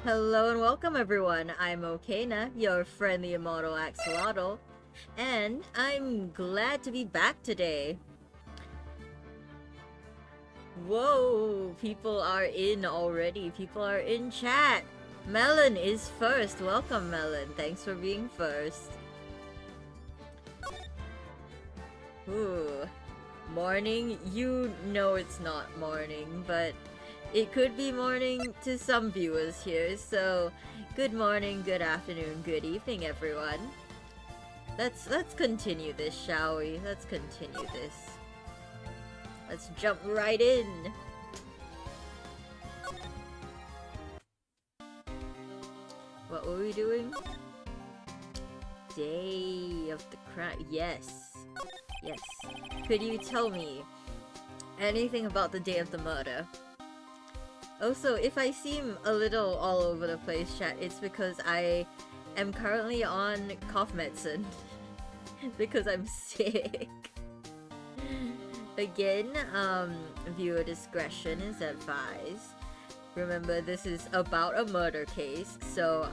Hello and welcome everyone, I'm Okena, your friendly immortal axolotl, and I'm glad to be back today. Whoa, people are in already, people are in chat. Melon is first, welcome Melon, thanks for being first. Ooh, morning, you know it's not morning, but it could be morning to some viewers here, so good morning, good afternoon, good evening, everyone. Let's continue this, shall we? Let's continue this. Let's jump right in. What were we doing? Day of the crime. Yes. Yes. Could you tell me anything about the day of the murder? Also, if I seem a little all over the place, chat, it's because I am currently on cough medicine. Because I'm sick. Again, viewer discretion is advised. Remember, this is about a murder case, so,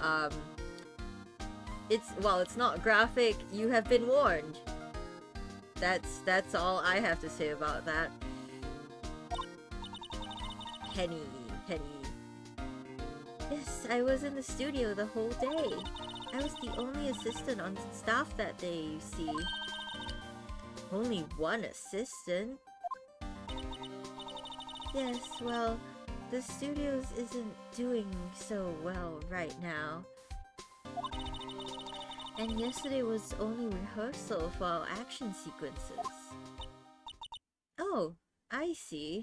while it's not graphic, you have been warned. That's all I have to say about that. Penny. Yes, I was in the studio the whole day. I was the only assistant on staff that day, you see. Only one assistant? Yes, well, the studios isn't doing so well right now. And yesterday was only rehearsal for our action sequences. Oh, I see.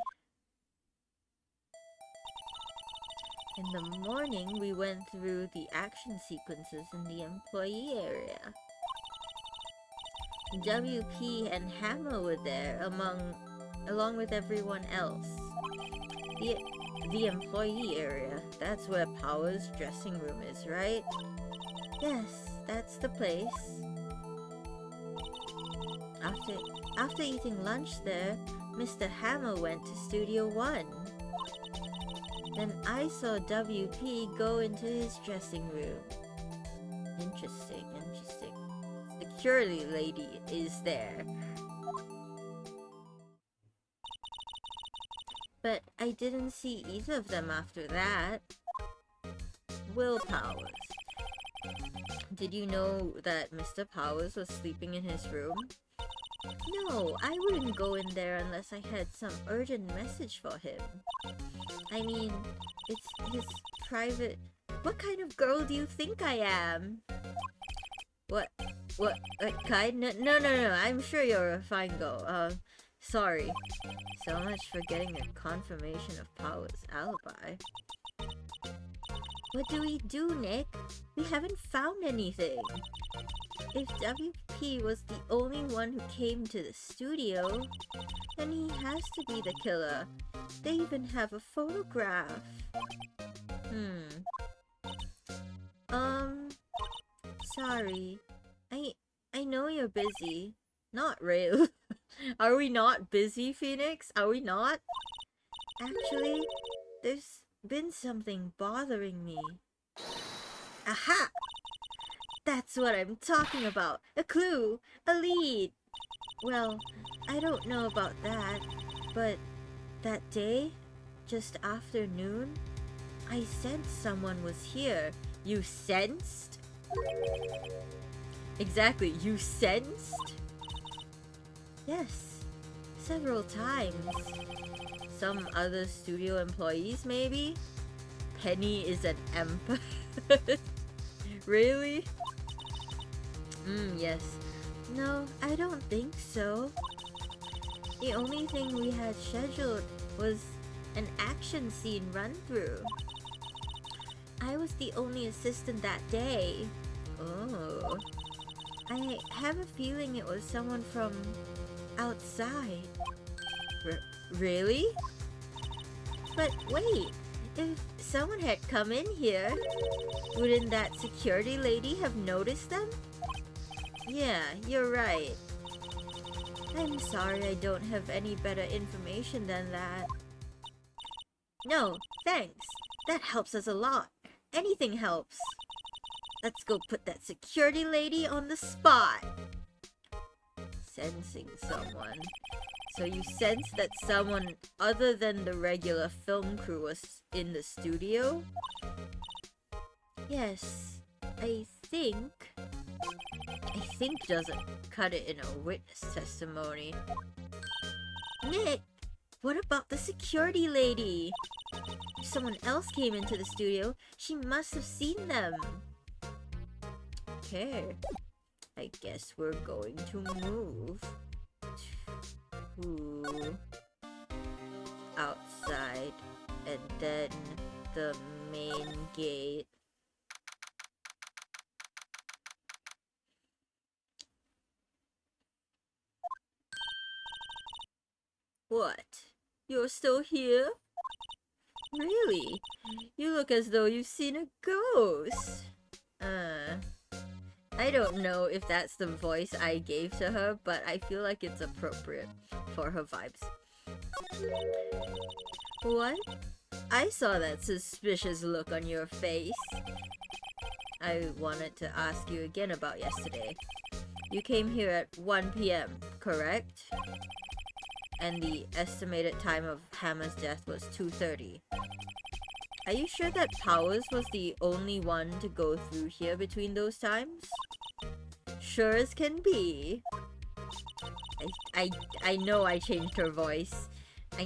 In the morning, we went through the action sequences in the employee area. WP and Hammer were there along with everyone else. The employee area, that's where Power's dressing room is, right? Yes, that's the place. After eating lunch there, Mr. Hammer went to Studio 1. Then I saw WP go into his dressing room. Interesting. Security lady is there. But I didn't see either of them after that. Will Powers. Did you know that Mr. Powers was sleeping in his room? No, I wouldn't go in there unless I had some urgent message for him. I mean, it's his private... What kind of girl do you think I am? What kind? No, I'm sure you're a fine girl. Sorry. So much for getting a confirmation of Power's alibi. What do we do, Nick? We haven't found anything. If WP was the only one who came to the studio, then he has to be the killer. They even have a photograph. Sorry. I know you're busy. Not really. Are we not busy, Phoenix? Are we not? Actually, there's been something bothering me. Aha! That's what I'm talking about. A clue! A lead! Well, I don't know about that, but that day, just after noon, I sensed someone was here. You sensed? Exactly, you sensed? Yes, several times. Some other studio employees, maybe? Penny is an empath. Really? Yes. No, I don't think so. The only thing we had scheduled was an action scene run-through. I was the only assistant that day. Oh. I have a feeling it was someone from outside. Really? But wait, if someone had come in here, wouldn't that security lady have noticed them? Yeah, you're right. I'm sorry I don't have any better information than that. No, thanks. That helps us a lot. Anything helps. Let's go put that security lady on the spot. Sensing someone. So you sensed that someone other than the regular film crew was in the studio? Yes, I think doesn't cut it in a witness testimony. Nick, what about the security lady? If someone else came into the studio, she must have seen them. Okay, I guess we're going to move to outside and then the main gate. What? You're still here? Really? You look as though you've seen a ghost. I don't know if that's the voice I gave to her, but I feel like it's appropriate for her vibes. What? I saw that suspicious look on your face. I wanted to ask you again about yesterday. You came here at 1 p.m., correct? And the estimated time of Hammer's death was 2:30. Are you sure that Powers was the only one to go through here between those times? Sure as can be. I know I changed her voice. I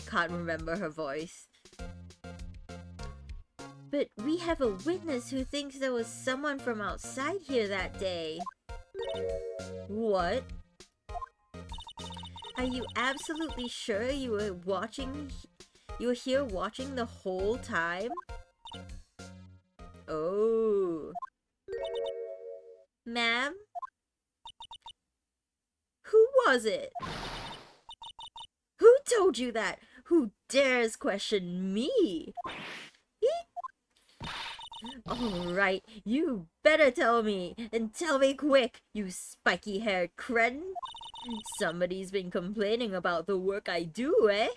can't remember her voice. But we have a witness who thinks there was someone from outside here that day. What? Are you absolutely sure you were here watching the whole time? Oh. Ma'am? Who was it? Who told you that? Who dares question me? Alright, you better tell me, and tell me quick, you spiky-haired cretin. Somebody's been complaining about the work I do, eh?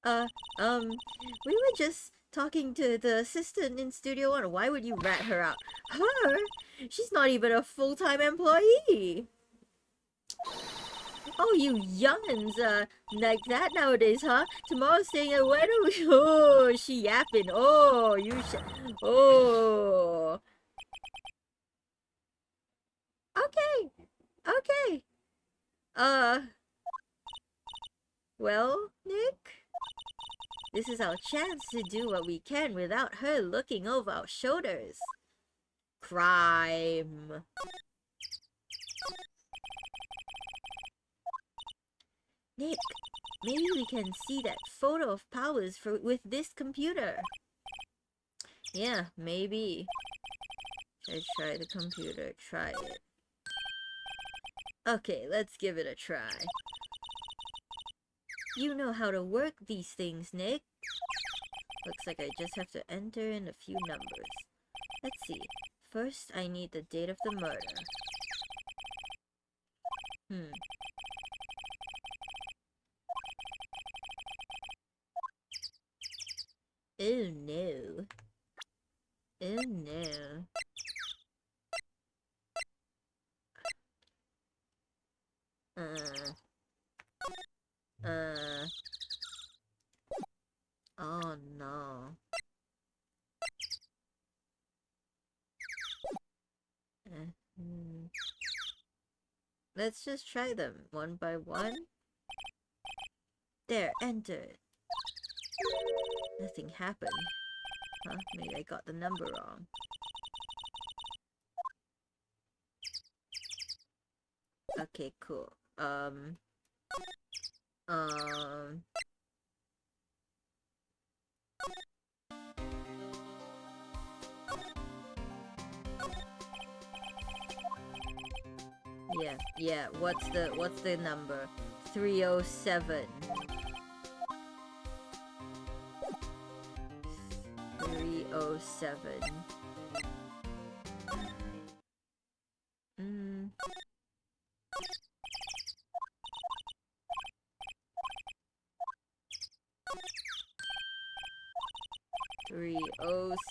We were just talking to the assistant in Studio One. Why would you rat her out? Her? She's not even a full-time employee! Oh, you young'uns, like that nowadays, huh? Tomorrow's saying, where do we... Oh, she yapping. Oh, Oh. Okay. Okay. Well, Nick? This is our chance to do what we can without her looking over our shoulders. Crime. Nick, maybe we can see that photo of Powers with this computer. Yeah, maybe. Should I try the computer? Try it. Okay, let's give it a try. You know how to work these things, Nick. Looks like I just have to enter in a few numbers. Let's see. First, I need the date of the murder. Oh no. Oh no. Oh no. Let's just try them one by one. There, enter. Nothing happened. Huh? Maybe I got the number wrong. Okay, cool. Yeah, what's the number? 307. 307. Hmm. 307.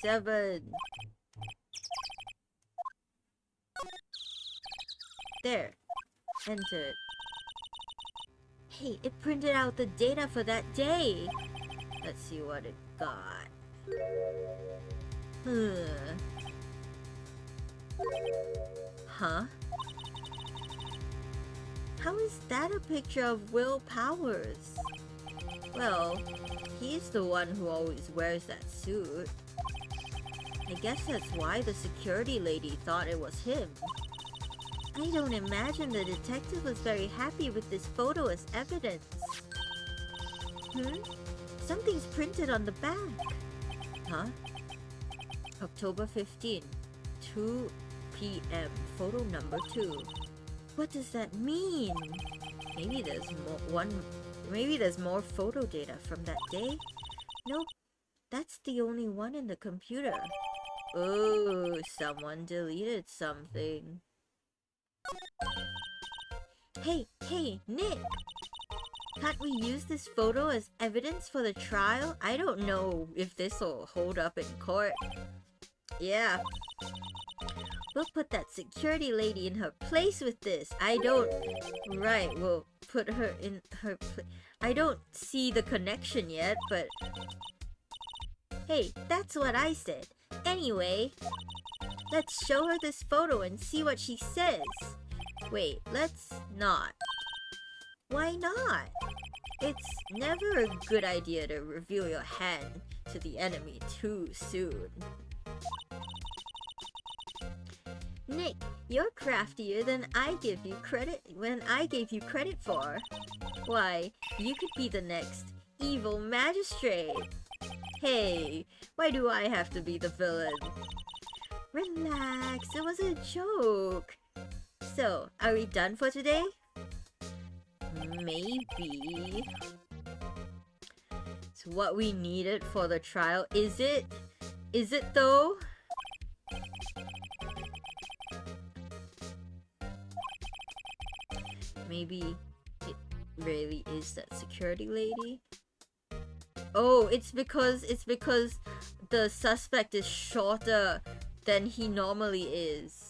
07. There. Enter. Hey, it printed out the data for that day. Let's see what it got. Huh? How is that a picture of Will Powers? Well, he's the one who always wears that suit. I guess that's why the security lady thought it was him. I don't imagine the detective was very happy with this photo as evidence. Something's printed on the back. Huh? October 15, 2 p.m. Photo number 2. What does that mean? Maybe there's more photo data from that day? Nope. That's the only one in the computer. Oh, someone deleted something. Hey, Nick! Can't we use this photo as evidence for the trial? I don't know if this'll hold up in court. Yeah. We'll put that security lady in her place with this. Right, we'll put her in her place. I don't see the connection yet, but... Hey, that's what I said. Anyway, let's show her this photo and see what she says. Wait, let's not. Why not? It's never a good idea to reveal your hand to the enemy too soon. Nick, you're craftier than I gave you credit for. Why, you could be the next evil magistrate. Hey, why do I have to be the villain? Relax, it was a joke. So, are we done for today? Maybe. It's what we needed for the trial. Is it? Is it though? Maybe it really is that security lady? Oh, it's because the suspect is shorter than he normally is.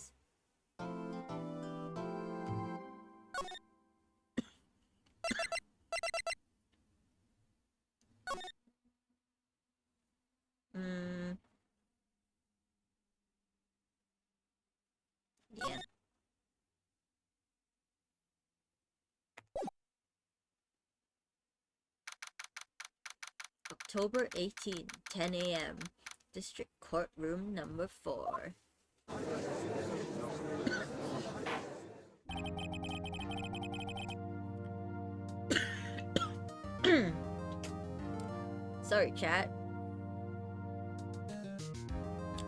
Yeah. October 18, 10 a.m. District Courtroom number 4. Sorry, chat.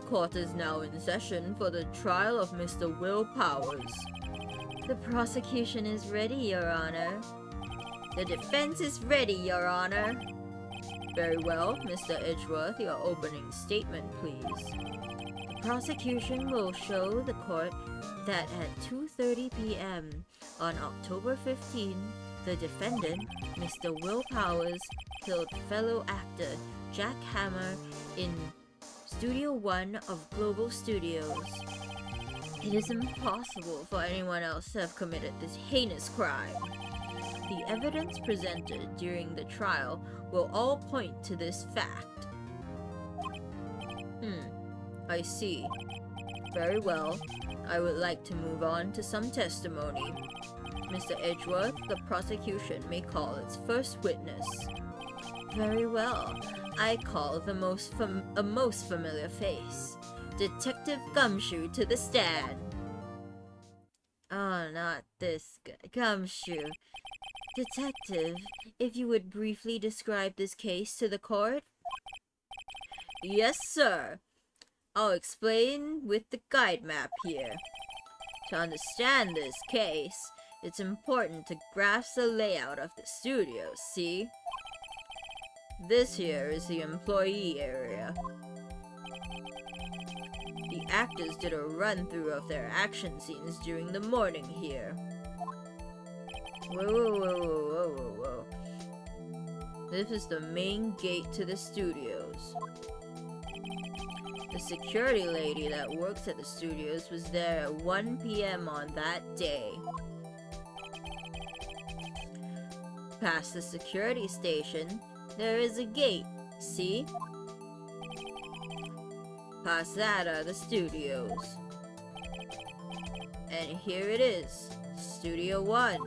Court is now in session for the trial of Mr. Will Powers. The prosecution is ready, Your Honor. The defense is ready, Your Honor. Very well, Mr. Edgeworth, your opening statement, please. The prosecution will show the court that at 2:30 p.m. on October 15, the defendant, Mr. Will Powers, killed fellow actor Jack Hammer in Studio 1 of Global Studios. It is impossible for anyone else to have committed this heinous crime. The evidence presented during the trial will all point to this fact. I see. Very well. I would like to move on to some testimony. Mr. Edgeworth, the prosecution may call its first witness. Very well. I call a most familiar face. Detective Gumshoe to the stand. Oh, not this guy. Gumshoe. Detective, if you would briefly describe this case to the court? Yes, sir. I'll explain with the guide map here. To understand this case, it's important to grasp the layout of the studio, see? This here is the employee area. The actors did a run-through of their action scenes during the morning here. Whoa. This is the main gate to the studios. The security lady that works at the studios was there at 1 p.m. on that day. Past the security station, there is a gate, see? Past that are the studios. And here it is, Studio 1.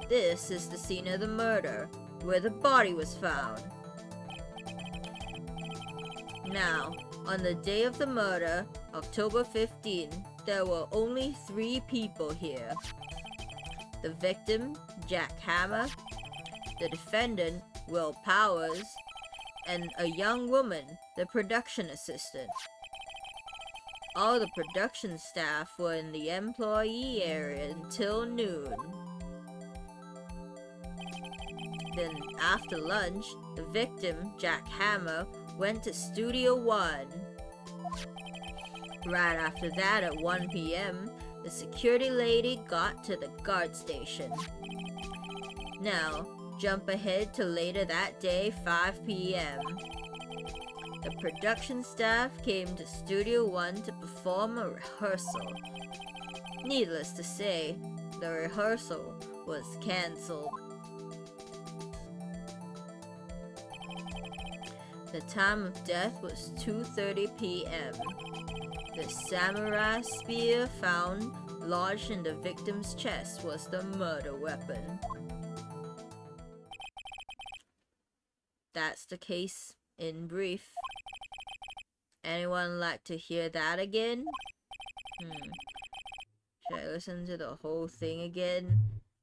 This is the scene of the murder, where the body was found. Now, on the day of the murder, October 15, there were only 3 people here. The victim, Jack Hammer, the defendant, Will Powers, and a young woman, the production assistant. All the production staff were in the employee area until noon. Then, after lunch, the victim, Jack Hammer, went to Studio 1. Right after that, at 1 p.m., the security lady got to the guard station. Now, jump ahead to later that day, 5 p.m. The production staff came to Studio 1 to perform a rehearsal. Needless to say, the rehearsal was cancelled. The time of death was 2:30 p.m. The samurai spear found lodged in the victim's chest was the murder weapon. That's the case in brief. Anyone like to hear that again? Should I listen to the whole thing again?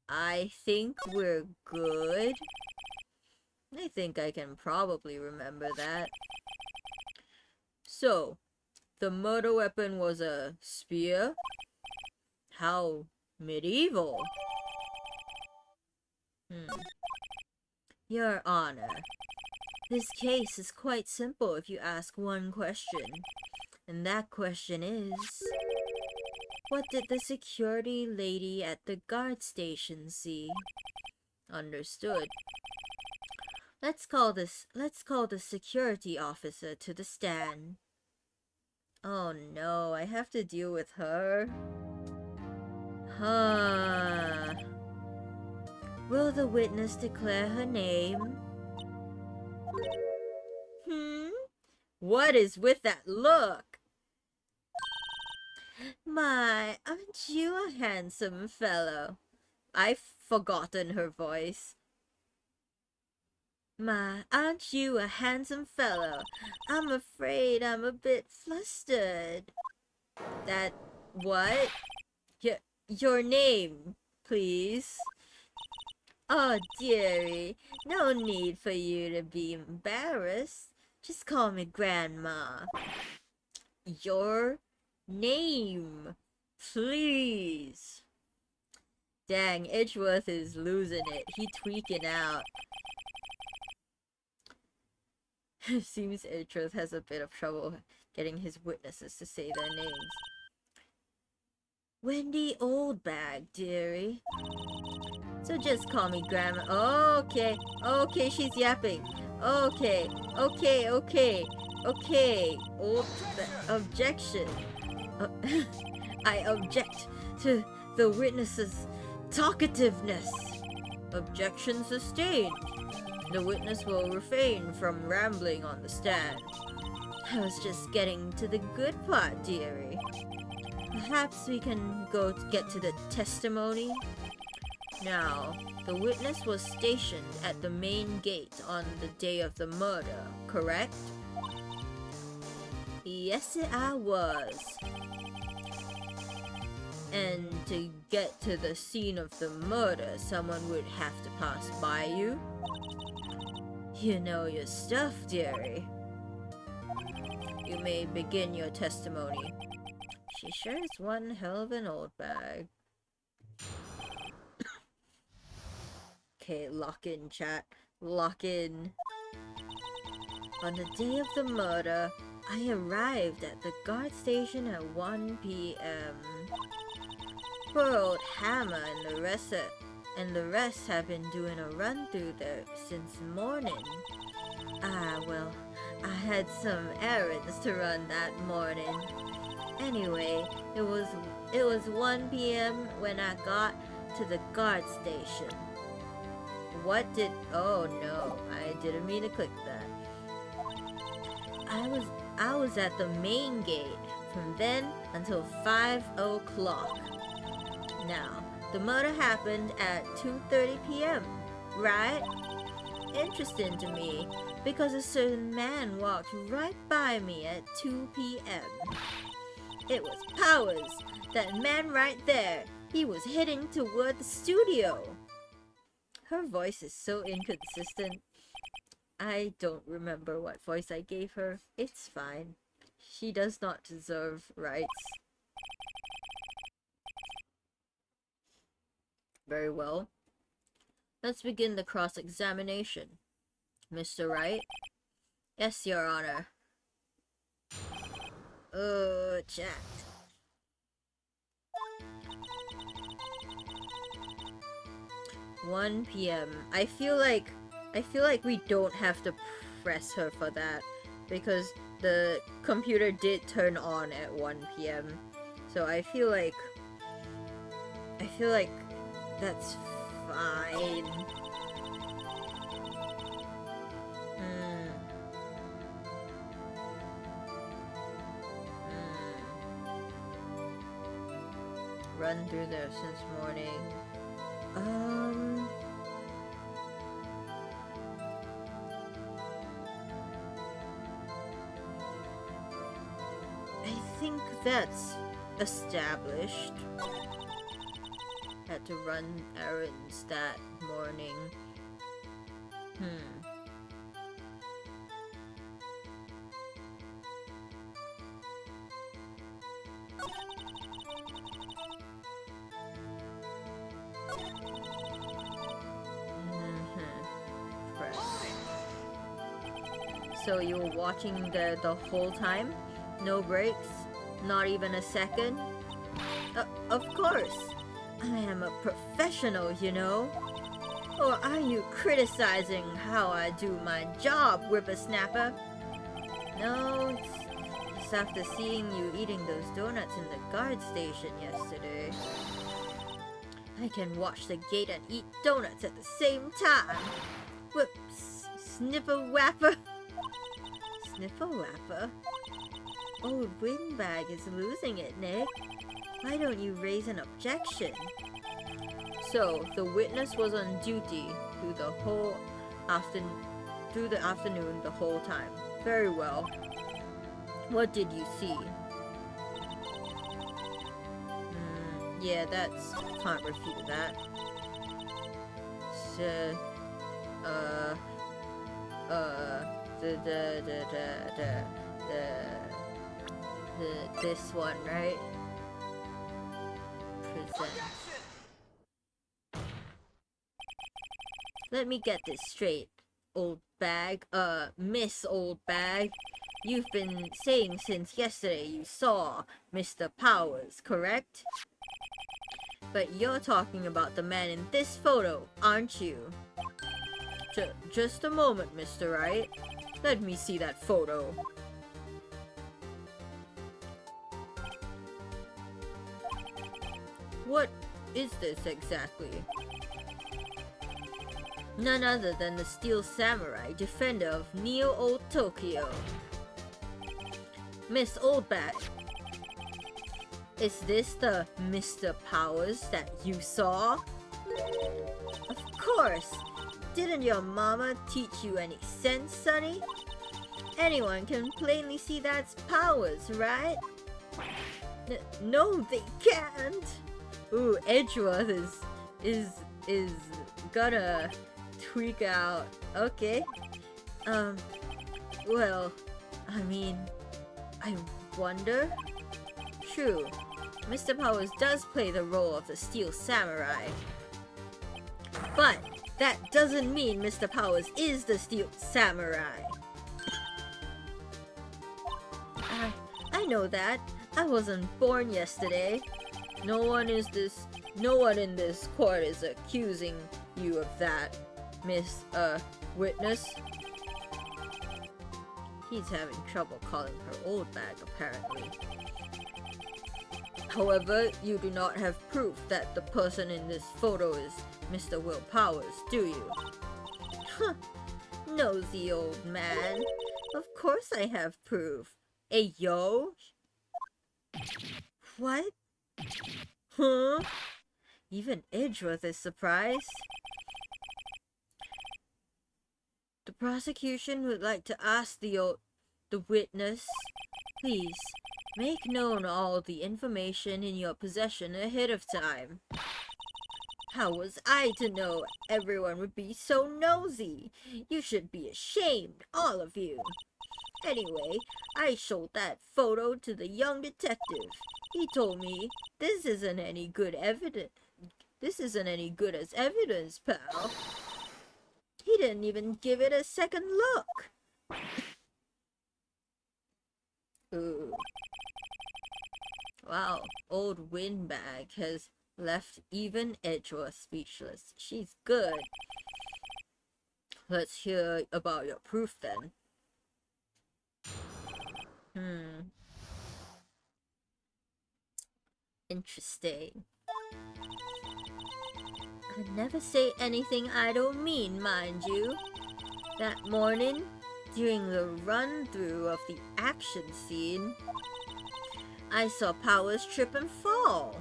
I think we're good. I think I can probably remember that. So, the murder weapon was a spear? How medieval. Your Honor, this case is quite simple if you ask one question. And that question is, what did the security lady at the guard station see? Understood. Let's call the security officer to the stand. Oh no, I have to deal with her. Will the witness declare her name? What is with that look? My, aren't you a handsome fellow? I've forgotten her voice. My, aren't you a handsome fellow? I'm afraid I'm a bit flustered. That, what? Your name, please. Oh, dearie, no need for you to be embarrassed. Just call me Grandma. Your name, please. Dang, Edgeworth is losing it. He tweaking out. Seems Edgeworth has a bit of trouble getting his witnesses to say their names. Wendy Oldbag, dearie. So just call me Grandma. Okay, she's yapping. Okay. Objection. I object to the witness's talkativeness. Objection sustained. The witness will refrain from rambling on the stand. I was just getting to the good part, dearie. Perhaps we can get to the testimony? Now, the witness was stationed at the main gate on the day of the murder, correct? Yes, I was. And to get to the scene of the murder, someone would have to pass by you? You know your stuff, dearie. You may begin your testimony. She sure is one hell of an old bag. Okay, lock in, chat. Lock in. On the day of the murder, I arrived at the guard station at 1 p.m. Poor old Hammer and the rest have been doing a run through there since morning. Ah, well, I had some errands to run that morning. Anyway, it was 1 p.m. when I got to the guard station. Oh no, I didn't mean to click that. I was at the main gate from then until 5 o'clock. Now, the murder happened at 2:30 p.m., right? Interesting to me, because a certain man walked right by me at 2 p.m. It was Powers, that man right there. He was heading toward the studio. Her voice is so inconsistent. I don't remember what voice I gave her. It's fine. She does not deserve rights. Very well. Let's begin the cross-examination. Mr. Wright? Yes, Your Honor. Oh, chat. "1 p.m. I feel like we don't have to press her for that, because the computer did turn on at 1 p.m. So I feel like that's fine. Run through there since morning. I think that's established. Had to run errands that morning. So you were watching the whole time? No breaks? Not even a second? Of course! I am a professional, you know? Or are you criticizing how I do my job, whippersnapper? No, it's after seeing you eating those donuts in the guard station yesterday. I can watch the gate and eat donuts at the same time! Whoops! Snipper-wapper! Snipper-wapper? Old Windbag is losing it, Nick. Why don't you raise an objection? So, the witness was on duty through the afternoon the whole time. Very well. What did you see? Yeah, can't refute that. So, this one, right? Present. Let me get this straight, old bag. Miss Old Bag. You've been saying since yesterday you saw Mr. Powers, correct? But you're talking about the man in this photo, aren't you? Just a moment, Mr. Wright. Let me see that photo. What is this exactly? None other than the Steel Samurai, defender of Neo-Old Tokyo. Miss Oldbag, is this the Mr. Powers that you saw? Of course! Didn't your mama teach you any sense, sonny? Anyone can plainly see that's Powers, right? No, they can't! Ooh, Edgeworth is gonna tweak out. Okay. Well, I mean, I wonder? True, Mr. Powers does play the role of the Steel Samurai. But that doesn't mean Mr. Powers is the Steel Samurai. I know that. I wasn't born yesterday. No one in this court is accusing you of that, Miss, Witness. He's having trouble calling her old bag, apparently. However, you do not have proof that the person in this photo is Mr. Will Powers, do you? Huh. Nosy old man. Of course I have proof. Ayo? What? Huh? Even Edgeworth is surprised. The prosecution would like to ask the witness, please, make known all the information in your possession ahead of time. How was I to know everyone would be so nosy? You should be ashamed, all of you. Anyway, I showed that photo to the young detective. He told me this isn't any good evidence. This isn't any good as evidence, pal. He didn't even give it a second look. Ooh. Wow, old Windbag has left even Edgeworth speechless. She's good. Let's hear about your proof then. Interesting. I never say anything I don't mean, mind you. That morning, during the run-through of the action scene, I saw Powers trip and fall.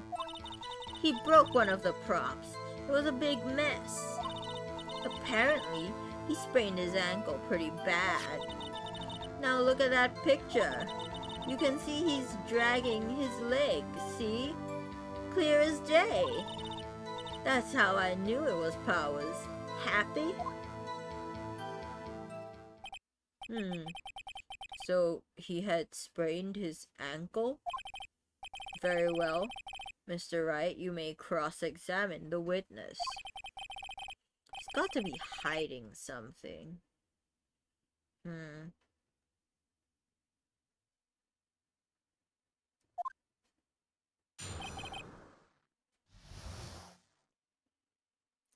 He broke one of the props. It was a big mess. Apparently, he sprained his ankle pretty bad. Now look at that picture. You can see he's dragging his leg, see? Clear as day. That's how I knew it was Powers. Happy? So he had sprained his ankle? Very well. Mr. Wright, you may cross-examine the witness. He's got to be hiding something.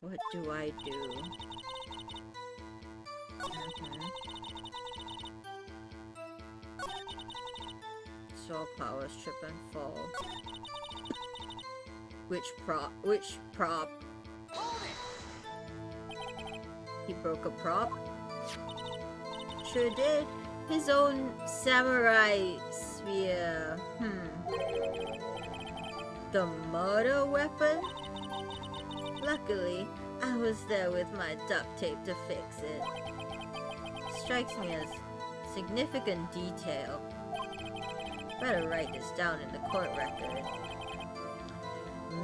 What do I do? Saw Powers trip and fall. Which prop? He broke a prop? Sure did. His own samurai spear. The murder weapon? Luckily, I was there with my duct tape to fix it. Strikes me as significant detail. Better write this down in the court record.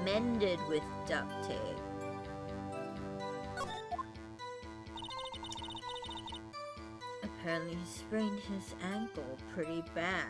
Mended with duct tape. Apparently he sprained his ankle pretty bad.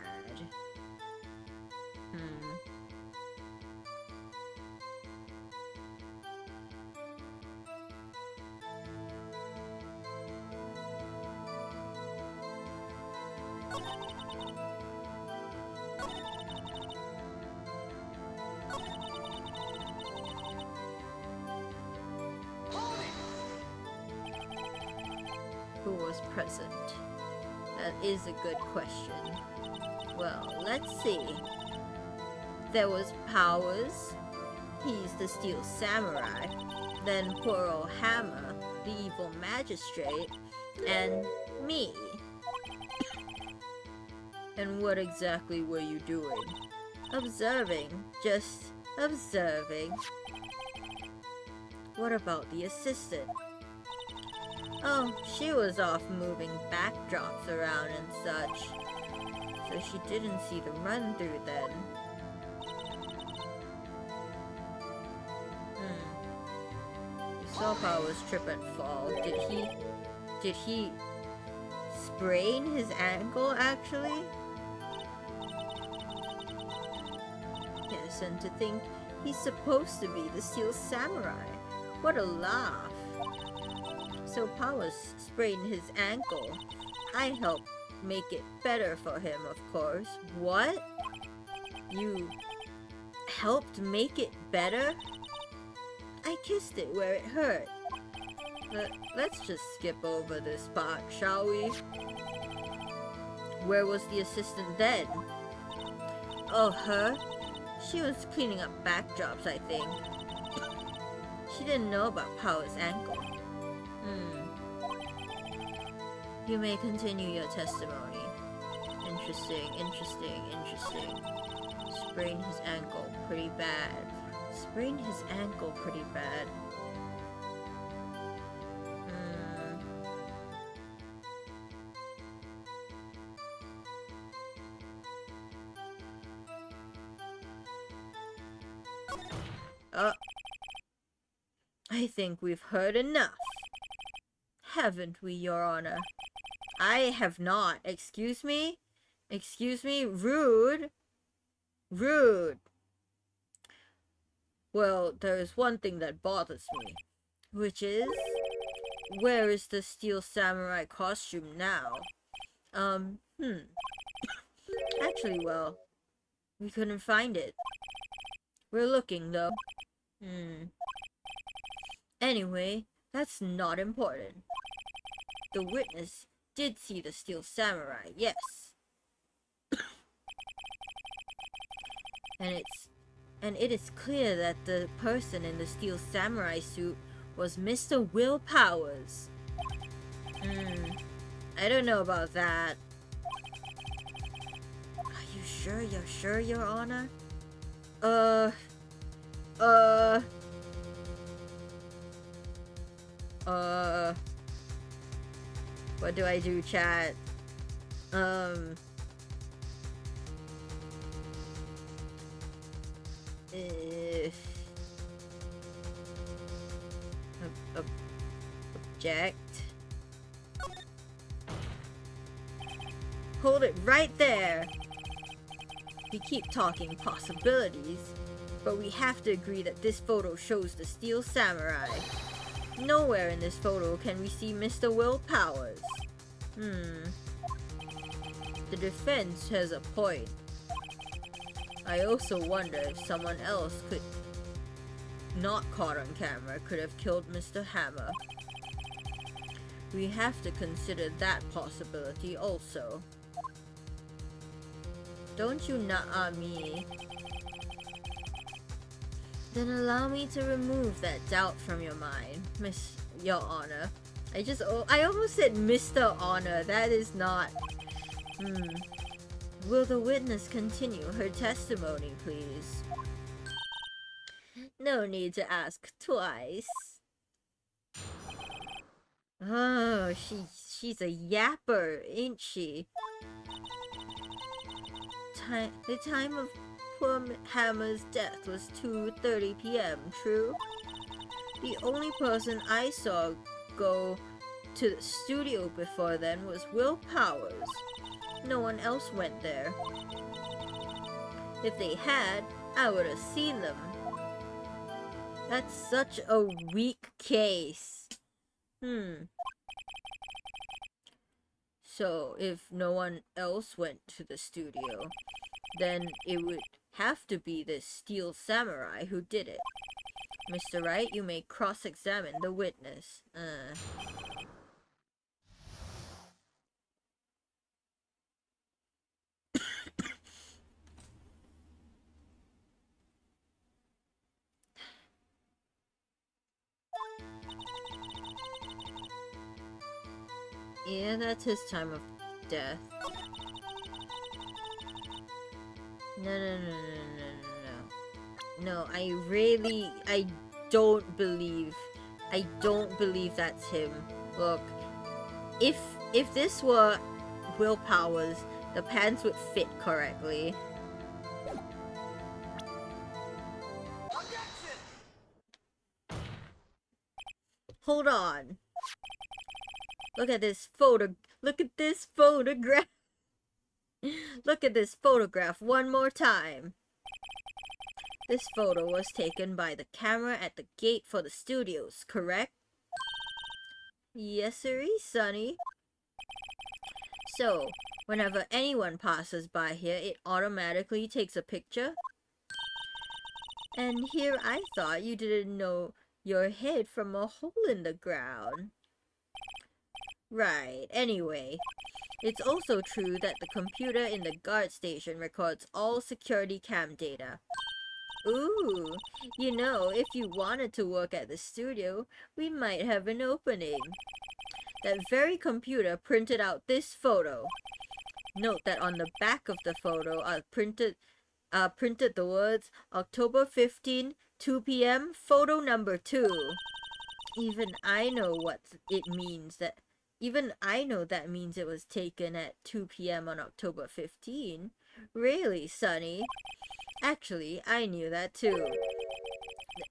Who was present? That is a good question. Well, let's see. There was Powers. He's the Steel Samurai. Then poor old Hammer, the evil magistrate. And me. And what exactly were you doing? Observing. Just observing. What about the assistant? Oh, she was off moving backdrops around and such. So she didn't see the run-through then. You saw Powers trip and fall. Did he sprain his ankle actually? Yes, and to think he's supposed to be the Steel Samurai. What a laugh. So Powers sprained his ankle. I helped make it better for him, of course. What? You helped make it better? I kissed it where it hurt. Let's just skip over this part, shall we? where was the assistant then? Oh, her? She was cleaning up backdrops, I think. She didn't know about Power's ankle. You may continue your testimony. Interesting. Sprained his ankle pretty bad. I think we've heard enough. Haven't we, Your Honor? I have not. Excuse me? Rude. Well, there's one thing that bothers me, which is, where is the Steel Samurai costume now? Actually, well, we couldn't find it. We're looking, though. Anyway, that's not important. The witness did see the Steel Samurai, yes. And it is clear that the person in the Steel Samurai suit was Mr. Will Powers. I don't know about that. Are you sure? You're sure, Your Honor? What do I do, chat? Object. Hold it right there. We keep talking possibilities, but we have to agree that this photo shows the Steel Samurai. Nowhere in this photo can we see Mr. Will Powers. The defense has a point. I also wonder if someone else not caught on camera, could have killed Mr. Hammer. We have to consider that possibility also. Don't you me. Then allow me to remove that doubt from your mind, Your Honor. I almost said Mr. Honor. That is not. Will the witness continue her testimony, please? No need to ask twice. Oh, she's a yapper, ain't she? The time of poor Hammer's death was 2:30 p.m., true? The only person I saw go to the studio before then was Will Powers. No one else went there. If they had, I would have seen them. That's such a weak case. So, if no one else went to the studio, then it would have to be this Steel Samurai who did it. Mr. Wright, you may cross-examine the witness. Yeah, that's his time of death. No. No, I don't believe that's him. Look, if this were Will Powers, the pants would fit correctly. Hold on. Look at this photograph. Look at this photograph one more time. This photo was taken by the camera at the gate for the studios, correct? Yes, sirree, Sonny. So, whenever anyone passes by here, it automatically takes a picture? And here I thought you didn't know your head from a hole in the ground. Right, anyway, It's also true that the computer in the guard station records all security cam data. Ooh, you know, if you wanted to work at the studio, we might have an opening. That very computer printed out this photo. Note that on the back of the photo printed the words October 15, 2 p.m. photo number 2. Even I know that means it was taken at 2 p.m. on October 15. Really, Sonny? Actually, I knew that too.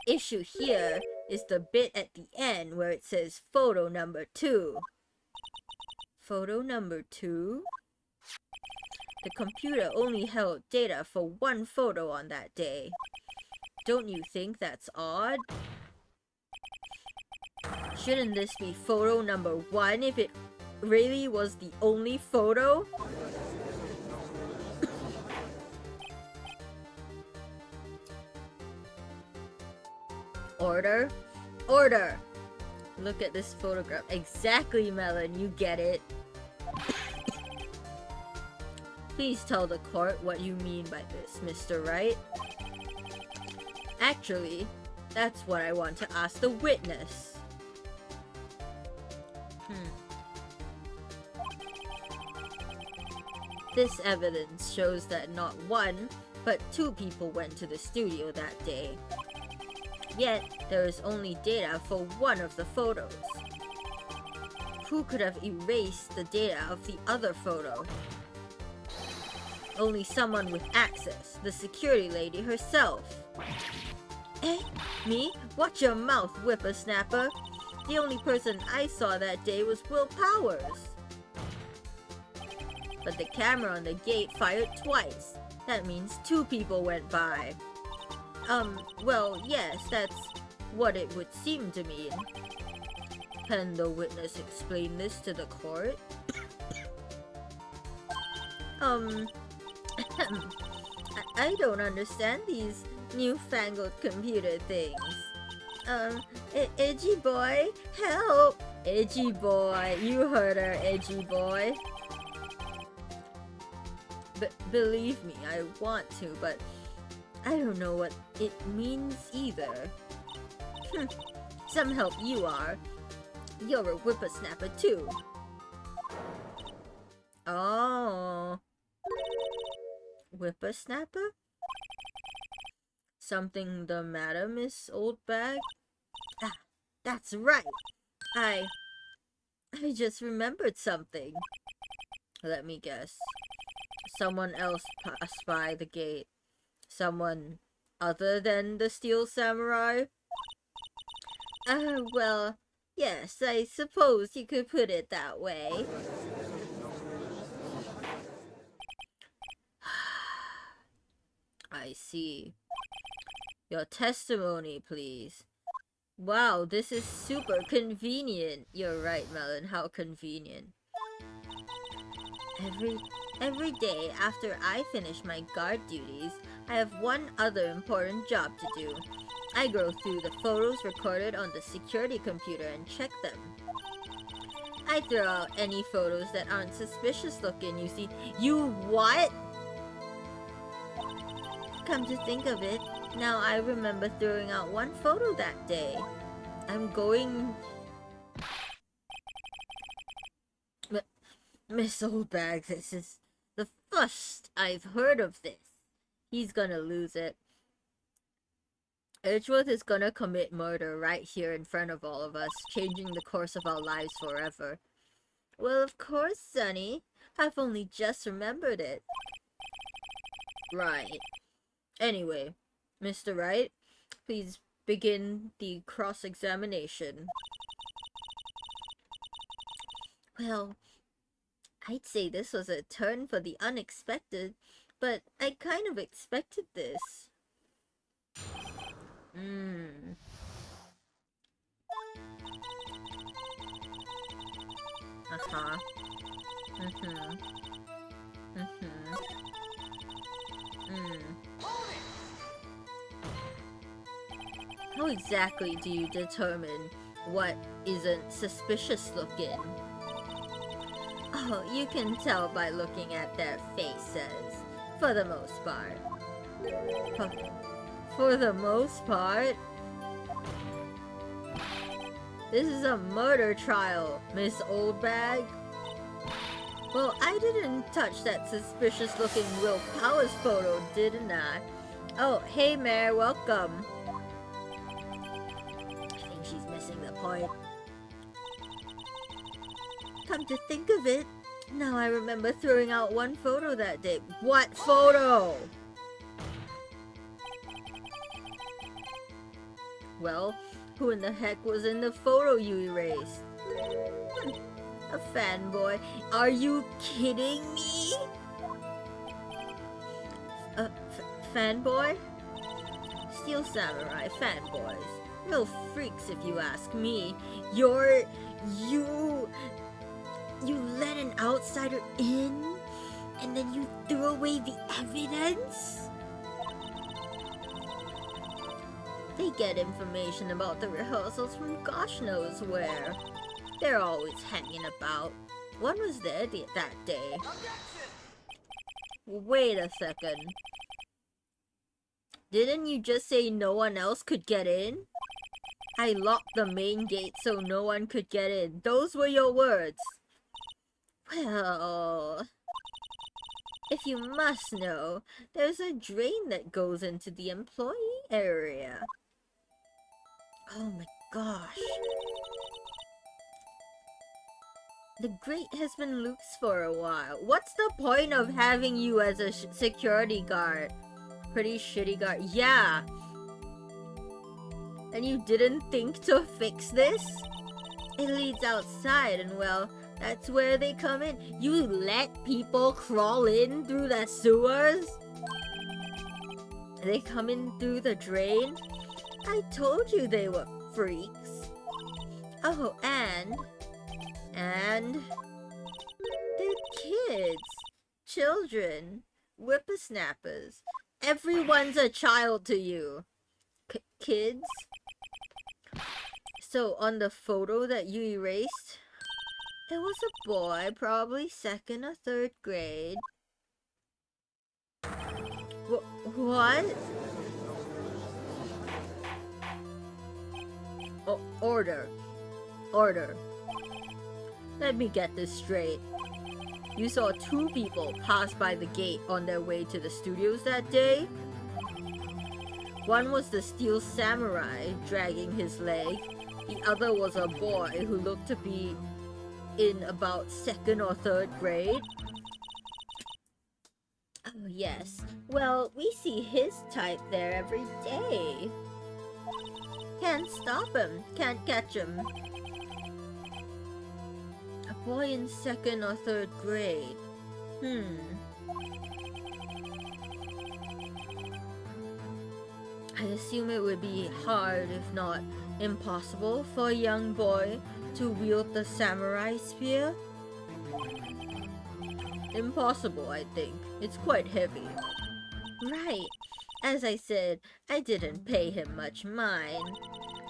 The issue here is the bit at the end where it says photo number 2. Photo number 2? The computer only held data for one photo on that day. Don't you think that's odd? Shouldn't this be photo number 1 if it really was the only photo? Order? Order! Look at this photograph. Exactly, Melon, you get it. Please tell the court what you mean by this, Mr. Wright. Actually, that's what I want to ask the witness. This evidence shows that not one, but 2 people went to the studio that day. Yet, there is only data for one of the photos. Who could have erased the data of the other photo? Only someone with access, the security lady herself. Eh? Me? Watch your mouth, whippersnapper. The only person I saw that day was Will Powers. But the camera on the gate fired twice. That means 2 people went by. Well, yes, that's what it would seem to mean. Can the witness explain this to the court? I don't understand these newfangled computer things. Edgy boy, help! Edgy boy, you heard her, edgy boy. Believe me, I want to, but I don't know what it means either. Some help you are. You're a whippersnapper too. Oh. Whippersnapper? Something the matter, Miss Oldbag? Ah, that's right. I just remembered something. Let me guess. Someone else passed by the gate. Someone other than the Steel Samurai? Well, yes, I suppose you could put it that way. I see. Your testimony, please. Wow, this is super convenient. You're right, Melon, how convenient. Every day after I finish my guard duties, I have one other important job to do. I go through the photos recorded on the security computer and check them. I throw out any photos that aren't suspicious looking, you see. You what? Come to think of it, now I remember throwing out one photo that day. I'm going... Miss Oldbag, this is the first I've heard of this. He's gonna lose it. Edgeworth is gonna commit murder right here in front of all of us, changing the course of our lives forever. Well, of course, Sonny. I've only just remembered it. Right. Anyway, Mr. Wright, please begin the cross-examination. Well, I'd say this was a turn for the unexpected, but I kind of expected this. Uh-huh. How exactly do you determine what isn't suspicious looking? Oh, you can tell by looking at their faces, for the most part. For the most part? This is a murder trial, Miss Oldbag. Well, I didn't touch that suspicious-looking Will Powers photo, didn't I? Oh, hey, Mare, welcome. I think she's missing the point. Come to think of it, now I remember throwing out one photo that day. What photo? Well, who in the heck was in the photo you erased? A fanboy. Are you kidding me? Fanboy? Steel Samurai fanboys. Real freaks if you ask me. You let an outsider in? And then you threw away the evidence? They get information about the rehearsals from gosh knows where. They're always hanging about. One was there that day. Wait a second. Didn't you just say no one else could get in? I locked the main gate so no one could get in. Those were your words. Well, if you must know, there's a drain that goes into the employee area. Oh my gosh. The grate has been loose for a while. What's the point of having you as a security guard? Pretty shitty guard. Yeah. And you didn't think to fix this? It leads outside and well, that's where they come in. You let people crawl in through the sewers? They come in through the drain? I told you they were freaks. Oh, and they're kids, children, whippersnappers. Everyone's a child to you. Kids? So on the photo that you erased, there was a boy, probably 2nd or 3rd grade. What? Order. Let me get this straight. You saw 2 people pass by the gate on their way to the studios that day? One was the Steel Samurai dragging his leg. The other was a boy who looked to be in about 2nd or 3rd grade. Oh yes. Well, we see his type there every day. Can't stop him. Can't catch him. A boy in 2nd or 3rd grade. I assume it would be hard, if not impossible, for a young boy to wield the samurai spear? Impossible, I think. It's quite heavy. Right. As I said, I didn't pay him much mind.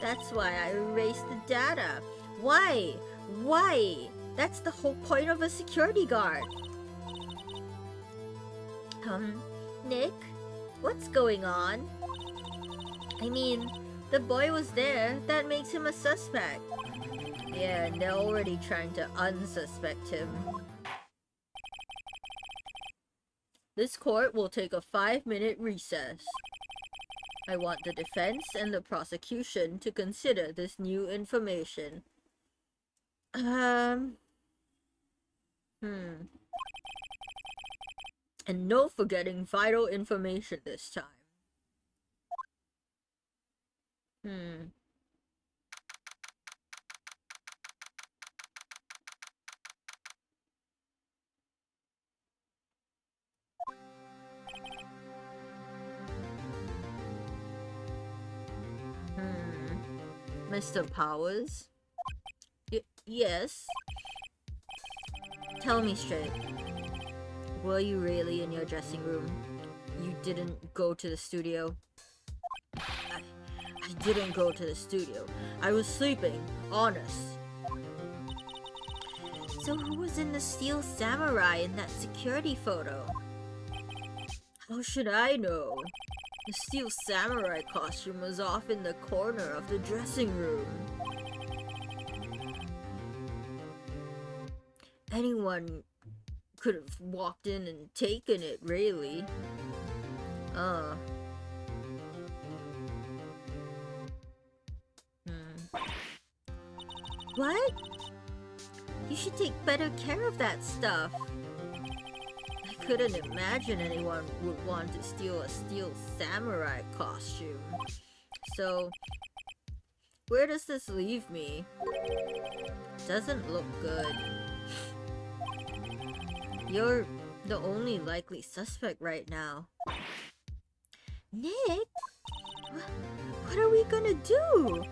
That's why I erased the data. Why? Why? That's the whole point of a security guard. Nick? What's going on? I mean, the boy was there. That makes him a suspect. Yeah, and they're already trying to unsuspect him. This court will take a 5-minute recess. I want the defense and the prosecution to consider this new information. And no forgetting vital information this time. Mr. Powers? Yes? Tell me straight. Were you really in your dressing room? You didn't go to the studio? I didn't go to the studio. I was sleeping. Honest. So who was in the Steel Samurai in that security photo? How should I know? The Steel Samurai costume was off in the corner of the dressing room. Anyone could have walked in and taken it, really. What? You should take better care of that stuff. I couldn't imagine anyone would want to steal a Steel Samurai costume. So, where does this leave me? Doesn't look good. You're the only likely suspect right now. Nick? What are we gonna do?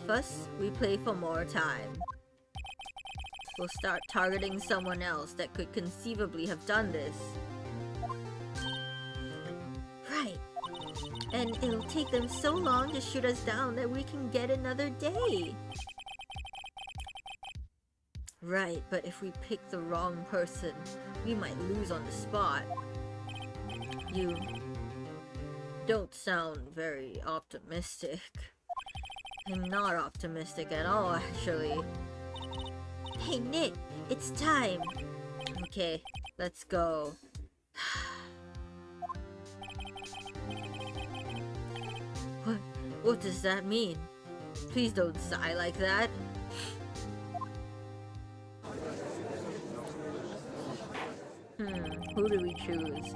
First, we play for more time. We'll start targeting someone else that could conceivably have done this. Right. And it'll take them so long to shoot us down that we can get another day. Right, but if we pick the wrong person, we might lose on the spot. You don't sound very optimistic. I'm not optimistic at all, actually. Hey Nick, it's time! Okay, let's go. What does that mean? Please don't sigh like that. Who do we choose?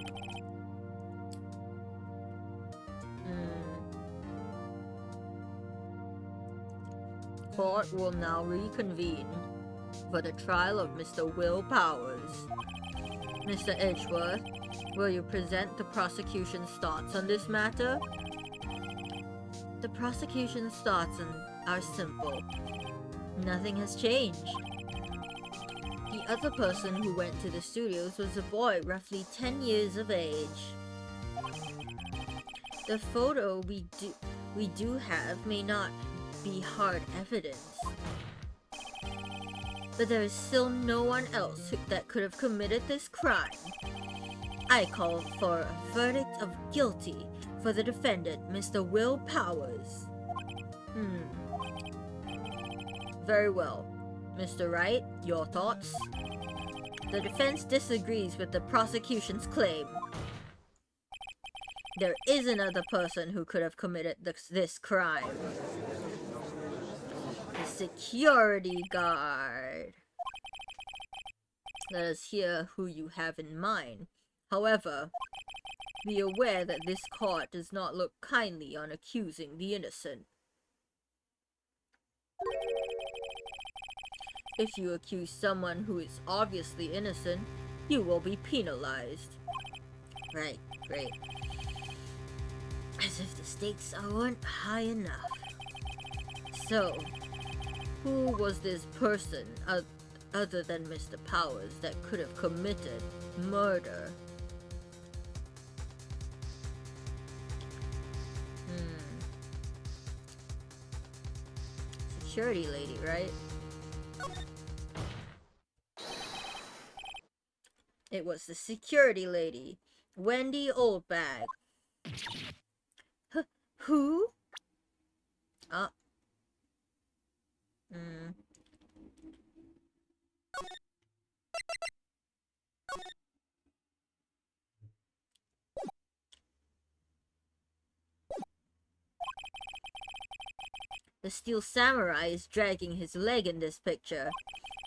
Court will now reconvene for the trial of Mr. Will Powers. Mr. Edgeworth, will you present the prosecution's thoughts on this matter? The prosecution's thoughts are simple. Nothing has changed. The other person who went to the studios was a boy roughly 10 years of age. The photo we do have may not be hard evidence, but there is still no one else that could have committed this crime. I call for a verdict of guilty for the defendant, Mr. Will Powers. Very well. Mr. Wright, your thoughts? The defense disagrees with the prosecution's claim. There is another person who could have committed this crime. The security guard. Let us hear who you have in mind. However, be aware that this court does not look kindly on accusing the innocent. If you accuse someone who is obviously innocent, you will be penalized. Right, great. As if the stakes weren't high enough. So, who was this person other than Mr. Powers that could have committed murder? Security lady, right? It was the security lady, Wendy Oldbag. Who? The Steel Samurai is dragging his leg in this picture.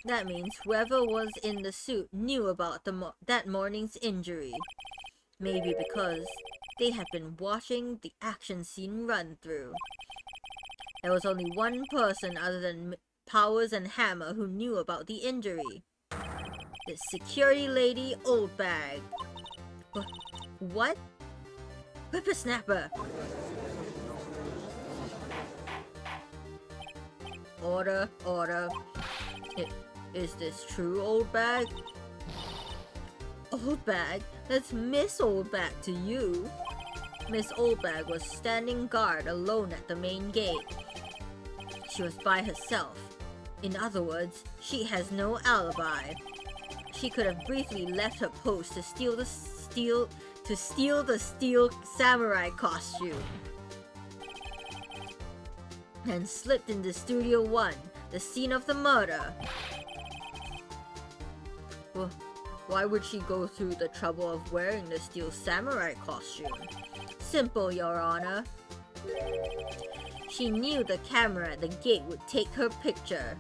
That means whoever was in the suit knew about that morning's injury. Maybe because they had been watching the action scene run through. There was only one person other than Powers and Hammer who knew about the injury. The security lady Oldbag. What? Whippersnapper! Order, order. Is this true, Oldbag? Oldbag? That's Miss Oldbag to you. Miss Oldbag was standing guard alone at the main gate. She was by herself, In other words, she has no alibi. She could have briefly left her post to steal the steel samurai costume and slipped into Studio 1, the scene of the murder. Well, why would she go through the trouble of wearing the steel samurai costume? Simple, Your Honor. She knew the camera at the gate would take her picture.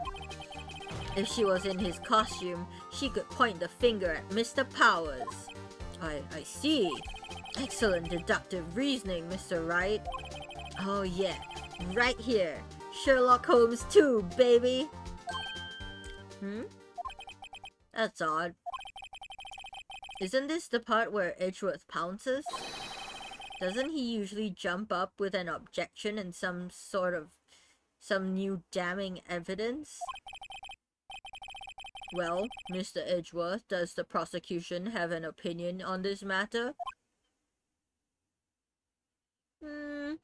If she was in his costume, she could point the finger at Mr. Powers. I see. Excellent deductive reasoning, Mr. Wright. Oh yeah, right here. Sherlock Holmes 2, baby! That's odd. Isn't this the part where Edgeworth pounces? Doesn't he usually jump up with an objection and some new damning evidence? Well, Mr. Edgeworth, does the prosecution have an opinion on this matter? The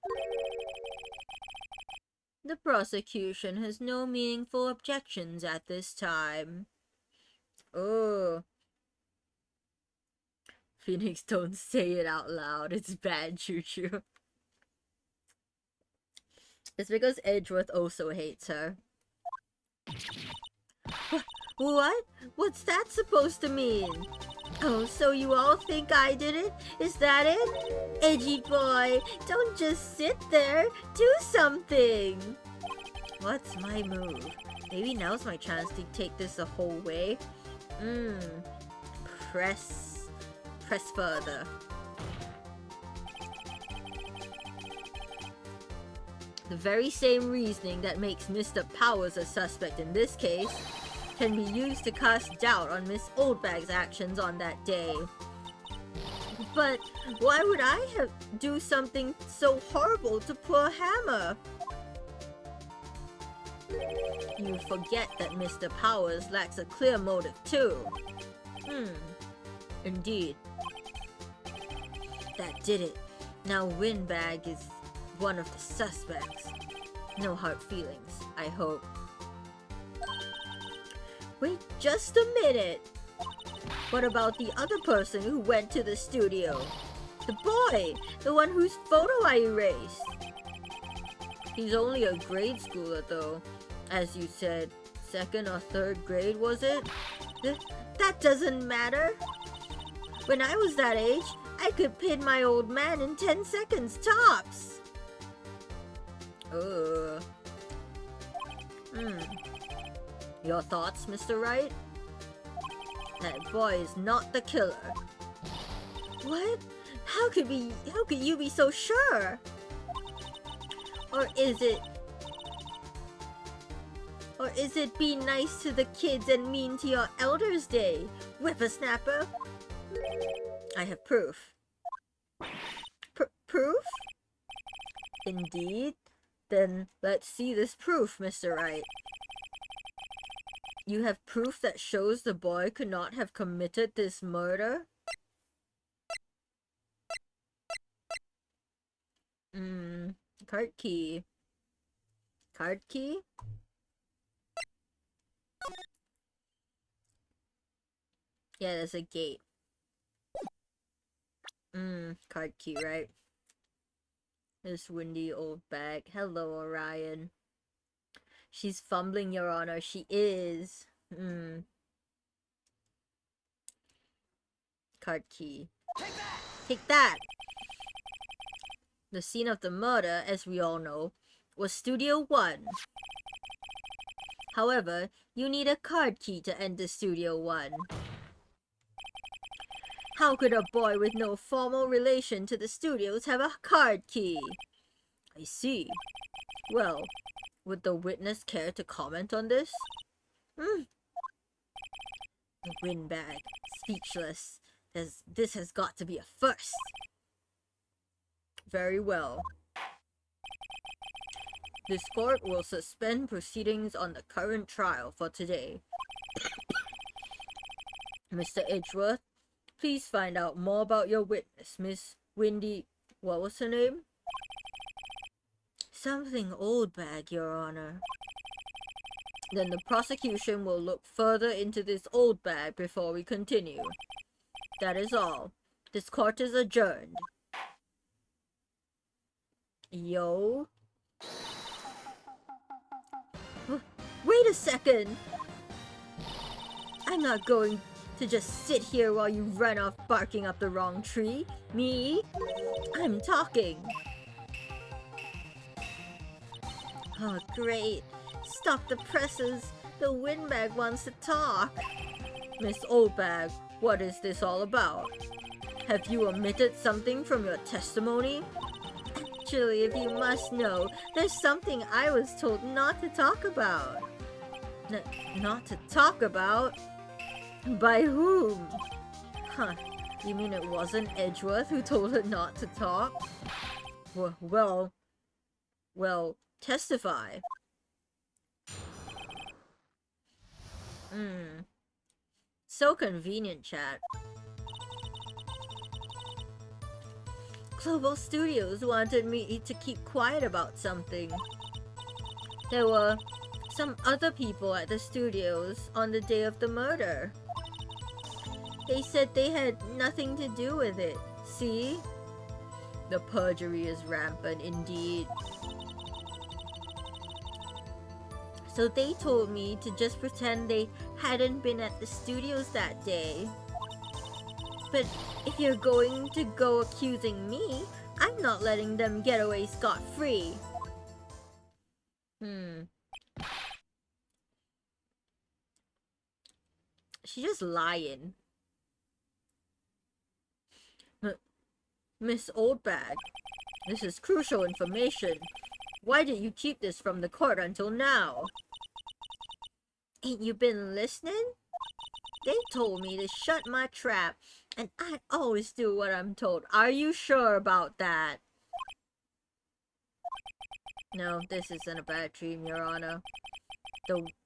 prosecution has no meaningful objections at this time. Oh. Phoenix, don't say it out loud. It's bad, Choo-Choo. It's because Edgeworth also hates her. What? What's that supposed to mean? Oh, so you all think I did it? Is that it? Edgy boy, don't just sit there. Do something. What's my move? Maybe now's my chance to take this the whole way. Press further. The very same reasoning that makes Mr. Powers a suspect in this case can be used to cast doubt on Miss Oldbag's actions on that day. But why would I do something so horrible to poor Hammer? You forget that Mr. Powers lacks a clear motive too. Indeed. That did it. Now Windbag is one of the suspects. No hard feelings, I hope. Wait just a minute! What about the other person who went to the studio? The boy! The one whose photo I erased! He's only a grade schooler though. As you said, 2nd or 3rd grade, was it? That doesn't matter! When I was that age, I could pin my old man in 10 seconds tops! Your thoughts, Mr. Wright? That boy is not the killer. What? How could you be so sure? Or is it be nice to the kids and mean to your elders day, whippersnapper? I have proof. Proof? Indeed. Then let's see this proof, Mr. Wright. You have proof that shows the boy could not have committed this murder? Card key. Card key? Yeah, there's a gate. Card key, right? This windy old bag. Hello, Orion. She's fumbling, Your Honor. She is. Card key. Take that! The scene of the murder, as we all know, was Studio 1. However, you need a card key to enter Studio 1. How could a boy with no formal relation to the studios have a card key? I see. Well, would the witness care to comment on this? The windbag. Speechless. This has got to be a first. Very well. This court will suspend proceedings on the current trial for today. Mr. Edgeworth, please find out more about your witness, Miss Windy... What was her name? Something Oldbag, Your Honor. Then the prosecution will look further into this old bag before we continue. That is all. This court is adjourned. Yo. Wait a second! I'm not going to just sit here while you run off barking up the wrong tree. Me? I'm talking. Oh, great. Stop the presses. The windbag wants to talk. Miss Oldbag, what is this all about? Have you omitted something from your testimony? Actually, if you must know, there's something I was told not to talk about. Not to talk about? By whom? Huh, you mean it wasn't Edgeworth who told her not to talk? Well, testify. So convenient, chat. Global Studios wanted me to keep quiet about something. There were some other people at the studios on the day of the murder. They said they had nothing to do with it. See? The perjury is rampant indeed. So they told me to just pretend they hadn't been at the studios that day. But if you're going to go accusing me, I'm not letting them get away scot-free. She's just lying. Miss Oldbag, this is crucial information. Why did you keep this from the court until now? Ain't you been listening? They told me to shut my trap, and I always do what I'm told. Are you sure about that? No, this isn't a bad dream, Your Honor.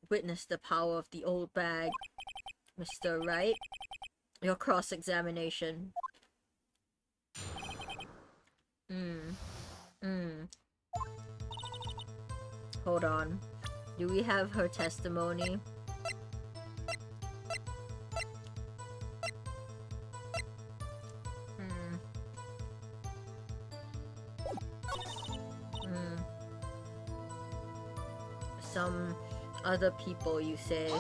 Witness the power of the old bag. Mr. Wright, your cross-examination. Hold on. Do we have her testimony? Some other people, you say?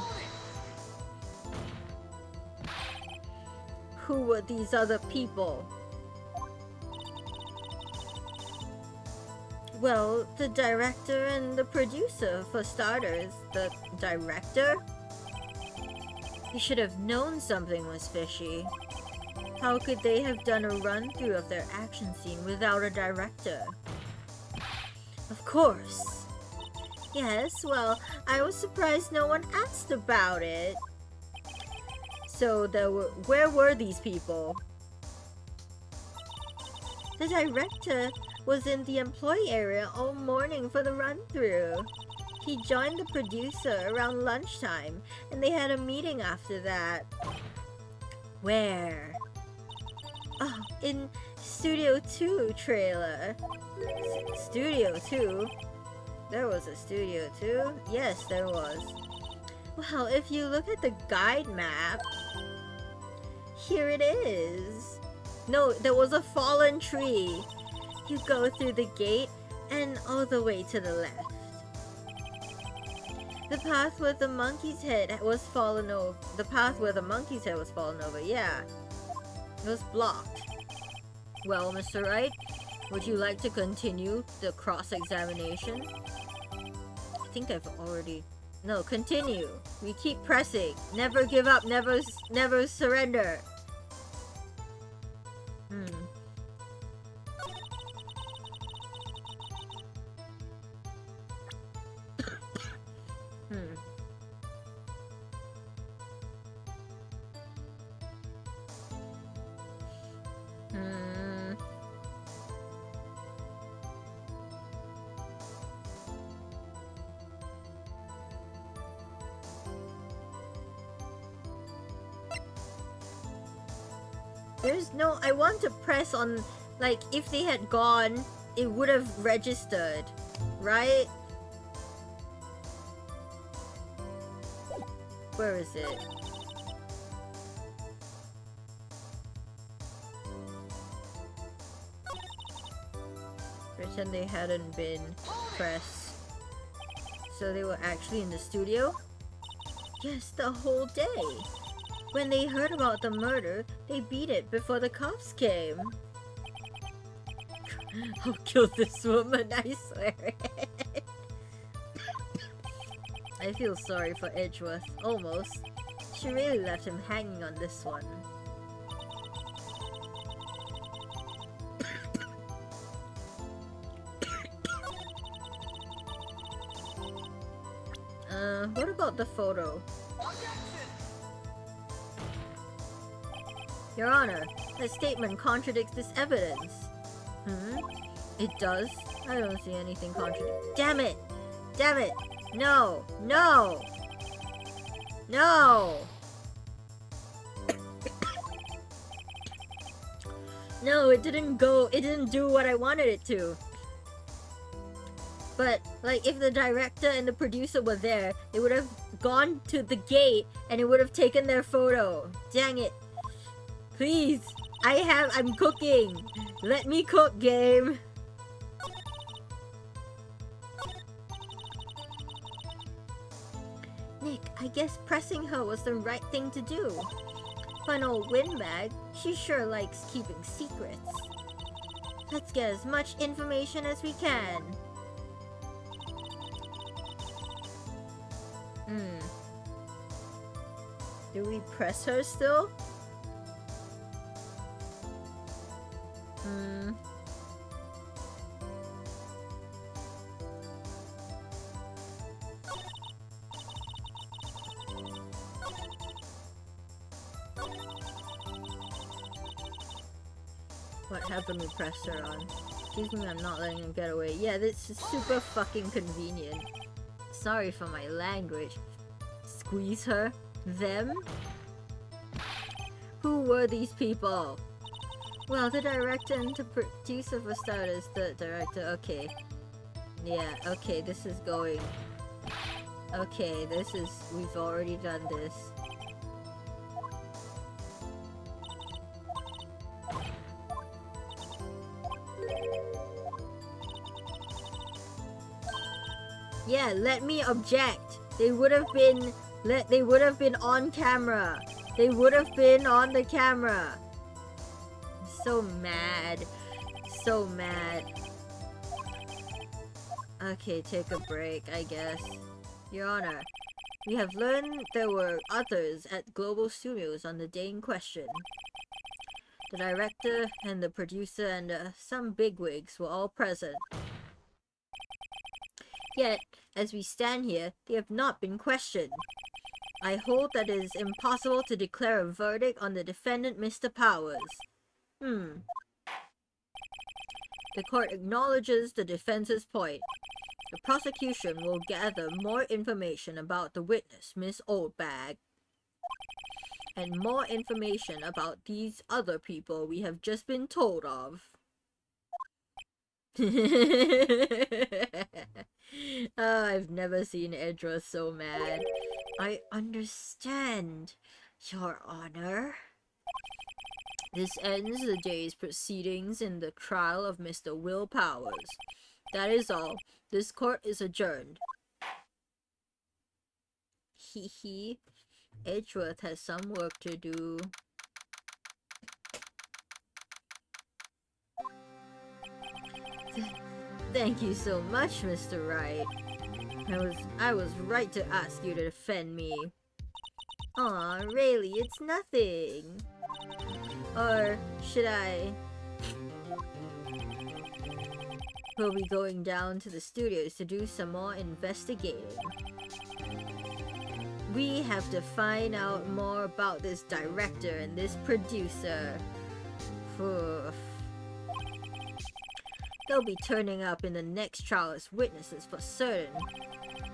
Who were these other people? Well, the director and the producer, for starters. The director? He should have known something was fishy. How could they have done a run-through of their action scene without a director? Of course. Yes, well, I was surprised no one asked about it. So, where were these people? The director was in the employee area all morning for the run-through. He joined the producer around lunchtime, and they had a meeting after that. Where? Oh, in Studio 2 trailer. Studio 2? There was a Studio 2? Yes, there was. Well, if you look at the guide map, here it is. No, there was a fallen tree. You go through the gate and all the way to the left. The path where the monkey's head was fallen over. Yeah. It was blocked. Well, Mr. Wright, would you like to continue the cross-examination? I think I've already... No, continue. We keep pressing. Never give up. Never surrender. There's no... I want to press on... Like, if they had gone, it would have registered. Right? Where is it? Pretend they hadn't been pressed. So they were actually in the studio? Yes, the whole day. When they heard about the murder, they beat it before the cops came. I'll kill this woman, I swear. I feel sorry for Edgeworth, almost. She really left him hanging on this one. What about the photo? Your Honor, that statement contradicts this evidence. It does? I don't see anything contradict. Damn it! Damn it! No! No! No! No, it didn't do what I wanted it to. But, like, if the director and the producer were there, they would have gone to the gate and it would have taken their photo. Dang it. Please! I'm cooking! Let me cook, game! Nick, I guess pressing her was the right thing to do. Fun old windbag, she sure likes keeping secrets. Let's get as much information as we can. Do we press her still? What happened we pressed her on? Excuse me, I'm not letting him get away. Yeah, this is super fucking convenient. Sorry for my language. Squeeze her? Them? Who were these people? Well, the director and the producer for starters. The director, okay. Yeah, okay, this is going. Okay, we've already done this. Yeah, let me object. They would have been on camera. They would have been on the camera. I'm so mad. So mad. Okay, take a break, I guess. Your Honor, we have learned there were others at Global Studios on the day in question. The director and the producer and some bigwigs were all present. Yet, as we stand here, they have not been questioned. I hold that it is impossible to declare a verdict on the defendant, Mr. Powers. The court acknowledges the defense's point. The prosecution will gather more information about the witness, Miss Oldbag, and more information about these other people we have just been told of. I've never seen Edra so mad. I understand, Your Honor. This ends the day's proceedings in the trial of Mr. Will Powers. That is all. This court is adjourned. Hee. Edgeworth has some work to do. Thank you so much, Mr. Wright. I was right to ask you to defend me. Aw, really, it's nothing. Or should I? We'll be going down to the studios to do some more investigating. We have to find out more about this director and this producer. They'll be turning up in the next trial as witnesses for certain.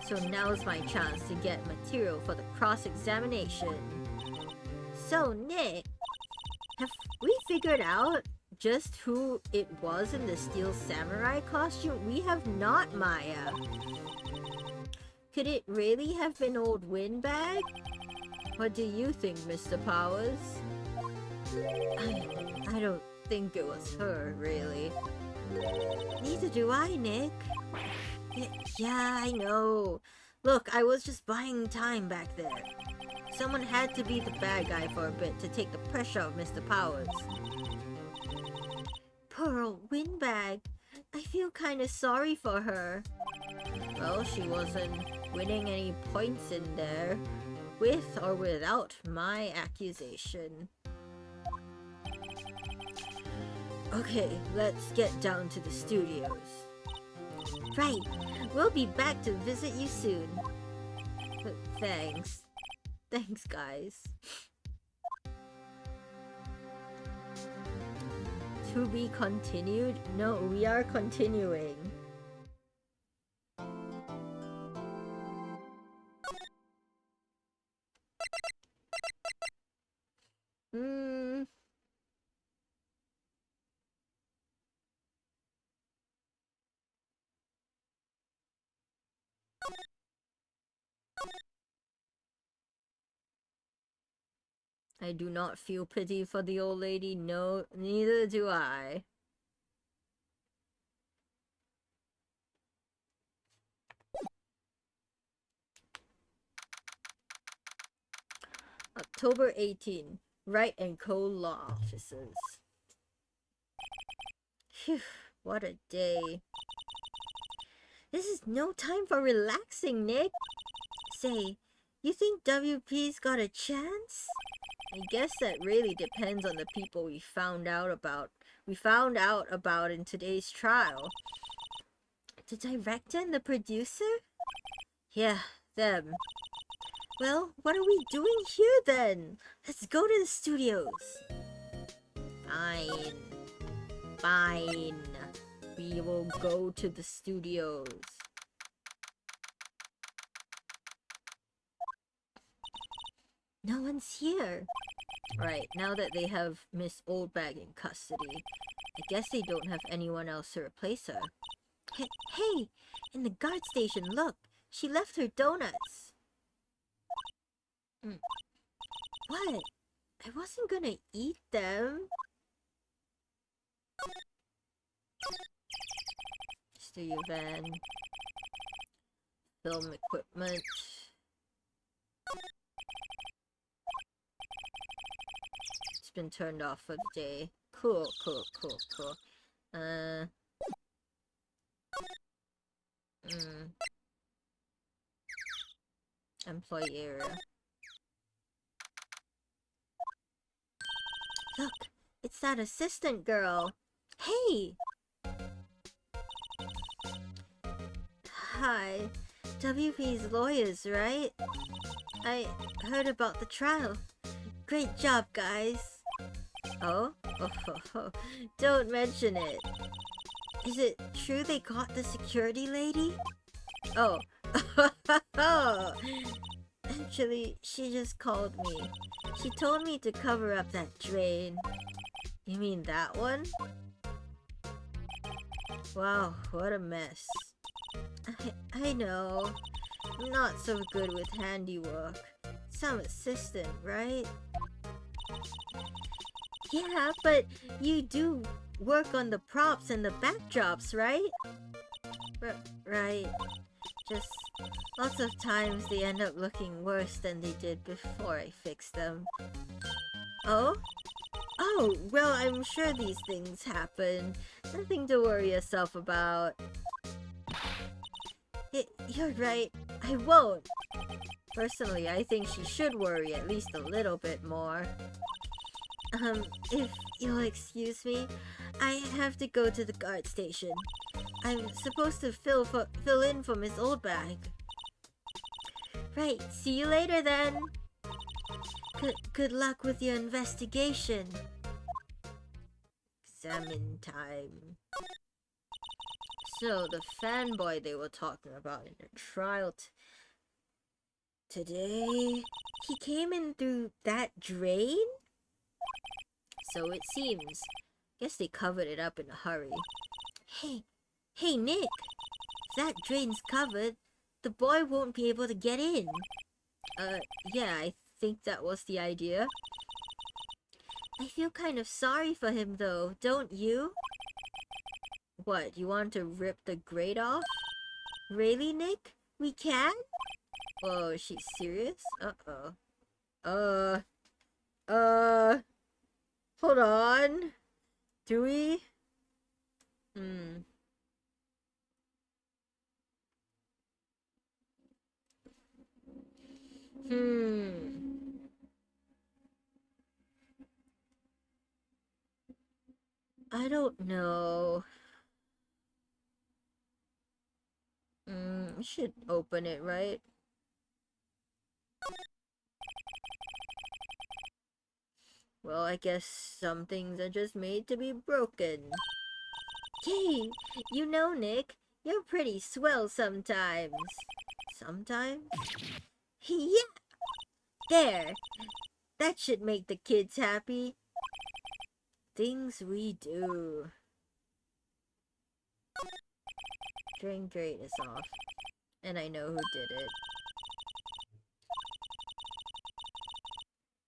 So now's my chance to get material for the cross-examination. So, Nick, have we figured out just who it was in the steel samurai costume? We have not, Maya. Could it really have been old Windbag? What do you think, Mr. Powers? I don't think it was her, really. Neither do I, Nick. Yeah, I know. Look, I was just buying time back there. Someone had to be the bad guy for a bit to take the pressure off Mr. Powers. Poor old Windbag. I feel kinda sorry for her. Well, she wasn't winning any points in there, with or without my accusation. Okay, let's get down to the studios. Right, we'll be back to visit you soon. Thanks. Thanks, guys. To be continued? No, we are continuing. I do not feel pity for the old lady. No, neither do I. October 18. Wright and Co. Law Offices. Phew, what a day. This is no time for relaxing, Nick. Say, you think WP's got a chance? I guess that really depends on the people we found out about in today's trial. The director and the producer? Yeah, them. Well, what are we doing here then? Let's go to the studios. Fine. Fine. We will go to the studios. No one's here. Right, now that they have Miss Oldbag in custody, I guess they don't have anyone else to replace her. Hey! In the guard station, look! She left her donuts! What? I wasn't gonna eat them. Studio van. Film equipment. It's been turned off for the day. Cool. Employee area. Look, it's that assistant girl. Hey! Hi, WP's lawyers, right? I heard about the trial. Great job, guys. Oh? Don't mention it. Is it true they caught the security lady? Oh. Actually, she just called me. She told me to cover up that drain. You mean that one? Wow, what a mess. I know. I'm not so good with handiwork. Some assistant, right? Yeah, but you do work on the props and the backdrops, right? Right. Just lots of times they end up looking worse than they did before I fixed them. Oh? Oh, well, I'm sure these things happen. Nothing to worry yourself about. You're right. I won't. Personally, I think she should worry at least a little bit more. If you'll excuse me, I have to go to the guard station. I'm supposed to fill in for Miss Oldbag. Right, see you later then. Good luck with your investigation. Examine time. So, the fanboy they were talking about in the trial today, he came in through that drain? So it seems. Guess they covered it up in a hurry. Hey Nick! If that drain's covered, the boy won't be able to get in. Yeah, I think that was the idea. I feel kind of sorry for him though, don't you? What, you want to rip the grate off? Really, Nick? We can? Whoa, is she serious? Uh-oh. Hold on. Do we? Hmm. I don't know. We should open it, right? Well, I guess some things are just made to be broken. Hey, you know, Nick, you're pretty swell sometimes. Sometimes? Yeah! There! That should make the kids happy. Things we do. Drain grate is off. And I know who did it.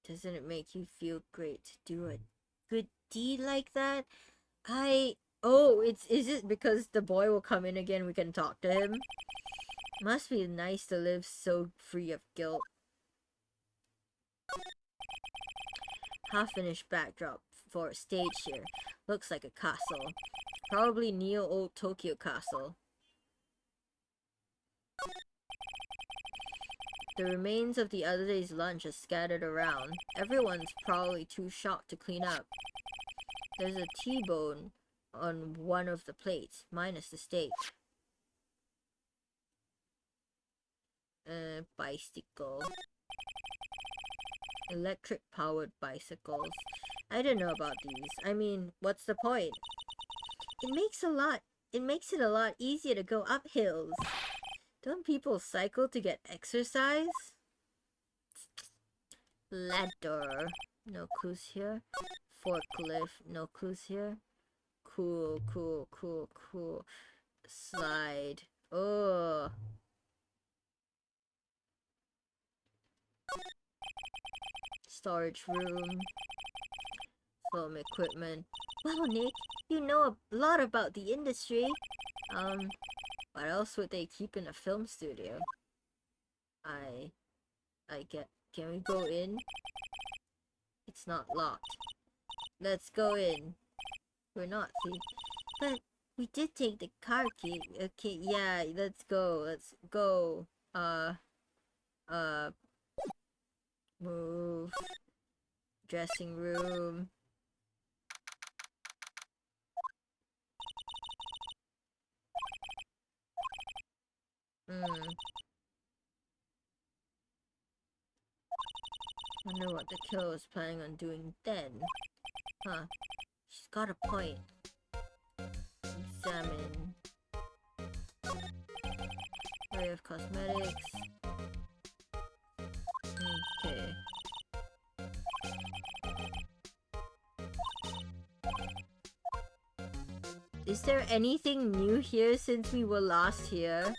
Doesn't it make you feel great to do a good deed like that? Oh, is it because the boy will come in again, we can talk to him? Must be nice to live so free of guilt. Half-finished backdrop for a stage here. Looks like a castle. Probably Neo-Old Tokyo Castle. The remains of the other day's lunch are scattered around. Everyone's probably too shocked to clean up. There's a T-bone on one of the plates, minus the steak. Bicycle. Electric-powered bicycles. I don't know about these. I mean, what's the point? It makes it a lot easier to go up hills. Don't people cycle to get exercise? Ladder. No clues here. Forklift. No clues here. Cool. Slide. Oh. Storage room. Film equipment. Wow, Nick, you know a lot about the industry. What else would they keep in a film studio? Can we go in? It's not locked. Let's go in. We're not thief. But we did take the car key. Okay, yeah, let's go. Let's go. Move. Dressing room. Wonder what the killer was planning on doing then. Huh. She's got a point. Examine. Array of cosmetics. Okay. Is there anything new here since we were last here?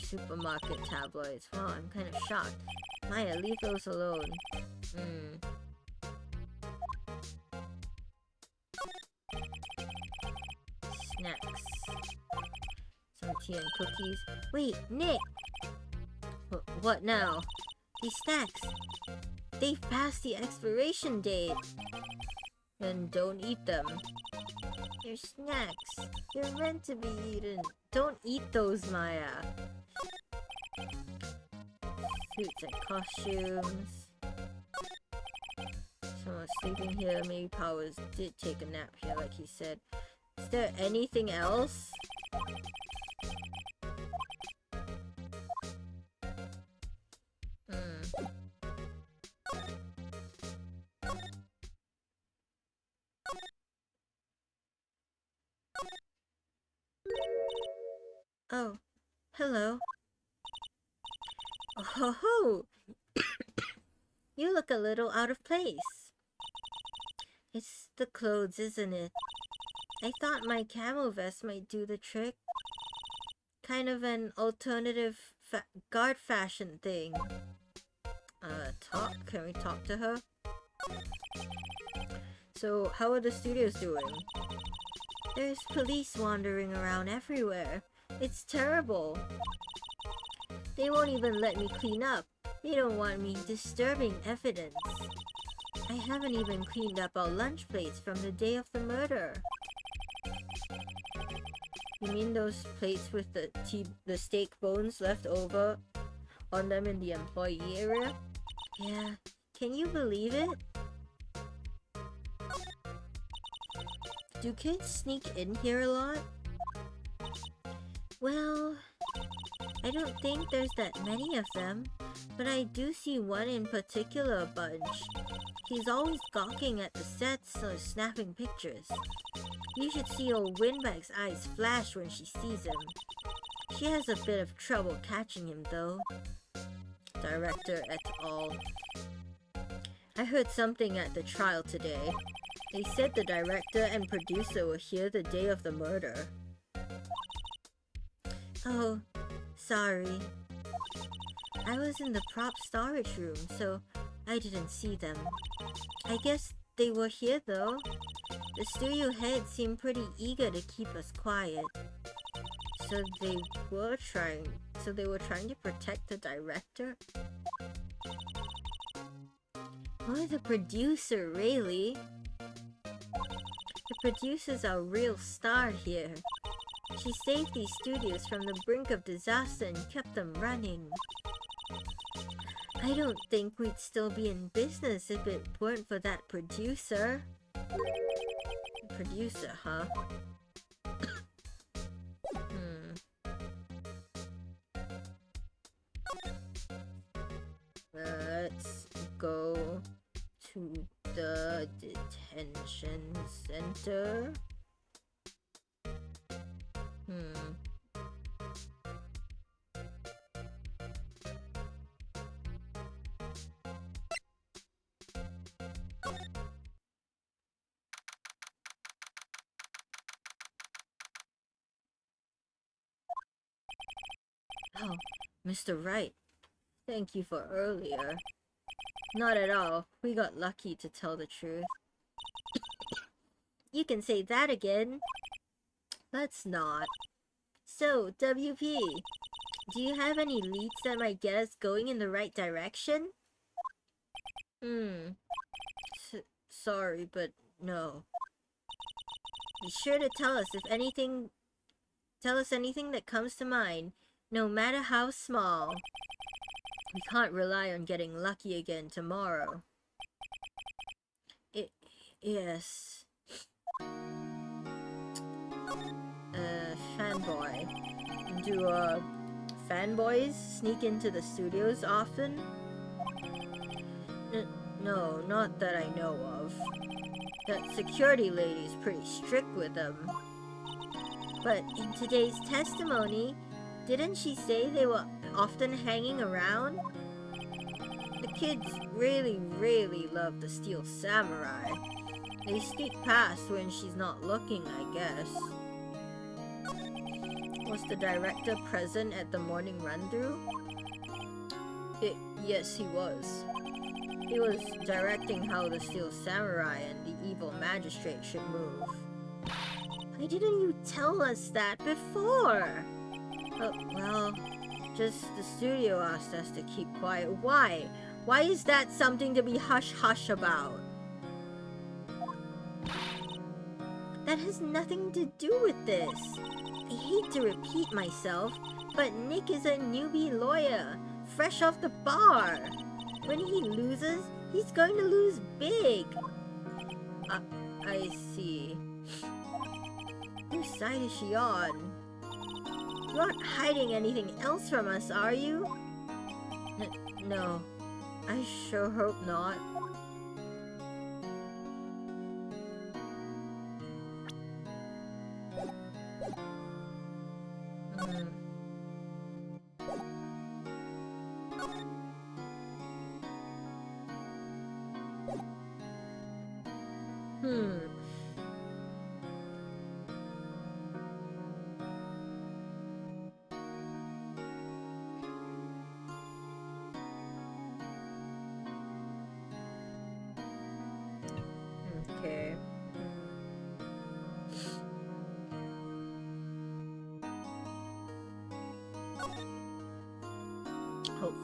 Supermarket tabloids. Wow, I'm kind of shocked. Maya, leave those alone. Snacks. Some tea and cookies. Wait, Nick! What now? These snacks. They've passed the expiration date. Then don't eat them. They're snacks. They're meant to be eaten. Don't eat those, Maya. Suits and costumes. Someone's sleeping here. Maybe Powers did take a nap here, like he said. Is there anything else? Oh, hello. Oh ho ho! You look a little out of place. It's the clothes, isn't it? I thought my camo vest might do the trick. Kind of an alternative guard fashion thing. Talk? Can we talk to her? So, how are the studios doing? There's police wandering around everywhere. It's terrible. They won't even let me clean up. They don't want me disturbing evidence. I haven't even cleaned up our lunch plates from the day of the murder. You mean those plates with the steak bones left over on them in the employee area? Yeah, can you believe it? Do kids sneak in here a lot? Well, I don't think there's that many of them, but I do see one in particular a bunch. He's always gawking at the sets or snapping pictures. You should see old Windbag's eyes flash when she sees him. She has a bit of trouble catching him though. Director et al. I heard something at the trial today. They said the director and producer were here the day of the murder. Oh, sorry. I was in the prop storage room, so I didn't see them. I guess they were here though. The studio head seemed pretty eager to keep us quiet. So they were trying to protect the director? Or the producer, really? The producer's our real star here. She saved these studios from the brink of disaster and kept them running. I don't think we'd still be in business if it weren't for that producer. Producer, huh? Let's go to the detention center. Oh, Mr. Wright. Thank you for earlier. Not at all. We got lucky, to tell the truth. You can say that again. Let's not. So, WP, do you have any leads that might get us going in the right direction? Sorry, but no. Be sure to tell us anything that comes to mind, no matter how small. We can't rely on getting lucky again tomorrow. Yes. Fanboy. Do, fanboys sneak into the studios often? No, not that I know of. That security lady's pretty strict with them. But in today's testimony, didn't she say they were often hanging around? The kids really, really love the Steel Samurai. They sneak past when she's not looking, I guess. Was the director present at the morning run-through? Yes, he was. He was directing how the Steel Samurai and the evil magistrate should move. Why didn't you tell us that before? Well, just the studio asked us to keep quiet. Why? Why is that something to be hush-hush about? That has nothing to do with this. I hate to repeat myself, but Nick is a newbie lawyer, fresh off the bar. When he loses, he's going to lose big. I see. Whose side is she on? You aren't hiding anything else from us, are you? No. I sure hope not.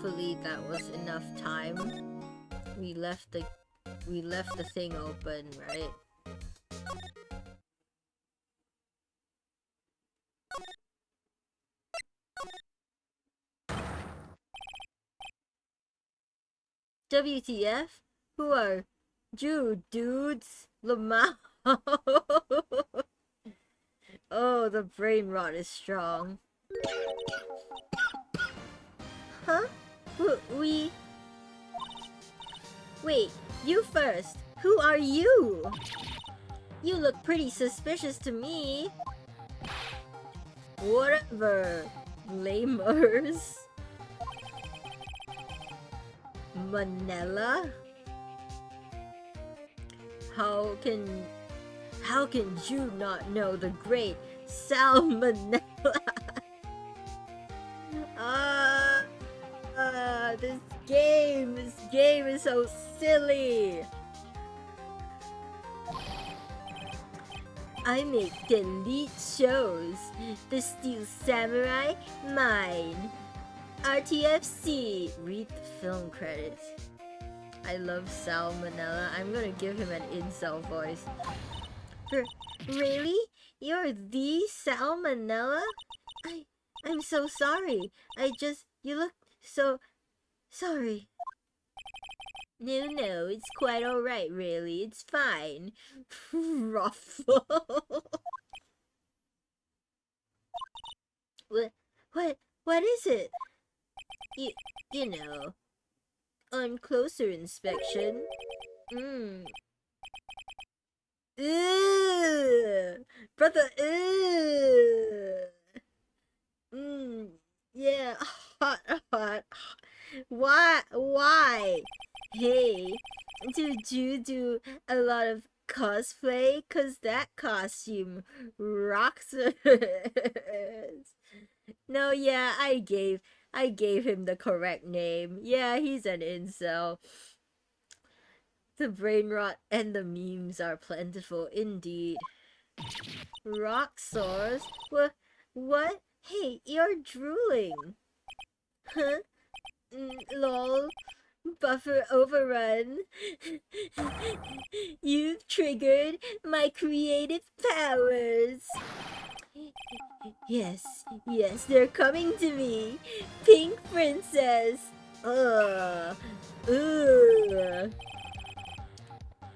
Hopefully that was enough time. We left the thing open, right? WTF? Who are you dudes? Lamau. Oh, the brain rot is strong. Huh? We... Wait, you first. Who are you? You look pretty suspicious to me. Whatever. Lamers. Manila? How can you not know the great Salmonella? This game is so silly. I make delete shows. The Steel Samurai, mine. RTFC. Read the film credits. I love Salmonella. I'm gonna give him an incel voice. Really? You're the Salmonella? I'm so sorry. You look so sorry. No, it's quite alright, really. It's fine. Ruffle. What is it? You know, on closer inspection. Brother, yeah, hot. Why? Hey, did you do a lot of cosplay? 'Cause that costume rocks. No, yeah, I gave him the correct name. Yeah, he's an incel. The brain rot and the memes are plentiful indeed. Rock sores? What? Hey, you're drooling. Huh? Lol. Buffer overrun. You've triggered my creative powers. Yes, they're coming to me. Pink Princess.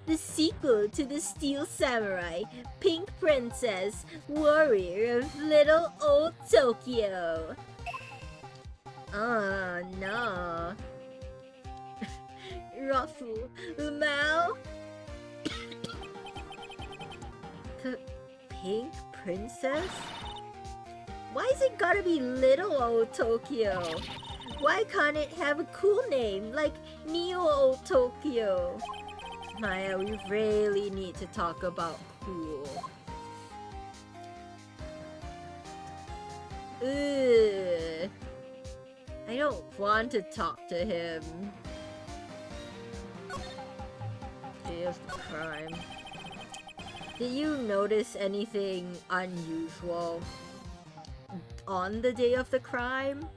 The sequel to the Steel Samurai, Pink Princess, Warrior of Little Old Tokyo. Oh no. Ruffle, Mao. Pink Princess? Why is it gotta be Little Old Tokyo? Why can't it have a cool name like Neo Old Tokyo? Maya, we really need to talk about cool. Ugh. I don't want to talk to him. Day of the crime. Did you notice anything unusual on the day of the crime?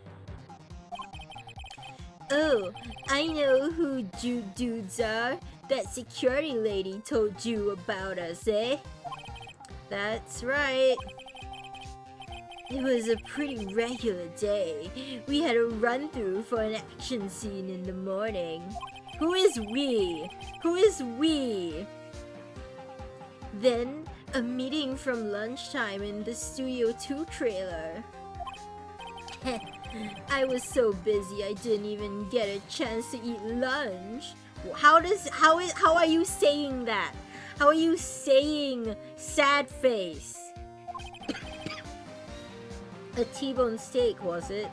Oh, I know who you dudes are. That security lady told you about us, eh? That's right. It was a pretty regular day. We had a run-through for an action scene in the morning. Who is we? Then, a meeting from lunchtime in the Studio 2 trailer. I was so busy I didn't even get a chance to eat lunch. How are you saying that? How are you saying sad face? A T-bone steak, was it?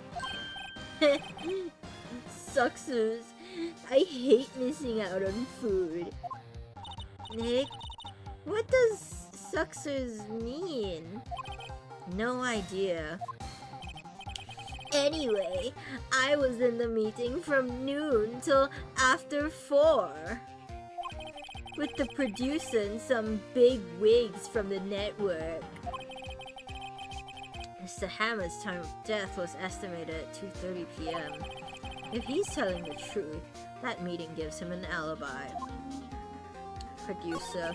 Sucksers. I hate missing out on food. Nick, what does sucksers mean? No idea. Anyway, I was in the meeting from noon till after 4. With the producer and some big wigs from the network. Mr. Hammer's time of death was estimated at 2:30 p.m. If he's telling the truth, that meeting gives him an alibi. Producer.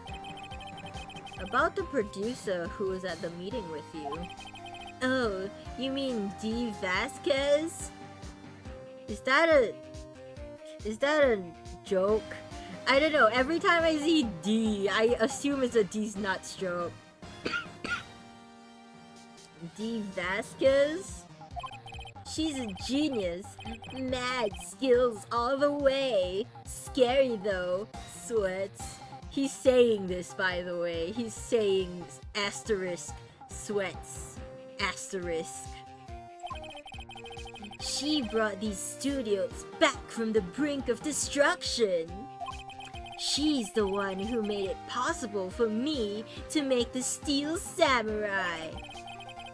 About the producer who was at the meeting with you. Oh, you mean D. Vasquez? Is that a joke? I don't know, every time I see D, I assume it's a D's nuts joke. D. Vasquez? She's a genius. Mad skills all the way. Scary though. Sweats. He's saying this, by the way. He's saying asterisk sweats. Asterisk. She brought these studios back from the brink of destruction. She's the one who made it possible for me to make the Steel Samurai.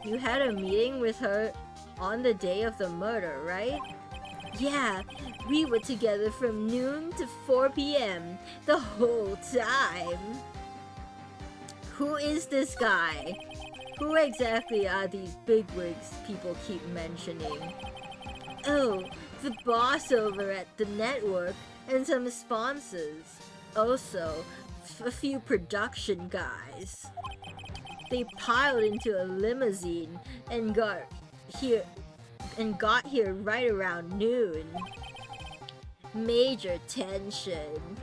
You had a meeting with her on the day of the murder, right? Yeah, we were together from noon to 4 p.m. the whole time. Who is this guy? Who exactly are these bigwigs people keep mentioning? Oh, the boss over at the network and some sponsors. Also, a few production guys. They piled into a limousine and got here right around noon. Major tension.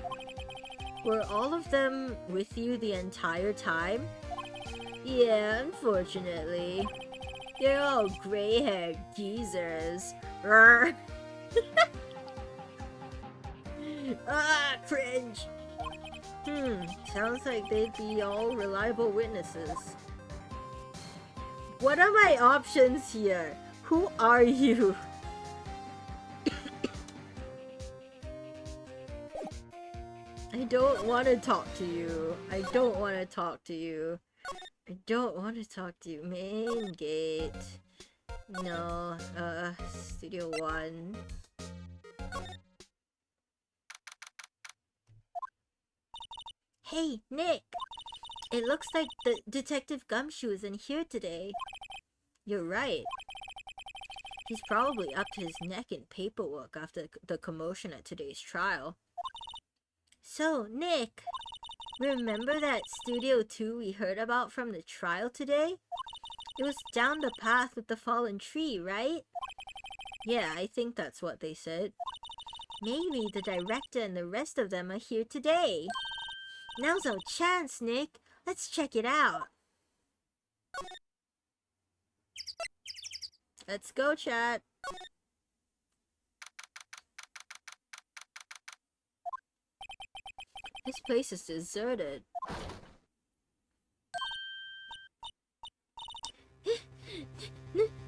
Were all of them with you the entire time? Yeah, unfortunately. They're all gray-haired geezers. Ah, cringe. Sounds like they'd be all reliable witnesses. What are my options here? Who are you? I don't want to talk to you. I don't want to talk to you. I don't want to talk to you. Main gate. No, Studio 1. Hey, Nick! It looks like the Detective Gumshoe is in here today. You're right. He's probably up to his neck in paperwork after the commotion at today's trial. So, Nick, remember that Studio 2 we heard about from the trial today? It was down the path with the fallen tree, right? Yeah, I think that's what they said. Maybe the director and the rest of them are here today. Now's our chance, Nick. Let's check it out. Let's go, chat. This place is deserted.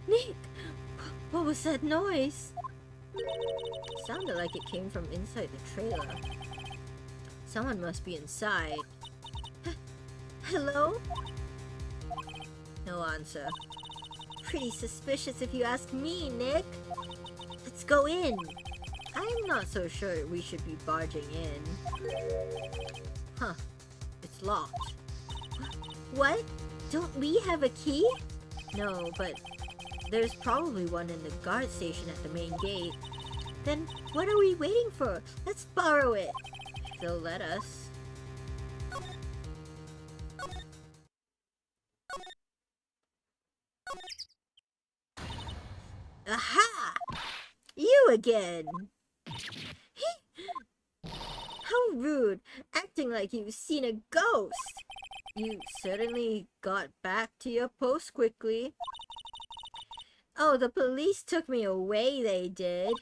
Nick! What was that noise? Sounded like it came from inside the trailer. Someone must be inside. Hello? No answer. Pretty suspicious if you ask me, Nick. Let's go in. I'm not so sure we should be barging in. Huh. It's locked. What? Don't we have a key? No, but there's probably one in the guard station at the main gate. Then what are we waiting for? Let's borrow it. If they'll let us. Aha! You again! How rude! Acting like you've seen a ghost! You certainly got back to your post quickly. Oh, the police took me away, they did.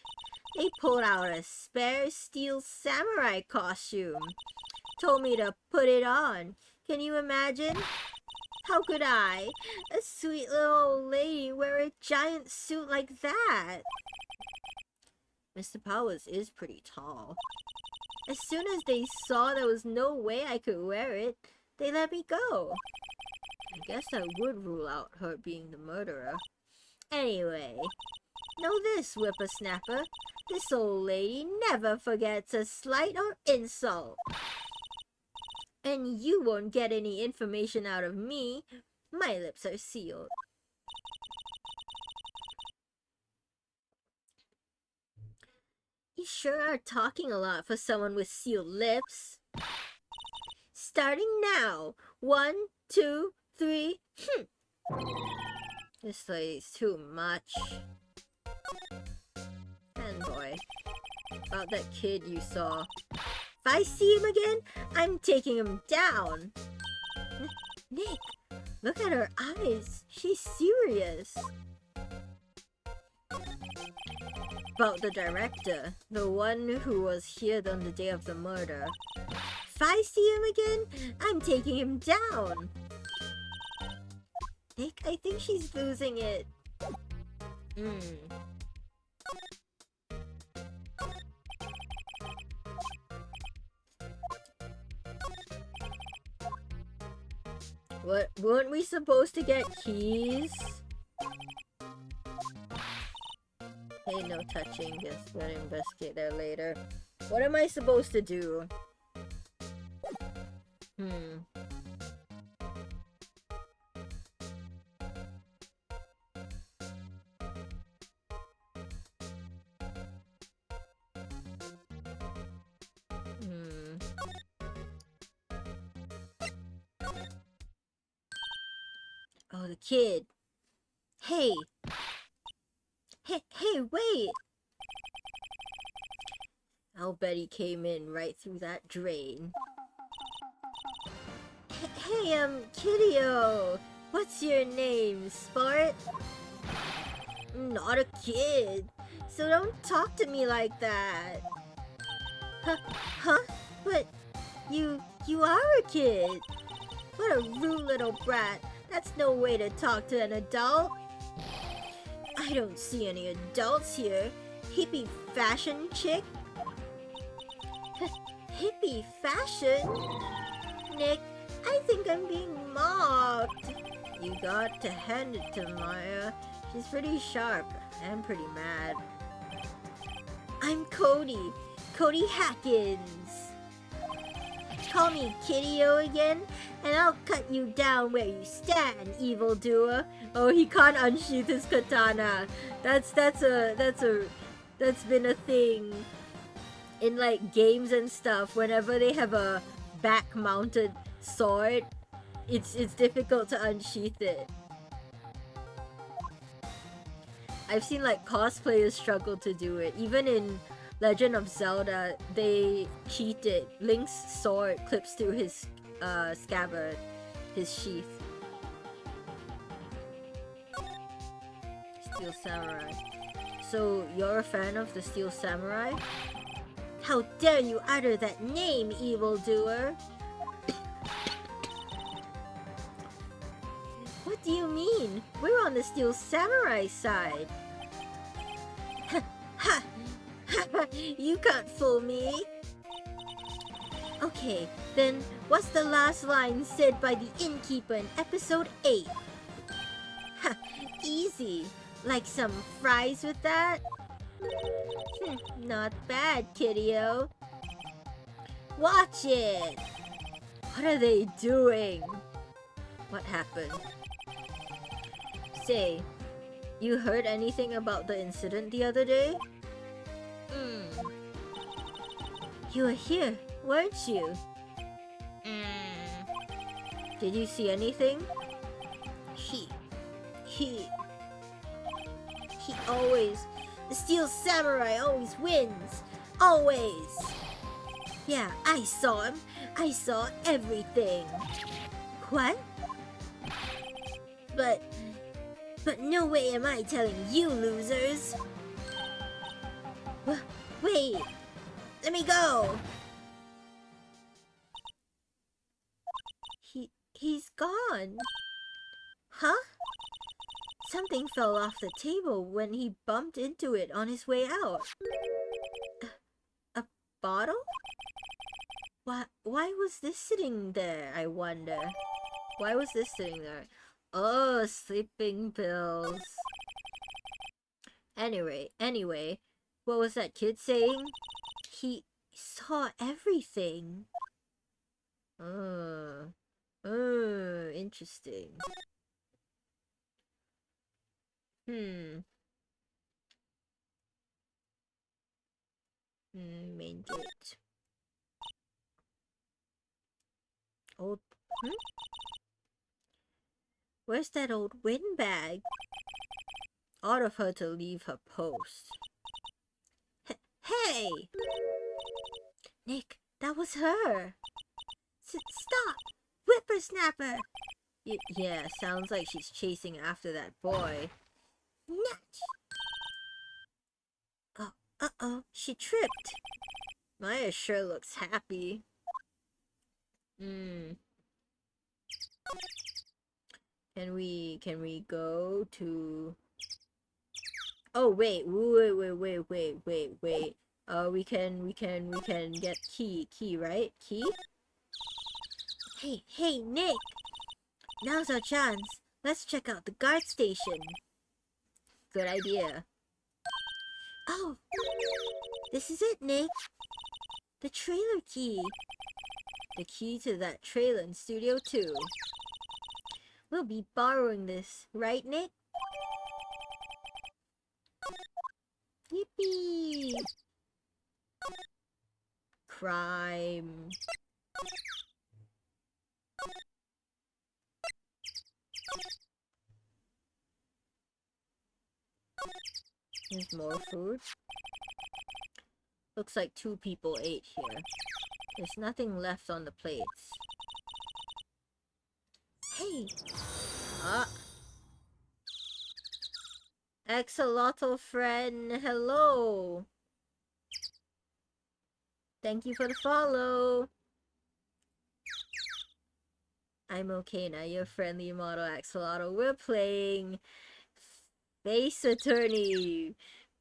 They pulled out a spare steel samurai costume. Told me to put it on. Can you imagine? How could I, a sweet little old lady, wear a giant suit like that? Mr. Powers is pretty tall. As soon as they saw there was no way I could wear it, they let me go. I guess that would rule out her being the murderer. Anyway, know this, whippersnapper. This old lady never forgets a slight or insult. And you won't get any information out of me. My lips are sealed. You sure are talking a lot for someone with sealed lips. Starting now. 1, 2, 3. This lady's too much. Fanboy. About that kid you saw. If I see him again, I'm taking him down. Nick, look at her eyes. She's serious. About the director, the one who was here on the day of the murder. If I see him again, I'm taking him down. Nick, I think she's losing it. What? Weren't we supposed to get keys? Hey, no touching. Guess we'll investigate that later. What am I supposed to do? Oh, the kid. Hey! Hey, wait! I'll bet he came in right through that drain. Hey, Kiddo! What's your name, sport? Not a kid, so don't talk to me like that. Huh? But you are a kid. What a rude little brat. That's no way to talk to an adult. I don't see any adults here. Hippie fashion chick? Hippie fashion? Nick, I think I'm being mocked. You got to hand it to Maya. She's pretty sharp and pretty mad. I'm Cody. Cody Hackins. Call me Kiddo again, and I'll cut you down where you stand, evildoer. Oh, he can't unsheath his katana. That's been a thing in like games and stuff. Whenever they have a back-mounted sword, it's difficult to unsheath it. I've seen like cosplayers struggle to do it. Even in Legend of Zelda, they cheated. Link's sword clips through his scabbard, his sheath. Steel Samurai. So, you're a fan of the Steel Samurai? How dare you utter that name, evildoer! What do you mean? We're on the Steel Samurai side. Ha! You can't fool me. Okay, then what's the last line said by the innkeeper in episode 8? Ha! Easy. Like some fries with that? Not bad, kiddo. Watch it! What are they doing? What happened? Say, you heard anything about the incident the other day? You were here, weren't you? Did you see anything? He always... The Steel Samurai always wins! Always! Yeah, I saw him. I saw everything. What? But no way am I telling you, losers! Wait! Let me go! He's gone. Huh? Something fell off the table when he bumped into it on his way out. A bottle? Why was this sitting there, I wonder? Why was this sitting there? Oh, sleeping pills. Anyway, what was that kid saying? He saw everything. Interesting. Main gate. Old... Where's that old windbag? Odd of her to leave her post. Hey! Nick, that was her! Stop! Whippersnapper! Yeah, sounds like she's chasing after that boy. Natch! Oh, uh-oh, she tripped. Maya sure looks happy. Can we go to... Oh, wait. We can get key, right? Key? Hey, Nick! Now's our chance. Let's check out the guard station. Good idea. Oh! This is it, Nick. The trailer key. The key to that trailer in Studio 2. We'll be borrowing this, right, Nick? Yippee! Crime. There's more food. Looks like 2 people ate here. There's nothing left on the plates. Hey! Axolotl friend, hello! Thank you for the follow! I'm okay now, your friendly model Axolotl. We're playing Ace Attorney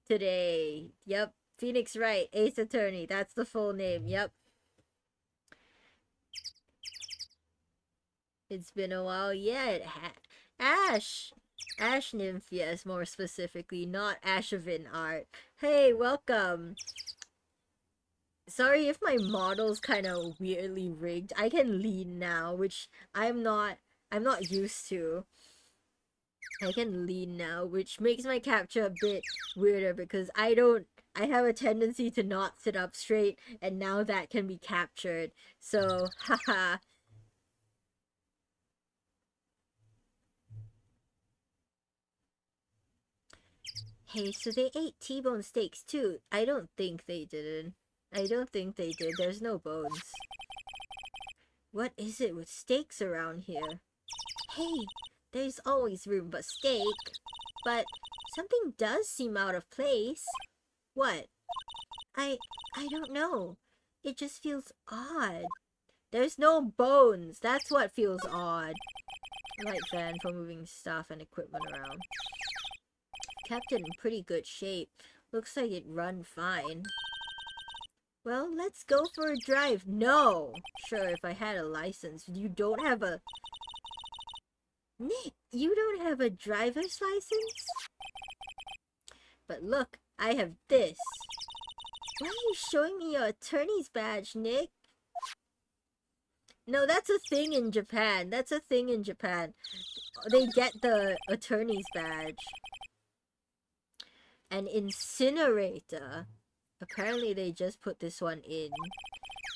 today. Yep, Phoenix Wright, Ace Attorney. That's the full name, yep. It's been a while. Yeah, Ash Nymphias, more specifically, not Ashavin art. Hey, welcome. Sorry if my model's kind of weirdly rigged. I can lean now, which I'm not used to. I can lean now, which makes my capture a bit weirder because I have a tendency to not sit up straight, and now that can be captured. So, haha. Hey, so they ate T-bone steaks too. I don't think they didn't. I don't think they did. There's no bones. What is it with steaks around here? Hey, there's always room for steak. But something does seem out of place. What? I don't know. It just feels odd. There's no bones. That's what feels odd. Light fan for moving stuff and equipment around. Kept it in pretty good shape. Looks like it run fine. Well, let's go for a drive. No! Sure, if I had a license. You don't have a... Nick, you don't have a driver's license? But look, I have this. Why are you showing me your attorney's badge, Nick? No, that's a thing in Japan. That's a thing in Japan. They get the attorney's badge. An incinerator. Apparently they just put this one in.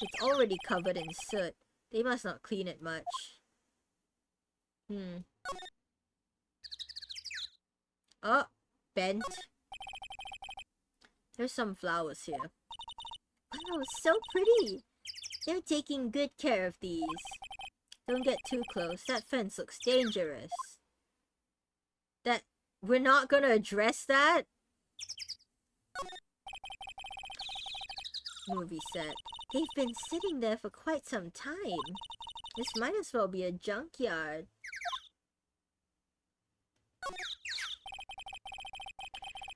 It's already covered in soot. They must not clean it much. Oh, bent. There's some flowers here. Oh, so pretty. They're taking good care of these. Don't get too close. That fence looks dangerous. We're not gonna address that? Movie set. They've been sitting there for quite some time. This might as well be a junkyard.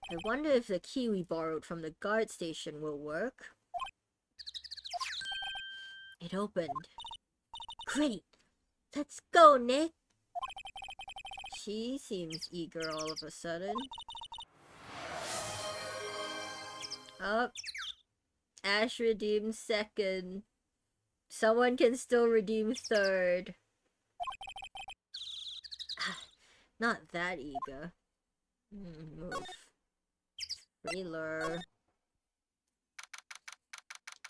I wonder if the key we borrowed from the guard station will work. It opened. Great! Let's go, Nick! She seems eager all of a sudden. Up. Ash redeemed second. Someone can still redeem third. Not that eager. Move. Trailer.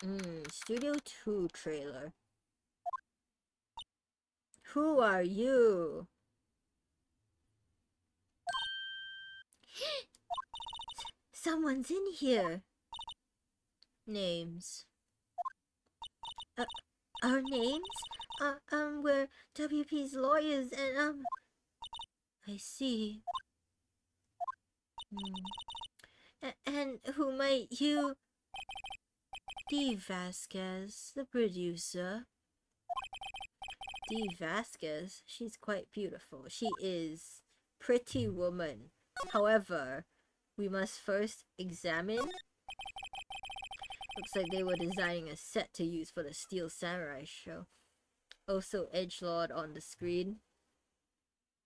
Studio 2 trailer. Who are you? Someone's in here. Names. Our names? We're WP's lawyers and, I see. And who might you... Dee Vasquez, the producer. Dee Vasquez, she's quite beautiful. She is pretty woman. However, we must first examine. Looks like they were designing a set to use for the Steel Samurai show. Also edgelord on the screen.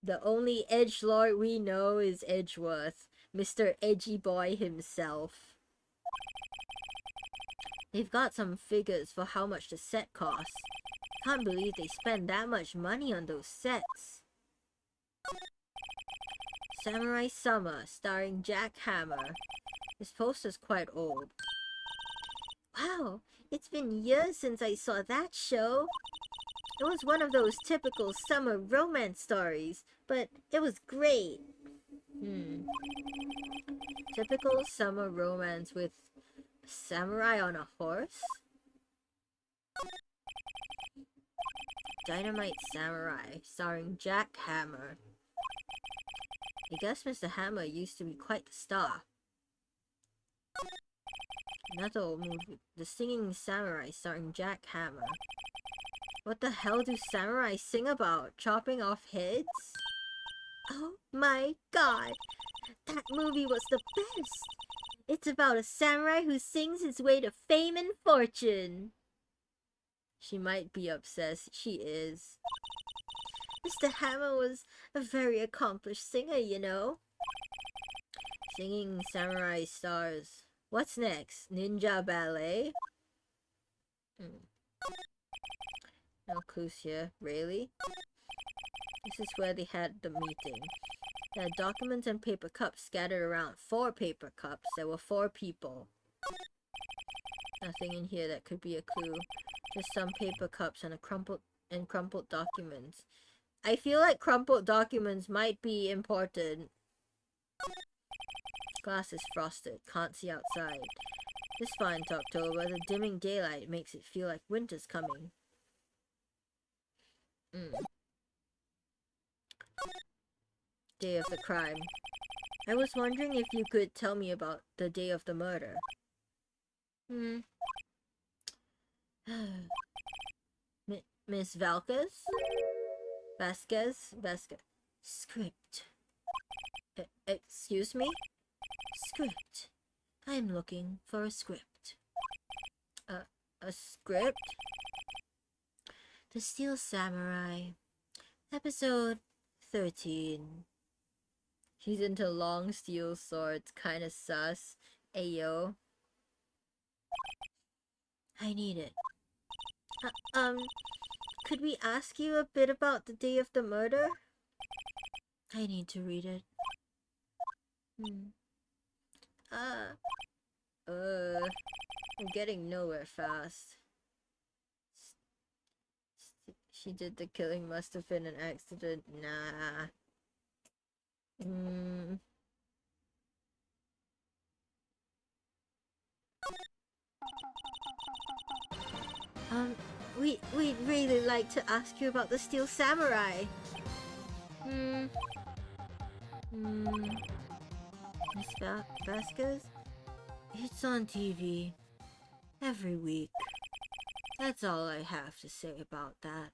The only edgelord we know is Edgeworth, Mr. Edgy Boy himself. They've got some figures for how much the set costs. Can't believe they spend that much money on those sets. Samurai Summer, starring Jack Hammer. This poster's quite old. Wow, it's been years since I saw that show. It was one of those typical summer romance stories, but it was great. Typical summer romance with samurai on a horse? Dynamite Samurai, starring Jack Hammer. I guess Mr. Hammer used to be quite the star. Another old movie, The Singing Samurai, starring Jack Hammer. What the hell do samurai sing about? Chopping off heads? Oh my god! That movie was the best! It's about a samurai who sings his way to fame and fortune. She might be obsessed. She is. Mr. Hammer was a very accomplished singer, you know. Singing Samurai Stars. What's next? Ninja Ballet? No clues here. Really? This is where they had the meeting. They had documents and paper cups scattered around. 4 paper cups. There were 4 people. Nothing in here that could be a clue. Just some paper cups and crumpled documents. I feel like crumpled documents might be important. Glass is frosted. Can't see outside. It's fine to October. The dimming daylight makes it feel like winter's coming. Day of the crime. I was wondering if you could tell me about the day of the murder. Miss Vasquez? Script. Excuse me? Script. I'm looking for a script. A script? The Steel Samurai. Episode 13. She's into long steel swords, kinda sus. Ayo. I need it. Could we ask you a bit about the day of the murder? I need to read it. I'm getting nowhere fast. She did the killing, must have been an accident. Nah. We'd really like to ask you about the Steel Samurai. Miss Vasquez? It's on TV. Every week. That's all I have to say about that.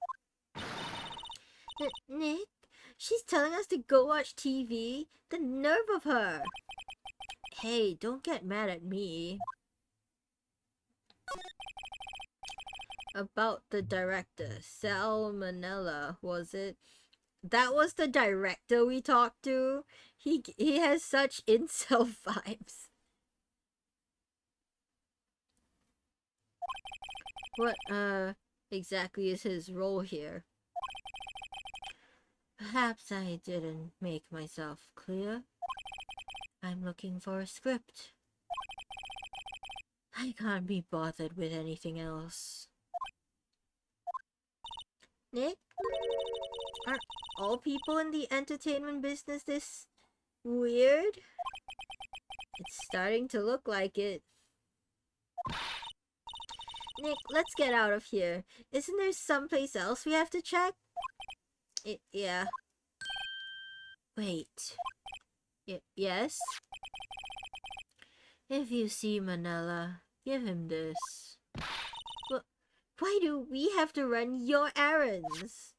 Nick? She's telling us to go watch TV? The nerve of her! Hey, don't get mad at me. About the director, Salmonella, was it? That was the director we talked to? He has such incel vibes. What, exactly is his role here? Perhaps I didn't make myself clear. I'm looking for a script. I can't be bothered with anything else. Nick, aren't all people in the entertainment business this weird? It's starting to look like it. Nick, let's get out of here. Isn't there someplace else we have to check? Yeah. Wait. Yes? If you see Manila, give him this. Well, why do we have to run your errands?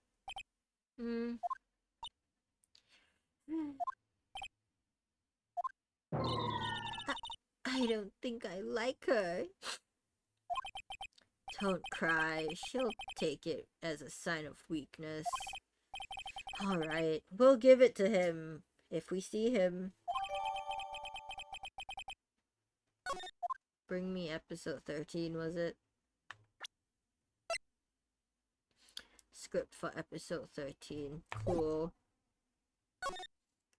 I don't think I like her. Don't cry. She'll take it as a sign of weakness. Alright, we'll give it to him if we see him. Bring me episode 13, was it? Script for episode 13. Cool.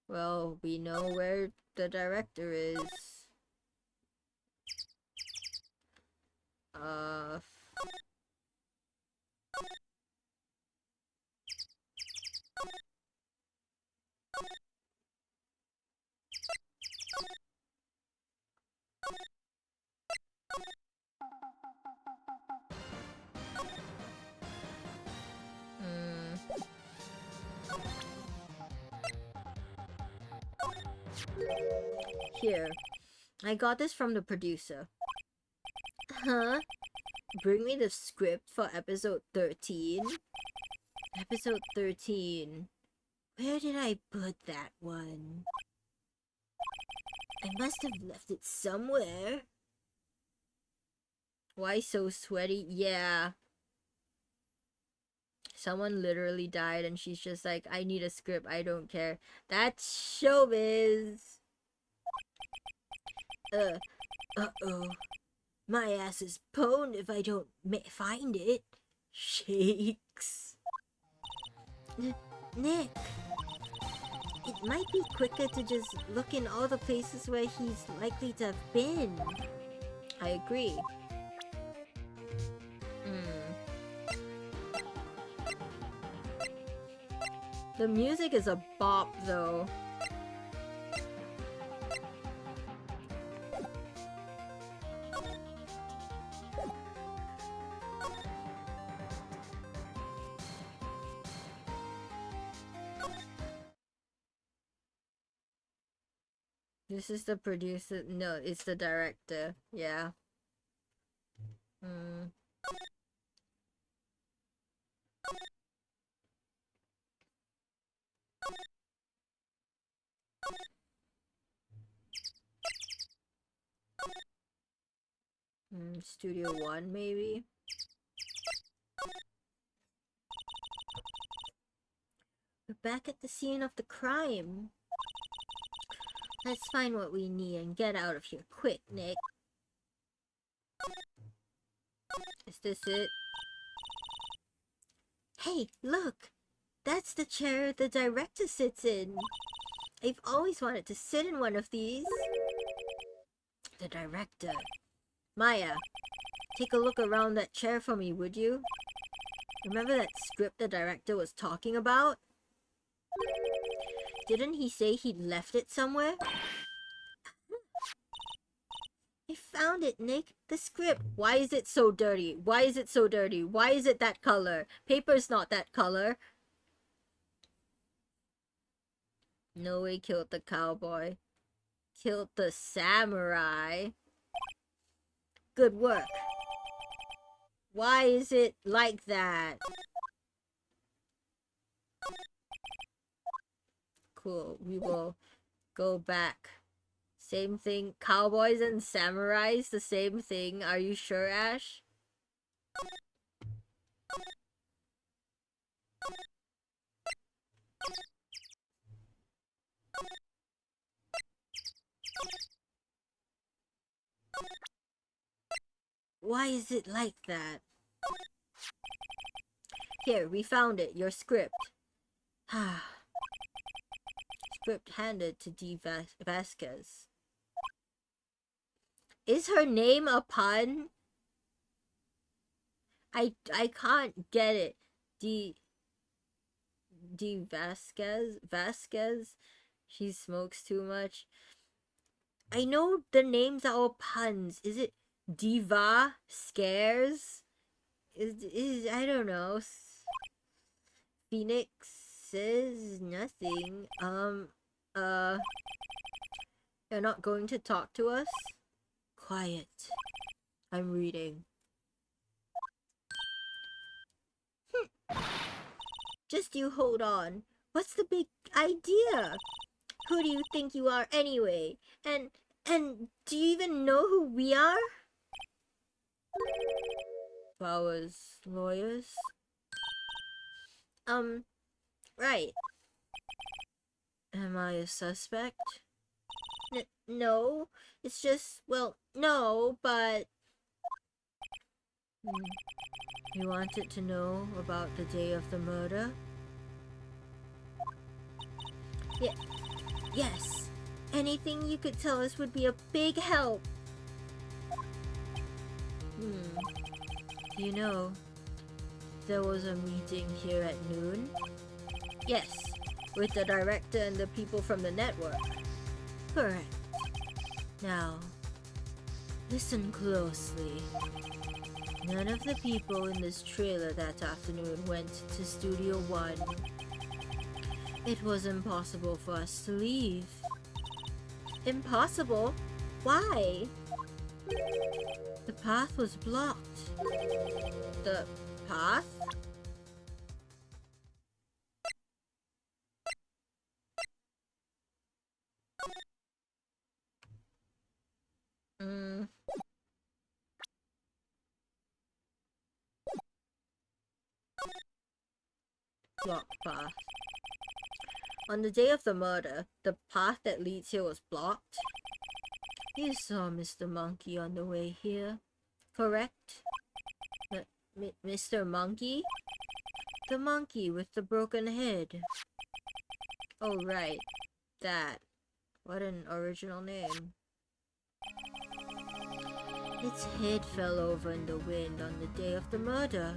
Well, we know where the director is. Here, I got this from the producer. Huh? Bring me the script for episode 13? Episode 13. Where did I put that one? I must have left it somewhere. Why so sweaty? Yeah. Someone literally died and she's just like, I need a script, I don't care. That's showbiz. Uh-oh. My ass is pwned if I don't find it. Shakes. Nick. It might be quicker to just look in all the places where he's likely to have been. I agree. The music is a bop, though. This is the producer. No, it's the director. Yeah. Studio One, maybe? We're back at the scene of the crime. Let's find what we need and get out of here quick, Nick. Is this it? Hey, look! That's the chair the director sits in. I've always wanted to sit in one of these. The director. Maya, take a look around that chair for me, would you? Remember that script the director was talking about? Didn't he say he'd left it somewhere? I found it, Nick. The script. Why is it so dirty? Why is it so dirty? Why is it that color? Paper's not that color. No way killed the cowboy. Killed the samurai. Good work. Why is it like that? Cool. We will go back. Same thing. Cowboys and samurais, the same thing. Are you sure, Ash? Why is it like that? Here, we found it. Your script. Script handed to D. Vasquez. Is her name a pun? I can't get it. D Vasquez. She smokes too much. I know the names are all puns. Is it Diva Scares? Is I don't know. Phoenix says nothing. You're not going to talk to us? Quiet. I'm reading. Just you hold on. What's the big idea? Who do you think you are anyway? And do you even know who we are? Flowers, lawyers. Right. Am I a suspect? No. It's just, well, no, but... You wanted to know about the day of the murder? Yeah. Yes. Anything you could tell us would be a big help. You know, there was a meeting here at noon? Yes, with the director and the people from the network. Correct. Now, listen closely. None of the people in this trailer that afternoon went to Studio One. It was impossible for us to leave. Impossible? Why? The path was blocked. The path? Blocked path. On the day of the murder, the path that leads here was blocked. You saw Mr. Monkey on the way here, correct? Mr. Monkey? The monkey with the broken head. Oh, right. That. What an original name. Its head fell over in the wind on the day of the murder.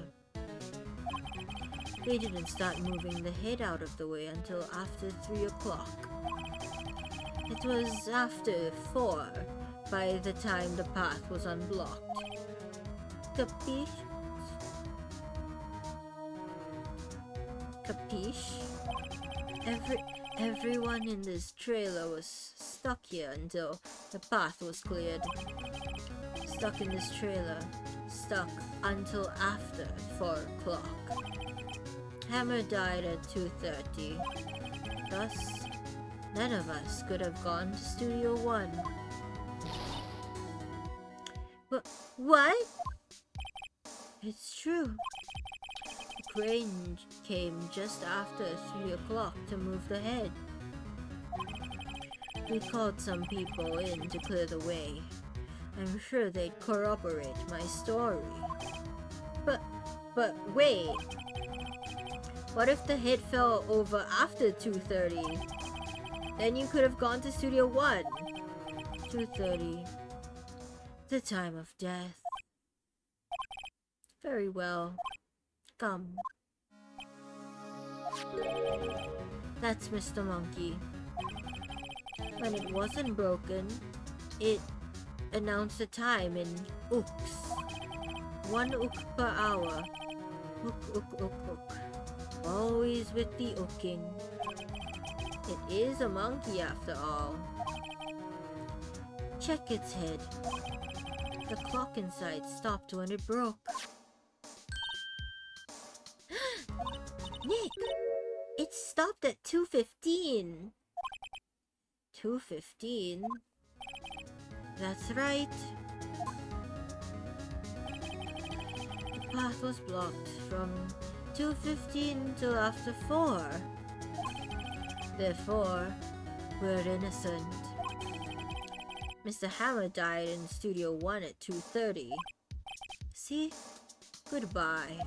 We didn't start moving the head out of the way until after 3 o'clock. It was after 4 by the time the path was unblocked. Capiche? Capiche? Everyone in this trailer was stuck here until the path was cleared. Stuck in this trailer. Stuck until after 4 o'clock. Hammer died at 2:30. Thus, none of us could have gone to Studio One. What? It's true. The crane came just after 3 o'clock to move the head. We called some people in to clear the way. I'm sure they'd corroborate my story. But wait. What if the head fell over after 2:30? Then you could have gone to Studio One. 2:30. The time of death. Very well. Come. That's Mr. Monkey. When it wasn't broken, it announced the time in ooks. 1 ook per hour. Ook, ook, ook, ook. Always with the ooking. It is a monkey after all. Check its head. The clock inside stopped when it broke. Nick! It stopped at 2:15. 2:15? That's right. The path was blocked from 2:15 till after 4. Therefore, we're innocent. Mr. Hammer died in Studio One at 2:30. See? Goodbye.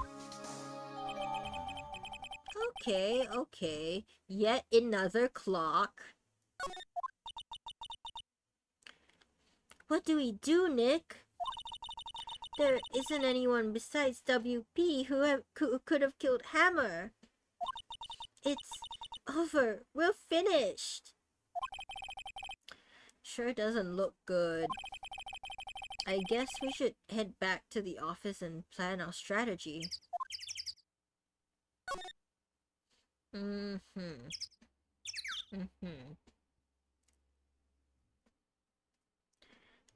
Okay. Yet another clock. What do we do, Nick? There isn't anyone besides WP who could have killed Hammer. It's over. We're finished. Sure doesn't look good. I guess we should head back to the office and plan our strategy.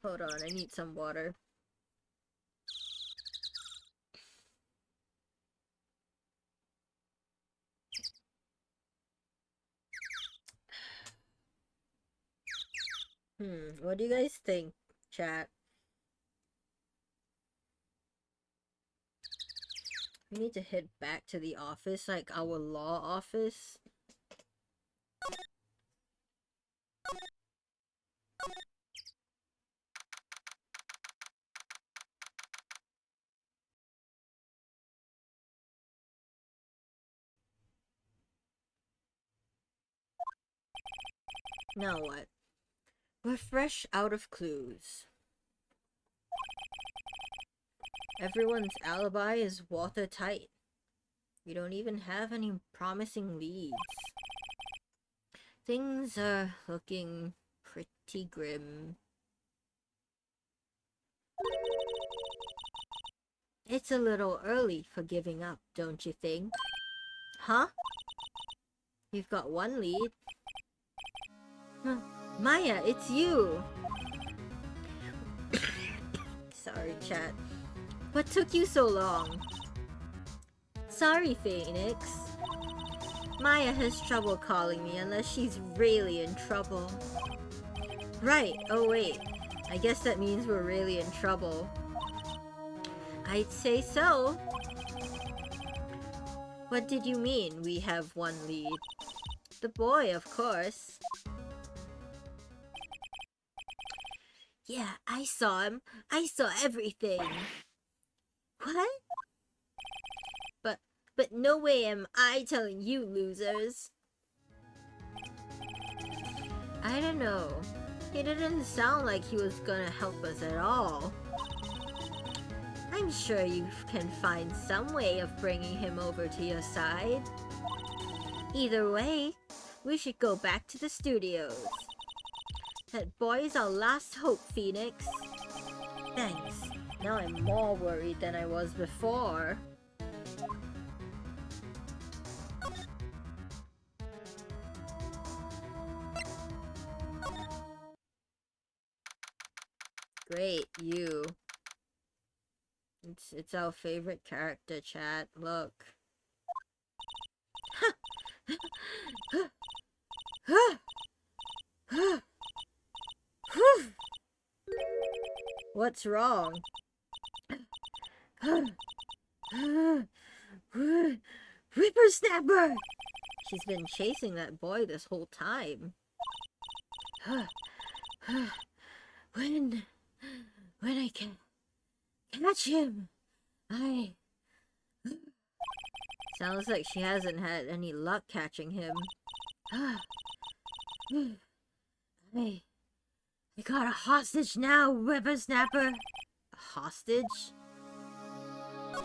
Hold on, I need some water. What do you guys think, chat? We need to head back to the office, like our law office. Now what? We're fresh out of clues. Everyone's alibi is watertight. We don't even have any promising leads. Things are looking pretty grim. It's a little early for giving up, don't you think? Huh? You've got one lead. Maya, it's you! Sorry, chat. What took you so long? Sorry, Phoenix. Maya has trouble calling me unless she's really in trouble. Right, oh wait. I guess that means we're really in trouble. I'd say so. What did you mean, we have one lead? The boy, of course. Yeah, I saw him. I saw everything. What? But no way am I telling you, losers. I don't know. He didn't sound like he was gonna help us at all. I'm sure you can find some way of bringing him over to your side. Either way, we should go back to the studios. That boy's our last hope, Phoenix. Thanks. Now I'm more worried than I was before. Great, you. It's our favorite character, chat. Look. What's wrong? Whippersnapper! She's been chasing that boy this whole time. When I can catch him, Sounds like she hasn't had any luck catching him. I got a hostage now, whippersnapper. A hostage? A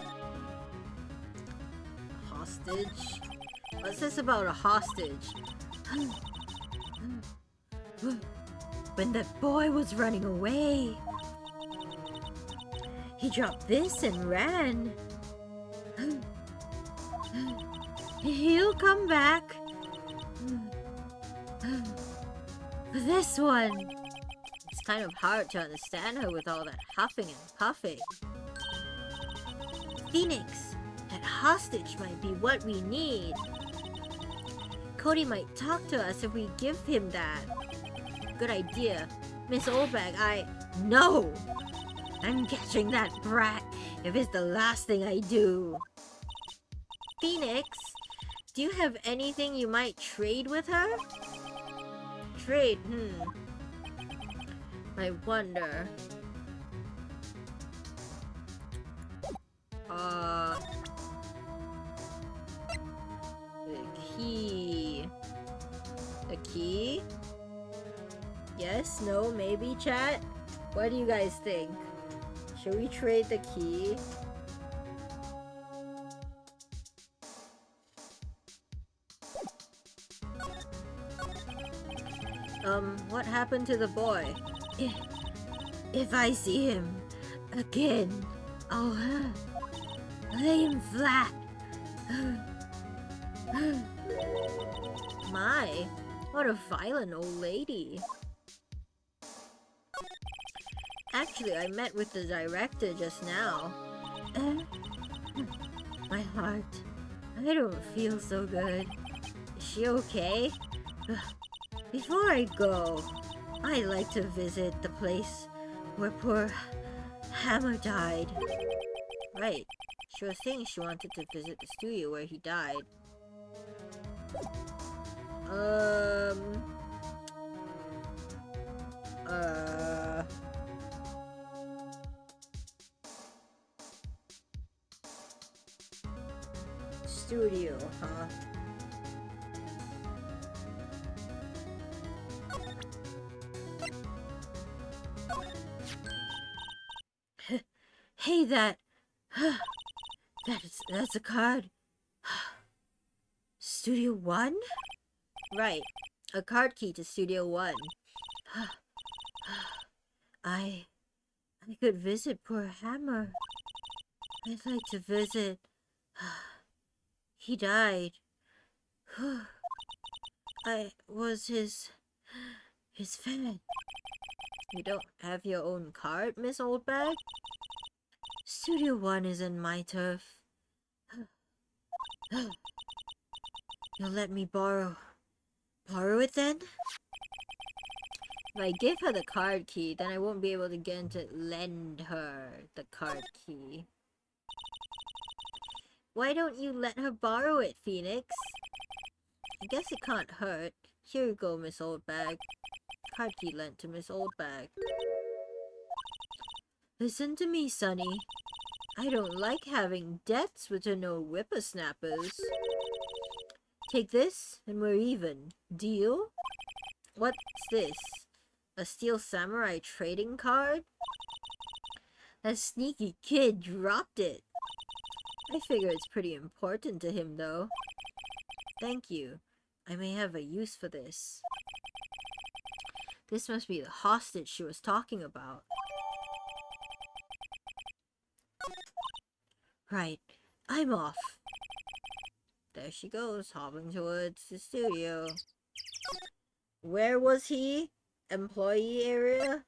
hostage? What's this about a hostage? When that boy was running away, he dropped this and ran. He'll come back. This one. It's kind of hard to understand her with all that huffing and puffing. Phoenix, that hostage might be what we need. Cody might talk to us if we give him that. Good idea. Miss Oldbag, No! I'm catching that brat if it's the last thing I do. Phoenix, do you have anything you might trade with her? Trade, I wonder. The key. The key? Yes, no, maybe, chat? What do you guys think? Should we trade the key? What happened to the boy? If I see him again, I'll lay him flat. My, what a violent old lady. Actually, I met with the director just now. My heart. I don't feel so good. Is she okay? Before I go, I'd like to visit the place where poor Hammer died. Right. She was saying she wanted to visit the studio where he died. Studio, huh? Hey, that's a card. Studio 1? Right, a card key to Studio 1. I could visit poor Hammer. I'd like to visit. He died. I was his fan. You don't have your own card, Miss Oldbag? Studio 1 is in my turf. You'll let me borrow it then? If I give her the card key, then I won't be able to get into lend her the card key. Why don't you let her borrow it, Phoenix? I guess it can't hurt. Here you go, Miss Oldbag. Card key lent to Miss Oldbag. Listen to me, Sonny. I don't like having debts which are no whippersnappers. Take this, and we're even. Deal? What's this? A Steel Samurai trading card? That sneaky kid dropped it. I figure it's pretty important to him, though. Thank you. I may have a use for this. This must be the hostage she was talking about. Right. I'm off. There she goes, hobbling towards the studio. Where was he? Employee area?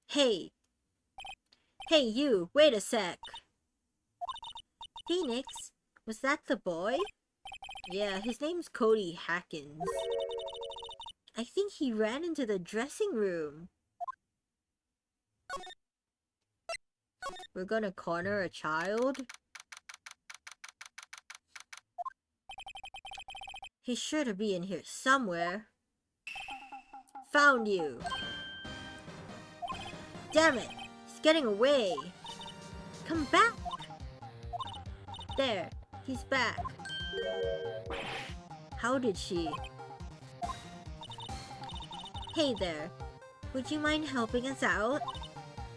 Hey! Hey you, wait a sec! Phoenix, was that the boy? Yeah, his name's Cody Hackins. I think he ran into the dressing room. We're gonna corner a child? He's sure to be in here somewhere. Found you! Damn it! He's getting away! Come back! There, he's back. How did she? Hey there, would you mind helping us out?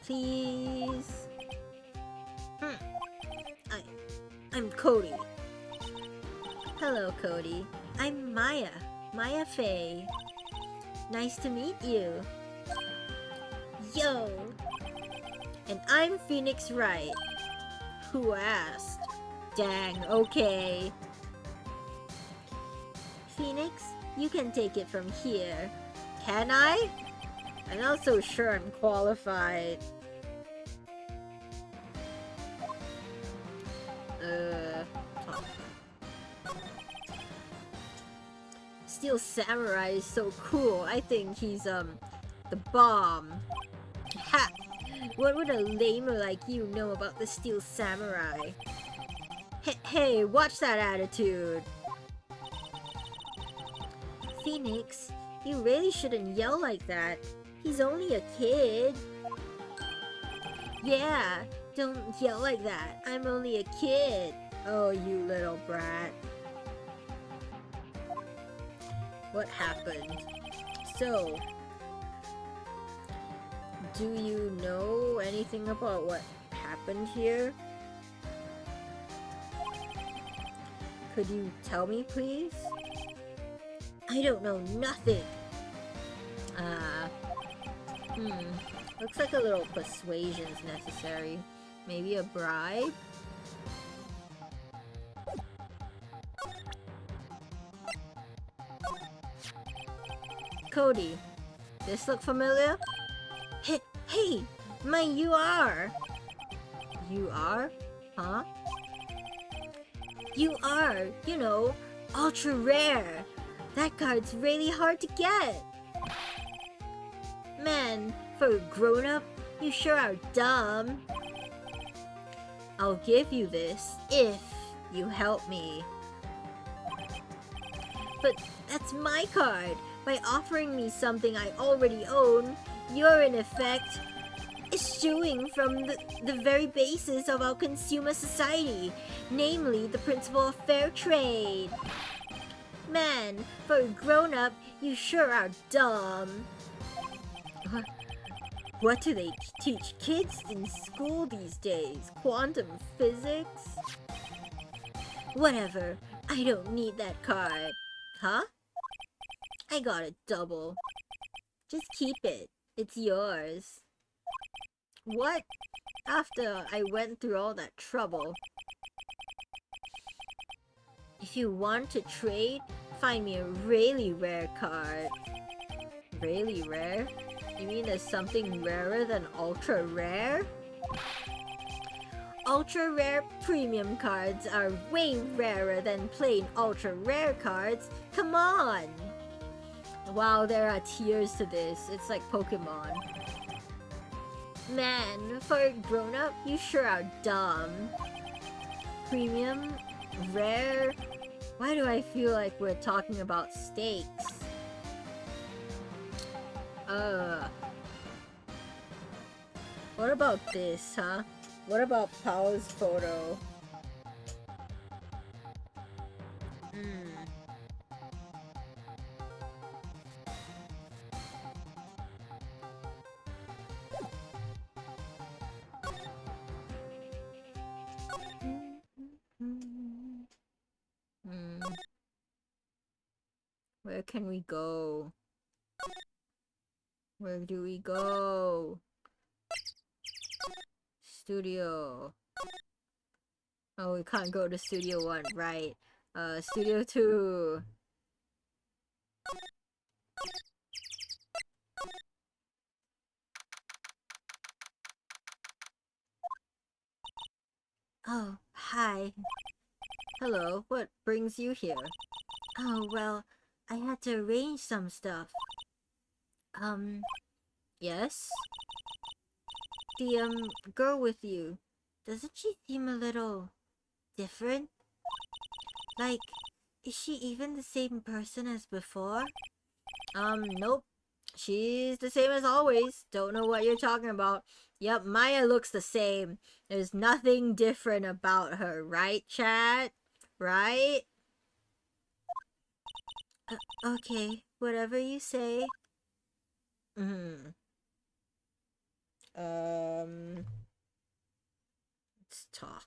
Please? I'm Cody. Hello, Cody. I'm Maya Faye. Nice to meet you. Yo! And I'm Phoenix Wright. Who asked? Dang, okay. Phoenix, you can take it from here. Can I? I'm not so sure I'm qualified. Steel Samurai is so cool. I think he's, the bomb. Ha! What would a lamer like you know about the Steel Samurai? Hey, watch that attitude! Phoenix, you really shouldn't yell like that. He's only a kid. Yeah, don't yell like that. I'm only a kid. Oh, you little brat. What happened? So, do you know anything about what happened here? Could you tell me, please? I don't know nothing. Looks like a little persuasion's necessary. Maybe a bribe? Cody, this look familiar? Hey, my UR! UR? Huh? UR, you know, ultra rare. That card's really hard to get. Man, for a grown-up, you sure are dumb. I'll give you this if you help me. But that's my card. By offering me something I already own, you're in effect eschewing from the very basis of our consumer society, namely the principle of fair trade. Man, for a grown-up, you sure are dumb. What do they teach kids in school these days? Quantum physics? Whatever, I don't need that card. Huh? I got a double. Just keep it. It's yours. What? After I went through all that trouble. If you want to trade, find me a really rare card. Really rare? You mean there's something rarer than ultra rare? Ultra rare premium cards are way rarer than plain ultra rare cards. Come on! Wow, there are tiers to this. It's like Pokemon. Man, for a grown-up, you sure are dumb. Premium? Rare? Why do I feel like we're talking about steaks? What about this, huh? What about Pao's photo? Where can we go? Where do we go? Studio. Oh, we can't go to Studio 1, right. Studio 2. Oh, hi. Hello, what brings you here? Oh, well, I had to arrange some stuff. Yes? The, girl with you, doesn't she seem a little different? Like, is she even the same person as before? Nope. She's the same as always. Don't know what you're talking about. Yep, Maya looks the same. There's nothing different about her, right, chat? Right? Okay, whatever you say. Let's talk.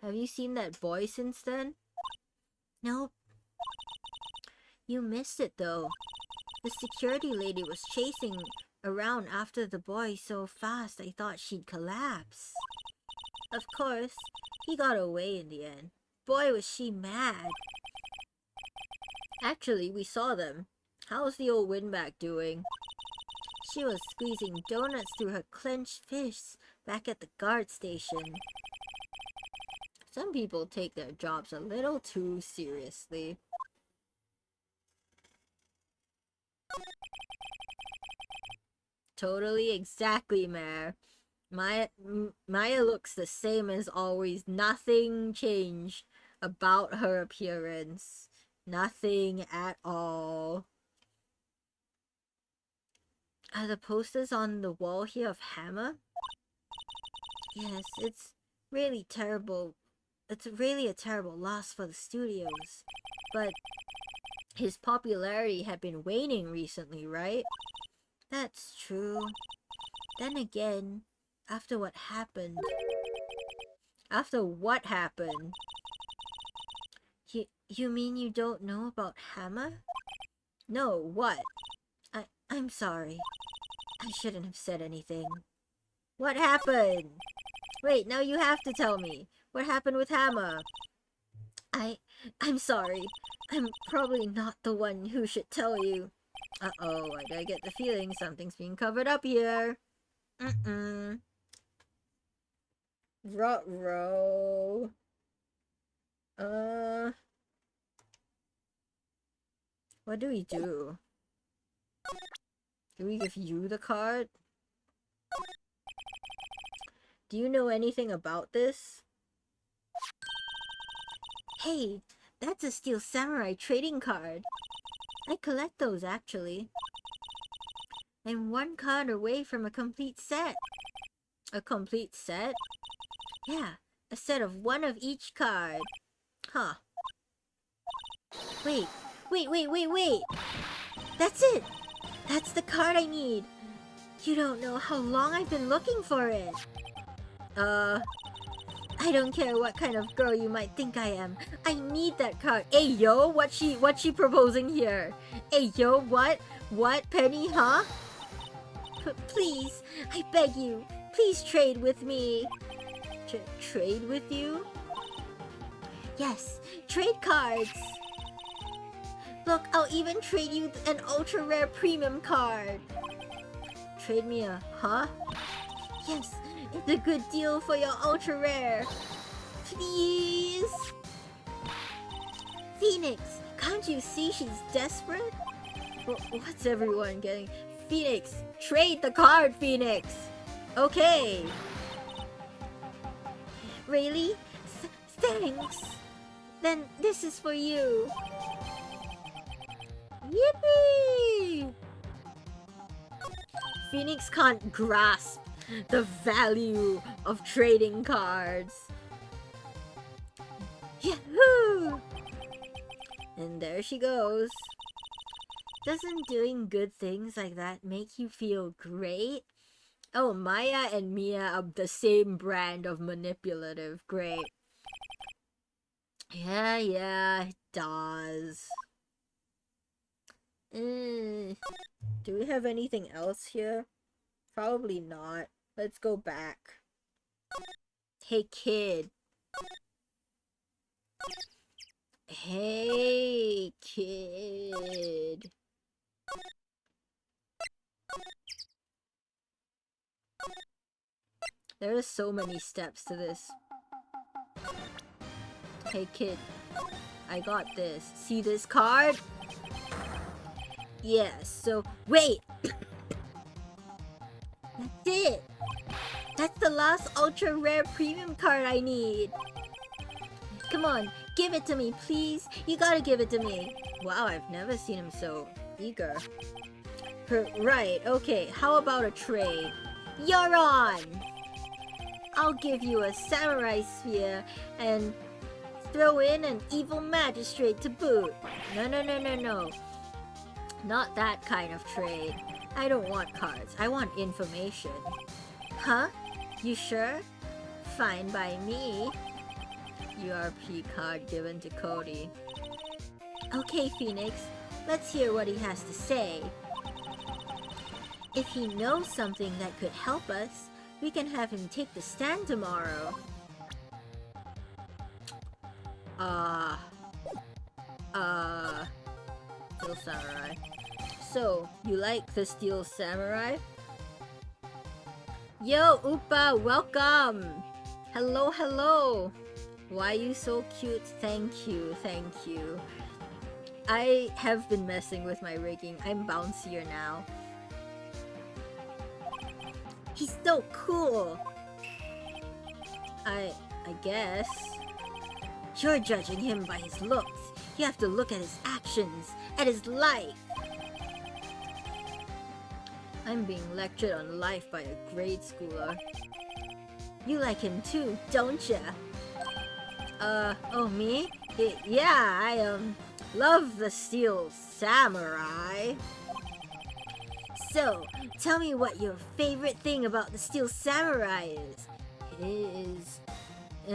Have you seen that boy since then? Nope. You missed it though. The security lady was chasing around after the boy so fast I thought she'd collapse. Of course, he got away in the end. Boy, was she mad. Actually, we saw them. How's the old windbag doing? She was squeezing donuts through her clenched fists back at the guard station. Some people take their jobs a little too seriously. Totally, exactly, Mare. Maya looks the same as always. Nothing changed about her appearance. Nothing at all. Are the posters on the wall here of Hammer? Yes, it's really terrible. it's really a terrible loss for the studios. But his popularity had been waning recently, right? That's true. Then again, after what happened... After what happened? You mean you don't know about Hammer? No, what? I'm sorry. I shouldn't have said anything. What happened? Wait, now you have to tell me. What happened with Hammer? I'm sorry. I'm probably not the one who should tell you. Uh-oh, I get the feeling something's being covered up here. Ruh-roh. What do we do? Do we give you the card? Do you know anything about this? Hey, that's a Steel Samurai trading card. I collect those, actually. I'm one card away from a complete set. A complete set? Yeah, a set of one of each card. Huh. Wait. That's it! That's the card I need. You don't know how long I've been looking for it. I don't care what kind of girl you might think I am. I need that card. Hey, yo, what's she proposing here? Hey, yo, what? What, Penny, huh? Please, I beg you, please trade with me. Trade with you? Yes, trade cards. Look, I'll even trade you an ultra rare premium card. Trade me a, huh? Yes, it's a good deal for your ultra rare. Please? Phoenix, can't you see she's desperate? What's everyone getting? Phoenix, trade the card, Phoenix! Okay. Really? Thanks. Then this is for you. Yippee! Phoenix can't grasp the value of trading cards. Yahoo! And there she goes. Doesn't doing good things like that make you feel great? Oh, Maya and Mia are the same brand of manipulative. Great. Yeah, it does. Do we have anything else here? Probably not. Let's go back. Hey, kid. Hey, kid. There are so many steps to this. Hey, kid. I got this. See this card? Yes, so... Wait! That's it! That's the last ultra rare premium card I need! Come on, give it to me, please! You gotta give it to me! Wow, I've never seen him so eager. Right, okay, how about a trade? You're on! I'll give you a samurai sphere and throw in an evil magistrate to boot. No. Not that kind of trade. I don't want cards. I want information. Huh? You sure? Fine by me. URP card given to Cody. Okay, Phoenix. Let's hear what he has to say. If he knows something that could help us, we can have him take the stand tomorrow. Steel Samurai. So, you like the Steel Samurai? Yo, Upa, welcome! Hello! Why you so cute? Thank you. I have been messing with my rigging. I'm bouncier now. He's so cool! I guess. You're judging him by his looks. You have to look at his actions, at his life. I'm being lectured on life by a grade schooler. You like him too, don't ya? Oh, me? Yeah, I, love the Steel Samurai. So, tell me what your favorite thing about the Steel Samurai is. Uh,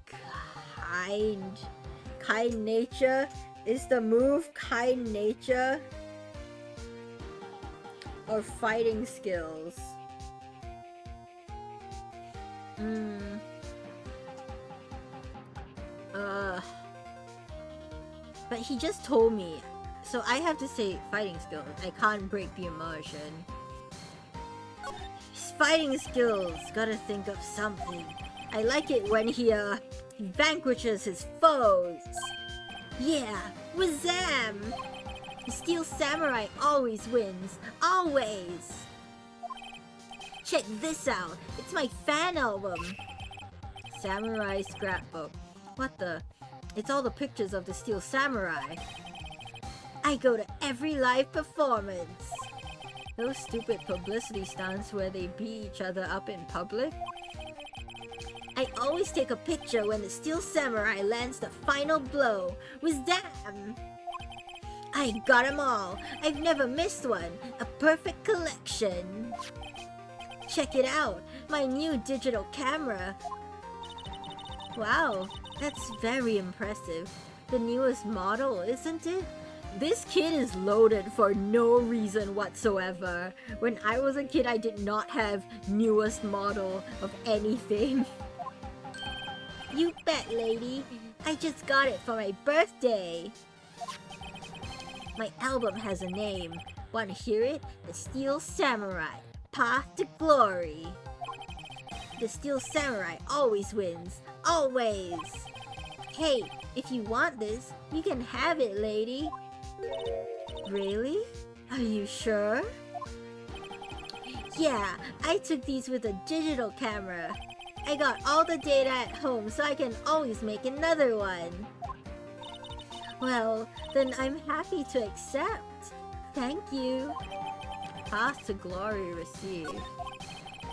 kind. Kind nature? Is the move kind nature? Or fighting skills? But he just told me. So I have to say fighting skills. I can't break the immersion. His fighting skills. Gotta think of something. I like it when he vanquishes his foes. Yeah, Wazam! The Steel Samurai always wins. Always! Check this out. It's my fan album. Samurai scrapbook. What the? It's all the pictures of the Steel Samurai. I go to every live performance. Those stupid publicity stunts where they beat each other up in public. I always take a picture when the Steel Samurai lands the final blow. Wazam! I got 'em all. I've never missed one. A perfect collection. Check it out. My new digital camera. Wow, that's very impressive. The newest model, isn't it? This kid is loaded for no reason whatsoever. When I was a kid, I did not have newest model of anything. You bet, lady. I just got it for my birthday. My album has a name. Want to hear it? The Steel Samurai. Path to Glory. The Steel Samurai always wins. Always. Hey, if you want this, you can have it, lady. Really? Are you sure? Yeah, I took these with a digital camera. I got all the data at home so I can always make another one. Well, then I'm happy to accept. Thank you. Path to Glory received.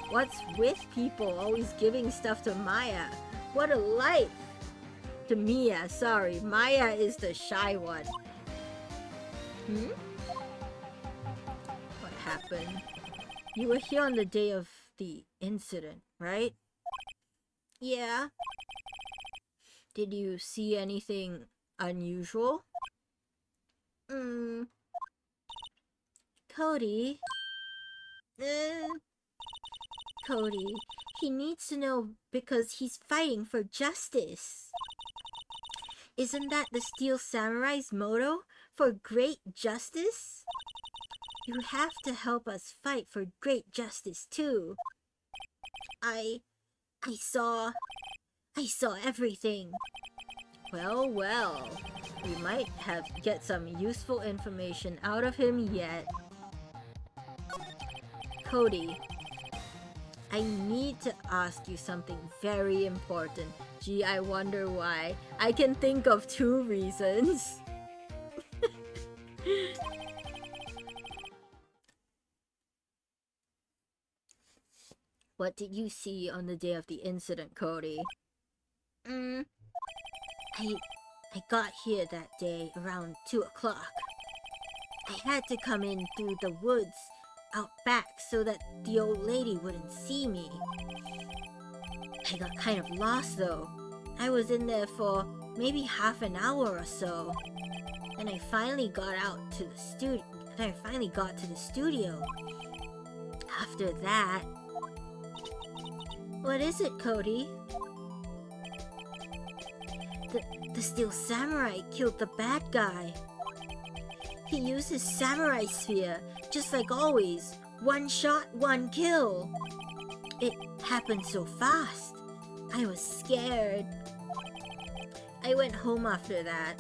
What's with people always giving stuff to Maya? What a life! To Mia, sorry. Maya is the shy one. What happened? You were here on the day of the incident, right? Yeah. Did you see anything unusual? Cody? Cody, he needs to know because he's fighting for justice. Isn't that the Steel Samurai's motto? For great justice? You have to help us fight for great justice too. I saw everything. Well, we might get some useful information out of him yet. Cody, I need to ask you something very important. Gee, I wonder why. I can think of 2 reasons. What did you see on the day of the incident, Cody? I got here that day around 2 o'clock. I had to come in through the woods out back so that the old lady wouldn't see me. I got kind of lost though. I was in there for maybe half an hour or so. And I finally got to the studio. After that... What is it, Cody? The Steel Samurai killed the bad guy. He used his samurai sphere, just like always. 1 shot, 1 kill. It happened so fast. I was scared. I went home after that.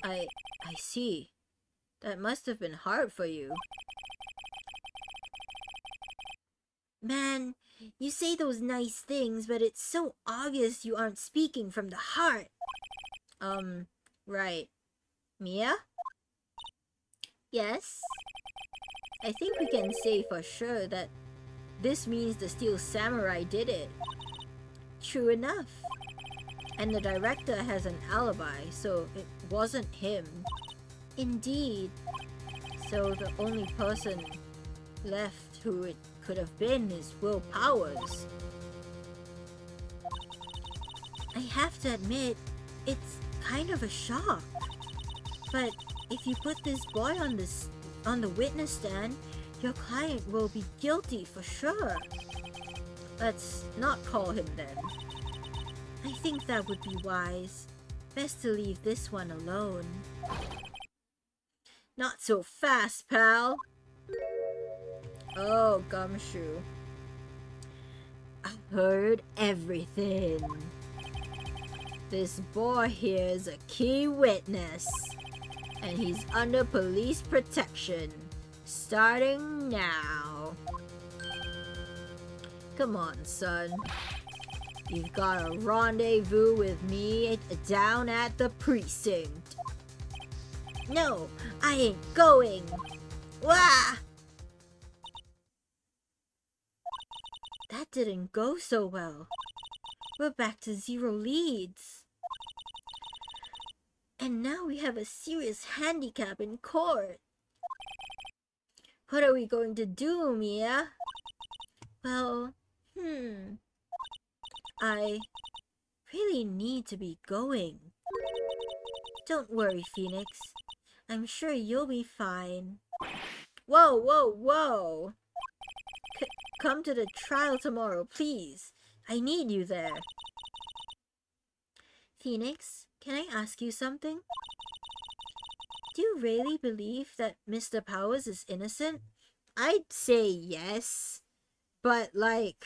I see. That must have been hard for you. Man, you say those nice things, but it's so obvious you aren't speaking from the heart. Right. Mia? Yes? I think we can say for sure that this means the Steel Samurai did it. True enough. And the director has an alibi, so it wasn't him. Indeed. So the only person left who it could have been is Will Powers. I have to admit, it's kind of a shock. But if you put this boy on the witness stand, your client will be guilty for sure. Let's not call him then. I think that would be wise. Best to leave this one alone. Not so fast, pal. Oh, Gumshoe. I've heard everything. This boy here is a key witness, and he's under police protection, starting now. Come on, son. You've got a rendezvous with me down at the precinct. No, I ain't going. Wah! That didn't go so well. We're back to 0 leads. And now we have a serious handicap in court. What are we going to do, Mia? Well, I really need to be going. Don't worry, Phoenix. I'm sure you'll be fine. Whoa, whoa, whoa! Come to the trial tomorrow, please. I need you there. Phoenix, can I ask you something? Do you really believe that Mr. Powers is innocent? I'd say yes. But, like...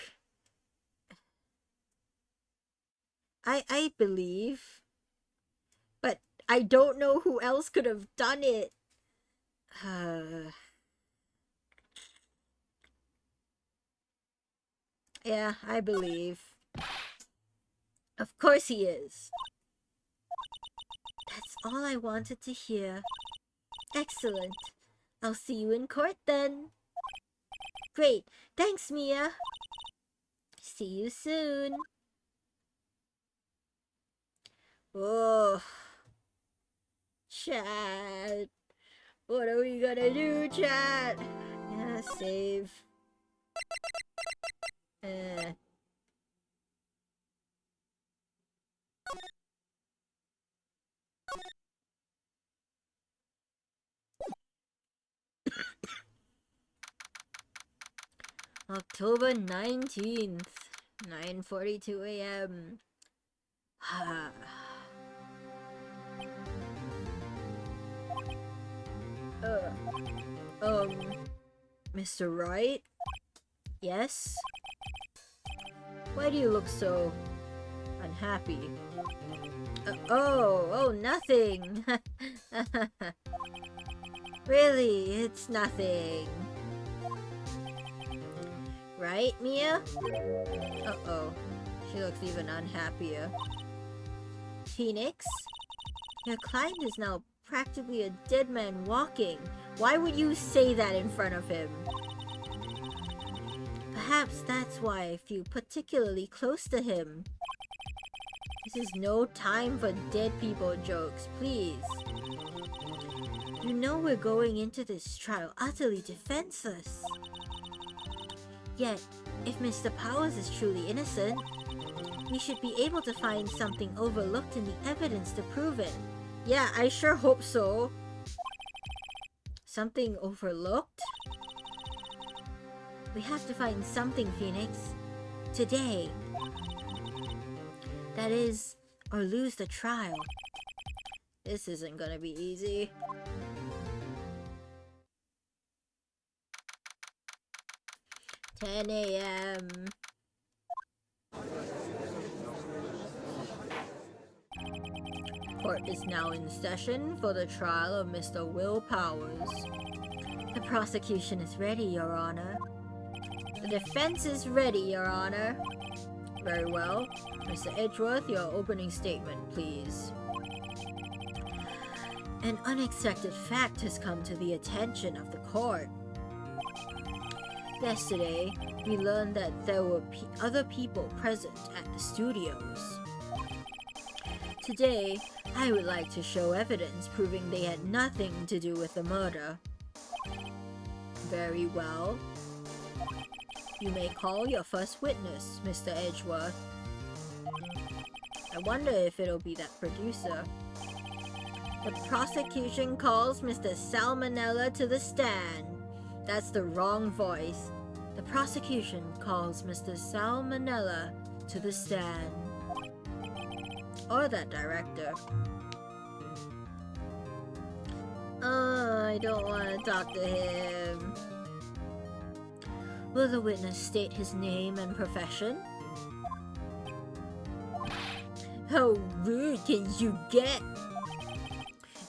I believe. But I don't know who else could have done it. Yeah, I believe. Of course he is. That's all I wanted to hear. Excellent. I'll see you in court then. Great. Thanks, Mia. See you soon. Oh. Chat. What are we gonna do, chat? Yeah, save. October 19th, 9:42 a.m. Mr. Wright? Yes? Why do you look so unhappy? Oh, nothing. Really, it's nothing. Right, Mia? Uh-oh. She looks even unhappier. Phoenix? Your client is now practically a dead man walking. Why would you say that in front of him? Perhaps that's why I feel particularly close to him. This is no time for dead people jokes, please. You know we're going into this trial utterly defenseless. Yet, if Mr. Powers is truly innocent, we should be able to find something overlooked in the evidence to prove it. Yeah, I sure hope so. Something overlooked? We have to find something, Phoenix. Today. That is, or lose the trial. This isn't gonna be easy. "10 a.m. Court is now in session for the trial of Mr. Will Powers. The prosecution is ready, Your Honor. The defense is ready, Your Honor. Very well. Mr. Edgeworth, your opening statement, please." An unexpected fact has come to the attention of the court. Yesterday, we learned that there were other people present at the studios. Today, I would like to show evidence proving they had nothing to do with the murder. Very well. You may call your first witness, Mr. Edgeworth. I wonder if it'll be that producer. The prosecution calls Mr. Salmonella to the stand. That's the wrong voice. The prosecution calls Mr. Salmonella to the stand. Or that director. I don't want to talk to him. Will the witness state his name and profession? How rude can you get?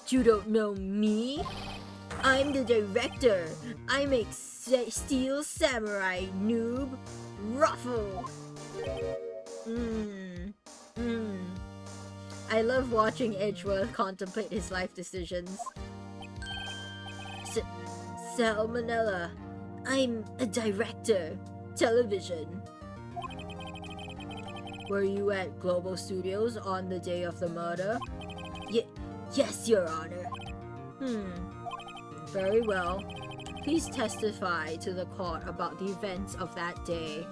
You don't know me? I'm the director. I make Steel Samurai, noob. Ruffle. I love watching Edgeworth contemplate his life decisions. Salmonella. I'm a director. Television. Were you at Global Studios on the day of the murder? Yes, Your Honor. Very well. Please testify to the court about the events of that day.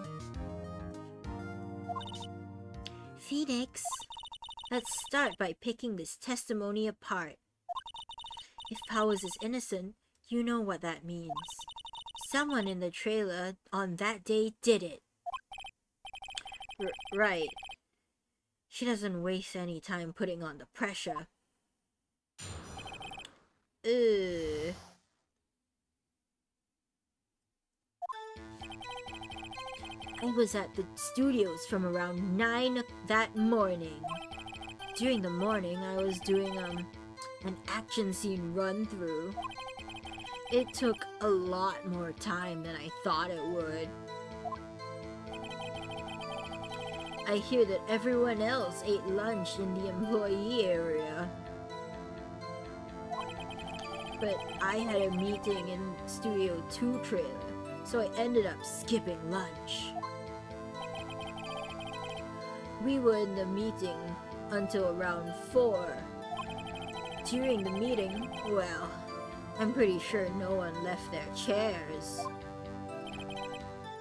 Phoenix, let's start by picking this testimony apart. If Powers is innocent, you know what that means. Someone in the trailer on that day did it. Right. She doesn't waste any time putting on the pressure. I was at the studios from around 9 that morning. During the morning, I was doing an action scene run-through. It took a lot more time than I thought it would. I hear that everyone else ate lunch in the employee area. But I had a meeting in Studio 2 trailer, so I ended up skipping lunch. We were in the meeting until around 4. During the meeting, well, I'm pretty sure no one left their chairs.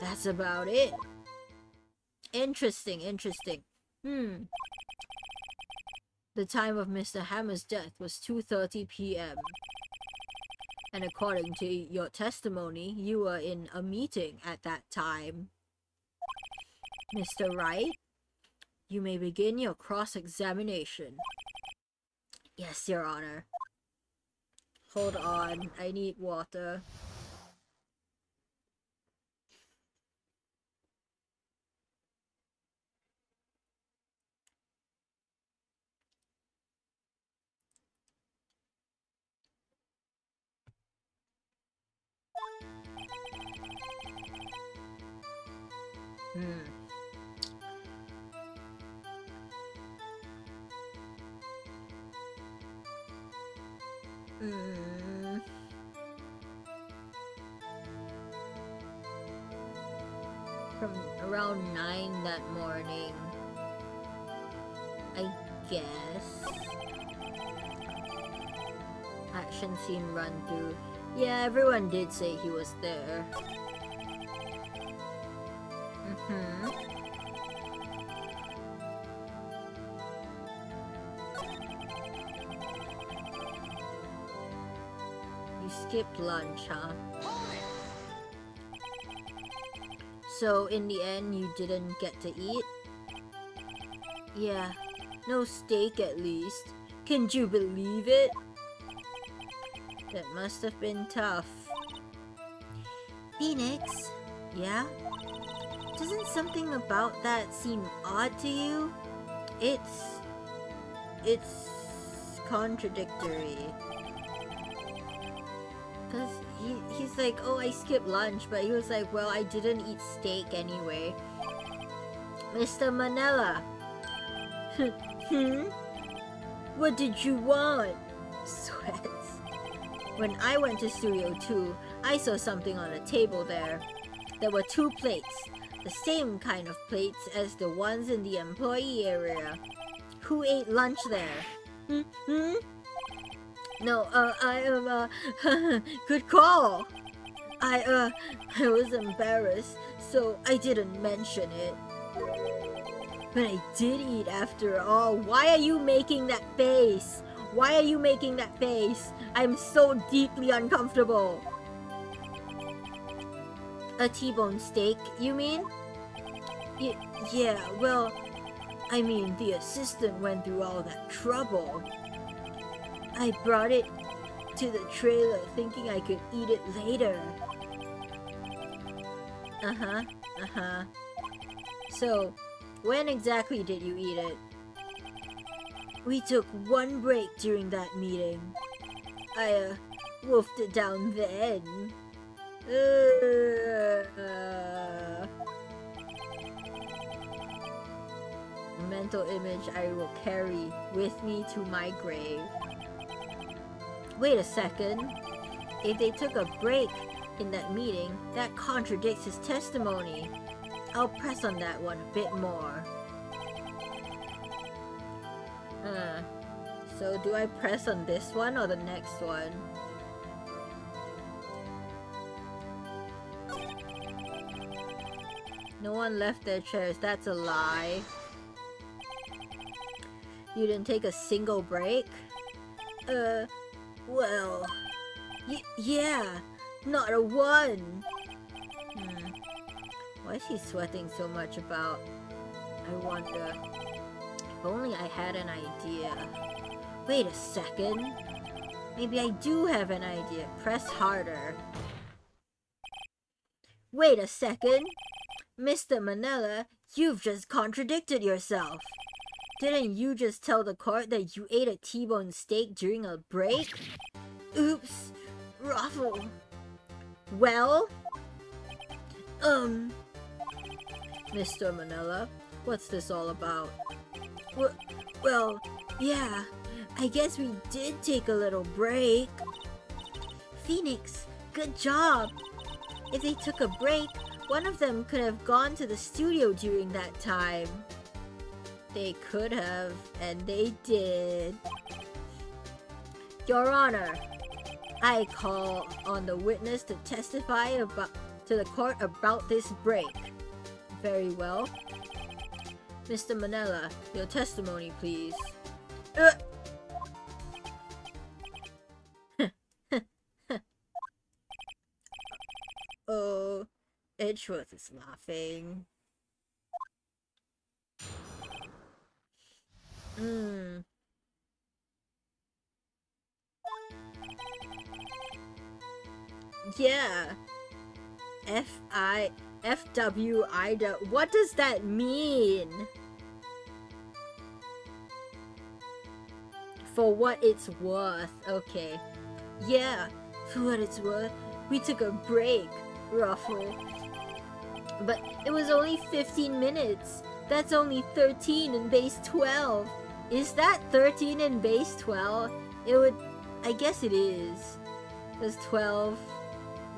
That's about it. Interesting. The time of Mr. Hammer's death was 2:30 p.m. And according to your testimony, you were in a meeting at that time. Mr. Wright, you may begin your cross-examination. Yes, Your Honor. Hold on, I need water. From around 9 that morning, I guess. Action scene run through. Yeah, everyone did say he was there. You skipped lunch, huh? So, in the end, you didn't get to eat? Yeah, no steak at least. Can you believe it? That must have been tough. Phoenix? Yeah? Doesn't something about that seem odd to you? It's contradictory. Cause he's like, oh, I skipped lunch, but he was like, well, I didn't eat steak anyway. Mr. Manella. What did you want? Sweats. When I went to Studio 2, I saw something on a table there. There were 2 plates, the same kind of plates as the ones in the employee area. Who ate lunch there? Hmm? No, good call. I was embarrassed, so I didn't mention it. But I did eat after all. Why are you making that face? Why are you making that face? I'm so deeply uncomfortable. A T-bone steak, you mean? Yeah, well, I mean, the assistant went through all that trouble. I brought it to the trailer thinking I could eat it later. So, when exactly did you eat it? We took 1 break during that meeting. I, wolfed it down then. A mental image I will carry with me to my grave. Wait a second. If they took a break in that meeting, that contradicts his testimony. I'll press on that one a bit more. So do I press on this one or the next one? No one left their chairs, that's a lie. You didn't take a single break? Well... yeah, not a one! Why is he sweating so much about? I wonder. If only I had an idea. Wait a second. Maybe I do have an idea. Press harder. Wait a second. Mr. Manila, you've just contradicted yourself. Didn't you just tell the court that you ate a T-bone steak during a break? Oops. Ruffle. Well? Mr. Manila, what's this all about? Well, yeah. I guess we did take a little break. Phoenix, good job. If they took a break, one of them could have gone to the studio during that time. They could have, and they did. Your Honor, I call on the witness to testify to the court about this break. Very well. Mr. Manila, your testimony, please. Oh, Edgeworth is laughing. Yeah. FWI. What does that mean? For what it's worth. Okay. Yeah, for what it's worth. We took a break, Ruffle. But it was only 15 minutes. That's only 13 in base 12. Is that 13 in base 12? It would... I guess it is. There's 12.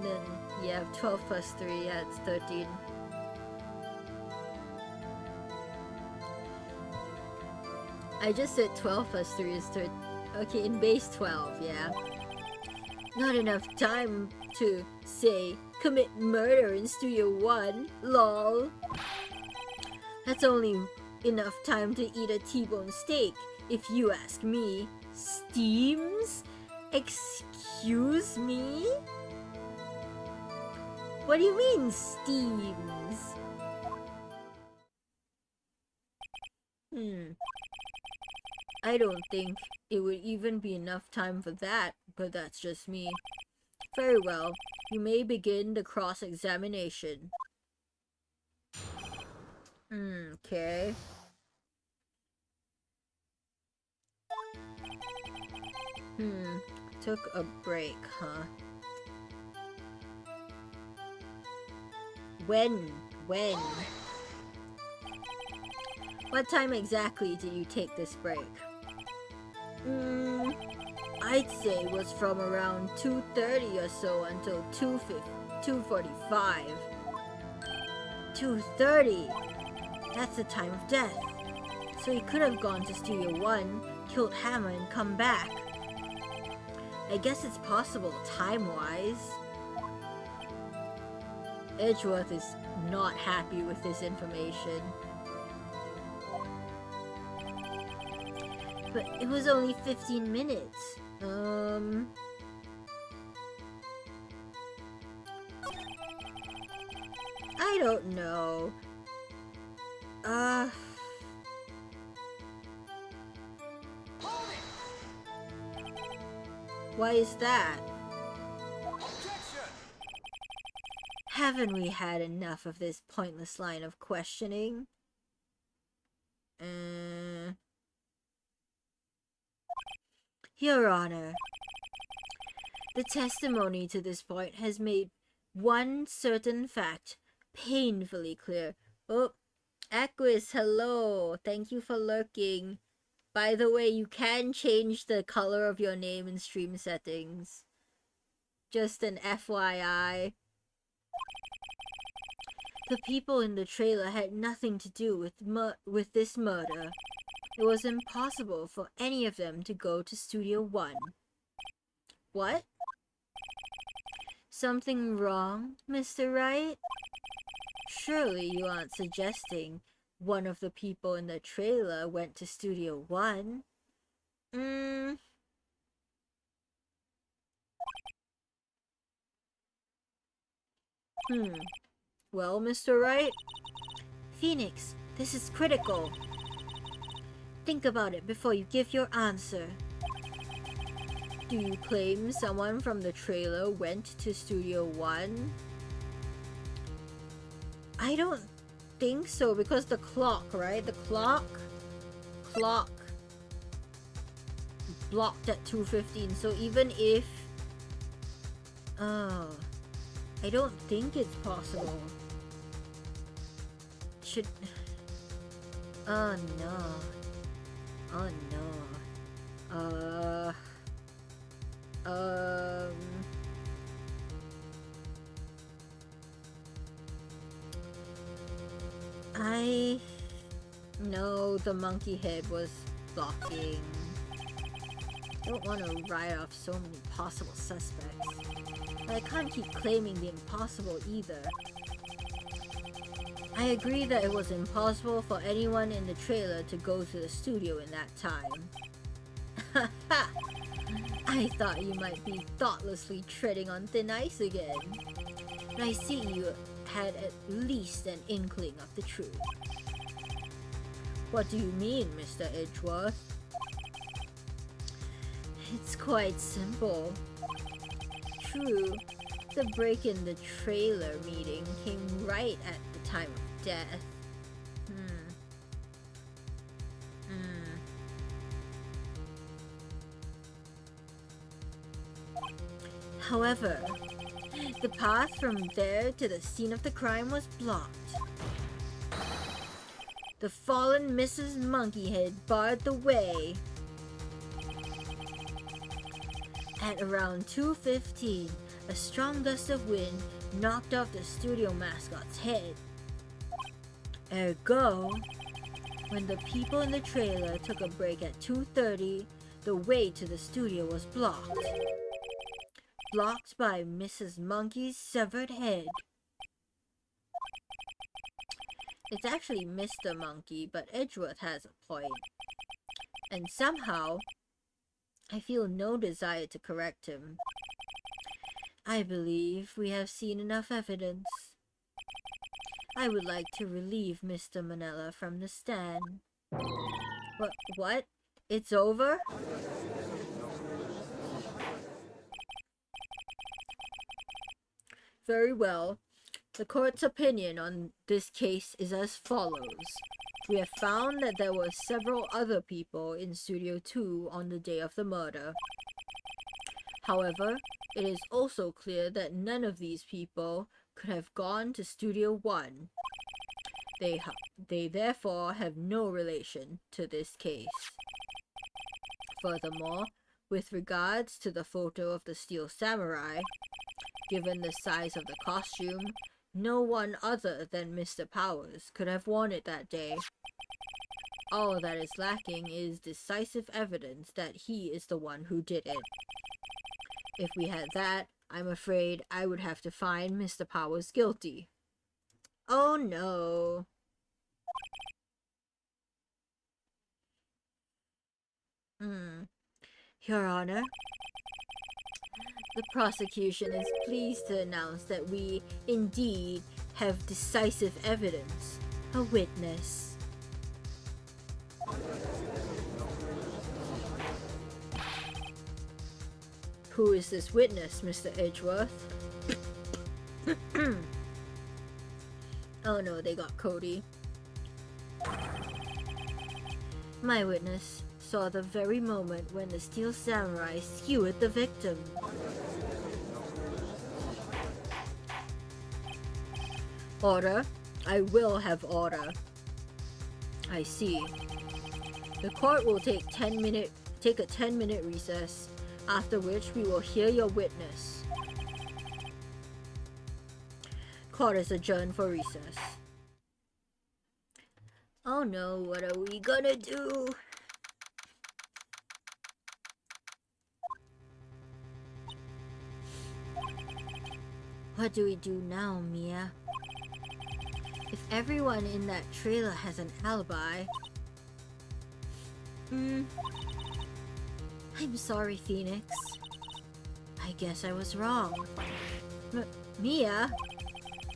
Then, yeah, 12 plus 3. Yeah, it's 13. I just said 12 plus 3 is 13. Okay, in base 12, yeah. Not enough time to, say, commit murder in Studio 1. Lol. That's only enough time to eat a T-bone steak, if you ask me. Steams? Excuse me? What do you mean, steams? I don't think it would even be enough time for that, but that's just me. Very well, you may begin the cross-examination. Okay. Took a break, huh? When? What time exactly did you take this break? I'd say it was from around 2:30 or so until 2:45. 2:30. That's the time of death. So he could have gone to Studio 1, killed Hammer, and come back. I guess it's possible time-wise. Edgeworth is not happy with this information. But it was only 15 minutes. I don't know. Why is that? Objection! Haven't we had enough of this pointless line of questioning? Your Honor, the testimony to this point has made one certain fact painfully clear. Oh, Aquis, hello. Thank you for lurking. By the way, you can change the color of your name in stream settings. Just an FYI. The people in the trailer had nothing to do with this murder. It was impossible for any of them to go to Studio 1. What? Something wrong, Mr. Wright? Surely you aren't suggesting one of the people in the trailer went to Studio 1? Well, Mr. Wright? Phoenix, this is critical. Think about it before you give your answer. Do you claim someone from the trailer went to Studio 1? I don't think so, because the clock, right? The clock blocked at 2:15. So even if I don't think it's possible. Should oh no. I know the monkey head was blocking. I don't want to write off so many possible suspects. But I can't keep claiming the impossible either. I agree that it was impossible for anyone in the trailer to go to the studio in that time. I thought you might be thoughtlessly treading on thin ice again. But I see you had at least an inkling of the truth. What do you mean, Mr. Edgeworth? It's quite simple. True, the break in the trailer meeting came right at the time of death. However, the path from there to the scene of the crime was blocked. The fallen Mrs. Monkeyhead barred the way. At around 2:15, a strong gust of wind knocked off the studio mascot's head. Ergo, when the people in the trailer took a break at 2:30, the way to the studio was blocked. Blocked by Mrs. Monkey's severed head. It's actually Mr. Monkey, but Edgeworth has a point. And somehow, I feel no desire to correct him. I believe we have seen enough evidence. I would like to relieve Mr. Manella from the stand. What? It's over? Very well. The court's opinion on this case is as follows. We have found that there were several other people in Studio 2 on the day of the murder. However, it is also clear that none of these people could have gone to Studio 1. They therefore have no relation to this case. Furthermore, with regards to the photo of the Steel Samurai, given the size of the costume, No one other than Mr. Powers could have worn it that day. All that is lacking is decisive evidence that he is the one who did it. If we had that, I'm afraid I would have to find Mr. Powers guilty. Oh no. Your Honor, the prosecution is pleased to announce that we indeed have decisive evidence. A witness. Who is this witness, Mr. Edgeworth? Oh no, they got Cody. My witness saw the very moment when the Steel Samurai skewered the victim. Order. I will have order. I see. The court will take a 10-minute recess, after which we will hear your witness. Court is adjourned for recess. Oh no, what are we gonna do? What do we do now, Mia? If everyone in that trailer has an alibi... I'm sorry, Phoenix. I guess I was wrong. Mia?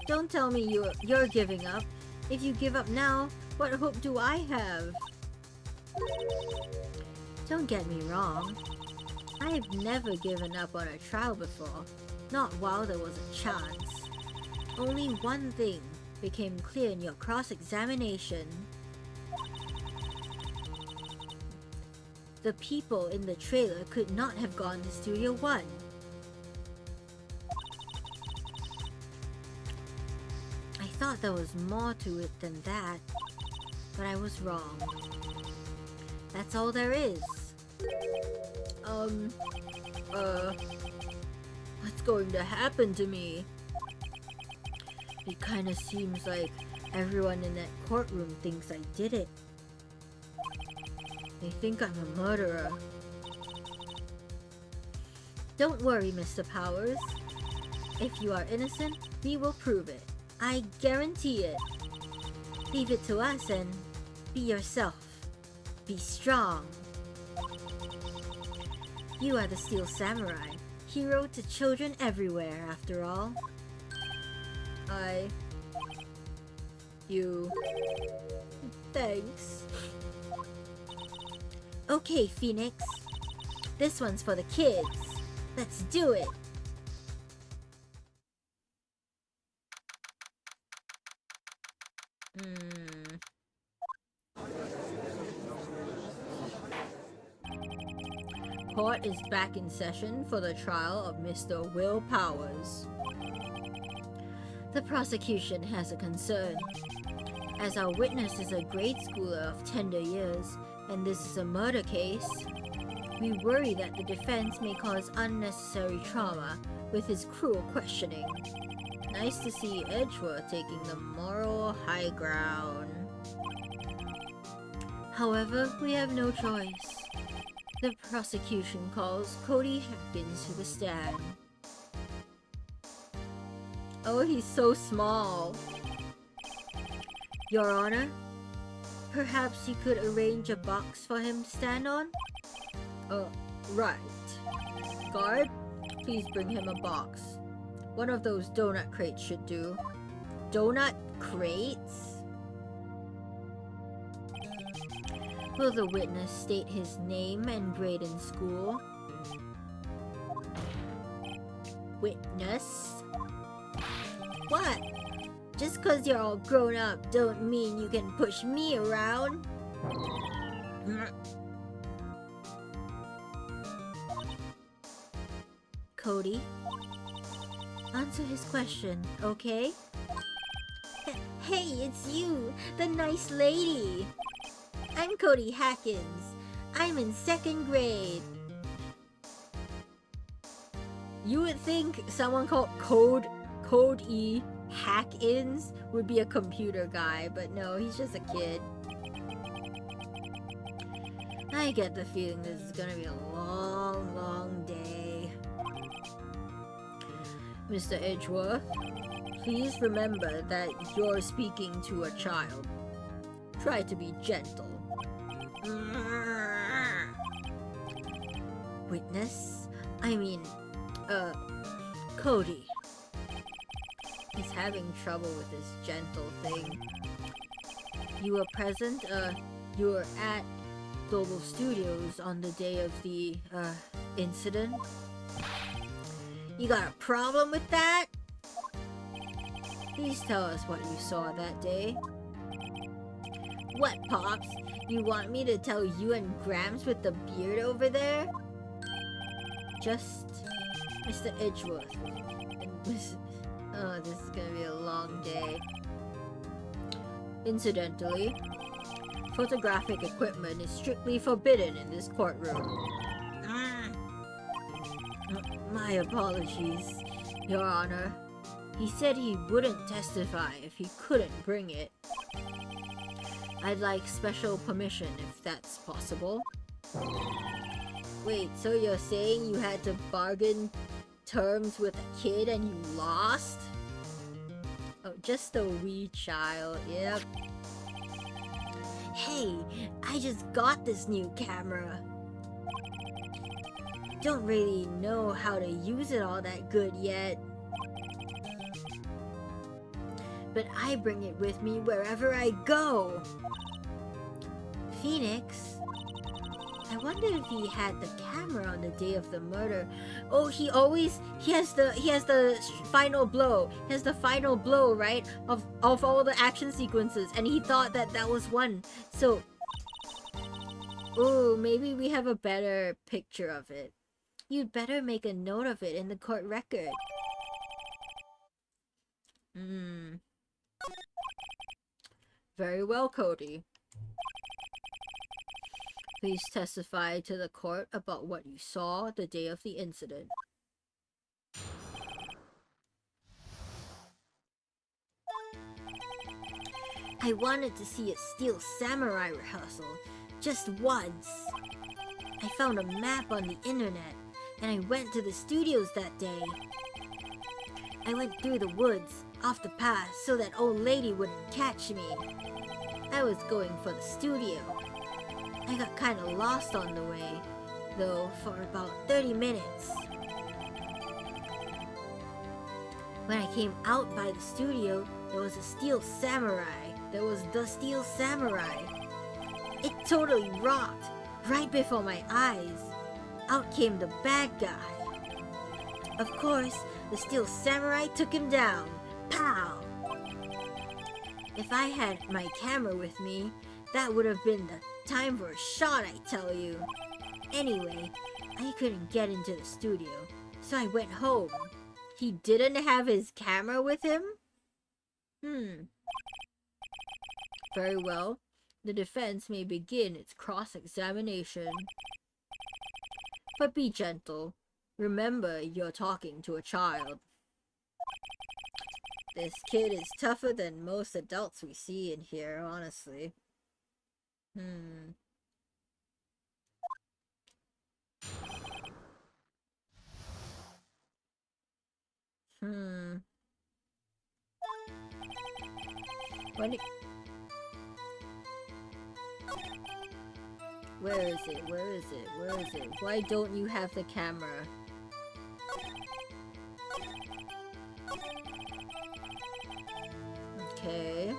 Don't tell me you're giving up. If you give up now, what hope do I have? Don't get me wrong. I've never given up on a trial before. Not while there was a chance. Only one thing became clear in your cross-examination. The people in the trailer could not have gone to Studio One. I thought there was more to it than that, but I was wrong. That's all there is. What's going to happen to me? It kinda seems like everyone in that courtroom thinks I did it. They think I'm a murderer. Don't worry, Mr. Powers. If you are innocent, we will prove it. I guarantee it. Leave it to us and be yourself. Be strong. You are the Steel Samurai, hero to children everywhere, after all. You... Thanks. Okay, Phoenix. This one's for the kids. Let's do it. Court is back in session for the trial of Mr. Will Powers. The prosecution has a concern. As our witness is a grade schooler of tender years, and this is a murder case, we worry that the defense may cause unnecessary trauma with his cruel questioning. Nice to see Edgeworth taking the moral high ground. However, we have no choice. The prosecution calls Cody Hatkins to the stand. Oh, he's so small. Your Honor, perhaps you could arrange a box for him to stand on? Right. Guard, please bring him a box. One of those donut crates should do. Donut crates? Will the witness state his name and grade in school? Witness? What? Just cause you're all grown up don't mean you can push me around. Cody, answer his question, okay? Hey, it's you, the nice lady. I'm Cody Hatkins. I'm in 2nd grade. You would think someone called Code E hack-ins would be a computer guy, but no, he's just a kid. I get the feeling this is gonna be a long, long day. Mr. Edgeworth, please remember that you're speaking to a child. Try to be gentle. Witness? I mean, Cody. He's having trouble with this gentle thing. You were present, you were at Global Studios on the day of the, incident? You got a problem with that? Please tell us what you saw that day. What, Pops? You want me to tell you and Gramps with the beard over there? Just Mr. Edgeworth. Oh, this is gonna be a long day. Incidentally, photographic equipment is strictly forbidden in this courtroom. My apologies, Your Honor. He said he wouldn't testify if he couldn't bring it. I'd like special permission if that's possible. Wait, so you're saying you had to bargain terms with a kid and you lost? Oh, just a wee child, yep. Hey, I just got this new camera. Don't really know how to use it all that good yet. But I bring it with me wherever I go. Phoenix? I wonder if he had the camera on the day of the murder. Oh, he has the final blow. He has the final blow, right? Of all the action sequences, and he thought that that was one. So, oh, maybe we have a better picture of it. You'd better make a note of it in the court record. Very well, Cody. Please testify to the court about what you saw the day of the incident. I wanted to see a Steel Samurai rehearsal, just once. I found a map on the internet, and I went to the studios that day. I went through the woods, off the path, so that old lady wouldn't catch me. I was going for the studio. I got kinda lost on the way, though, for about 30 minutes. When I came out by the studio, there was a Steel Samurai. There was the Steel Samurai. It totally rocked, right before my eyes. Out came the bad guy. Of course, the Steel Samurai took him down. Pow! If I had my camera with me, that would have been the time for a shot, I tell you. Anyway, I couldn't get into the studio, so I went home. He didn't have his camera with him? Very well. The defense may begin its cross-examination. But be gentle. Remember, you're talking to a child. This kid is tougher than most adults we see in here, honestly. Where is it? Where is it? Where is it? Why don't you have the camera? Okay.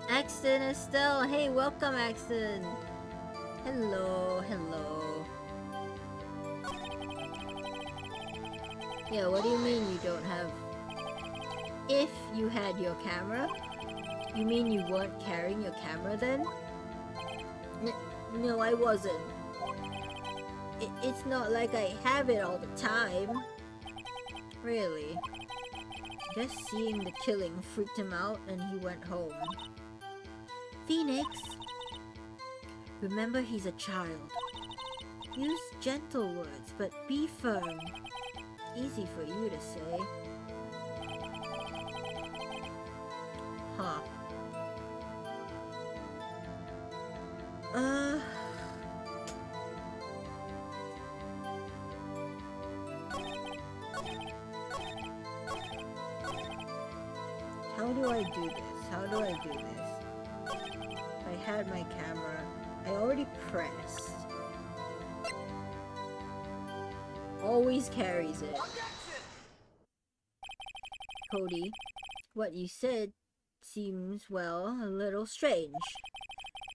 Axton Estelle! Hey, welcome, Axton! Hello, hello. Yeah, what do you mean you don't have... If you had your camera? You mean you weren't carrying your camera then? No, I wasn't. It's not like I have it all the time. Really. I guess seeing the killing freaked him out and he went home. Phoenix! Remember, he's a child. Use gentle words, but be firm. Easy for you to say. Huh. How do I do this? How do I do this? If I had my camera, I already pressed. Always carries it. Cody, what you said seems, well, a little strange.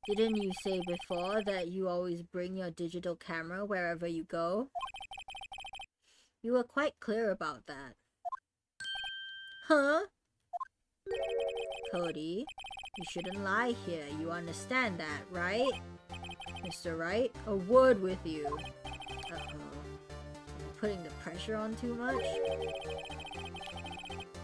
Didn't you say before that you always bring your digital camera wherever you go? You were quite clear about that. Huh? Cody, you shouldn't lie here. You understand that, right? Mr. Wright, a word with you. Uh-oh. Am I putting the pressure on too much?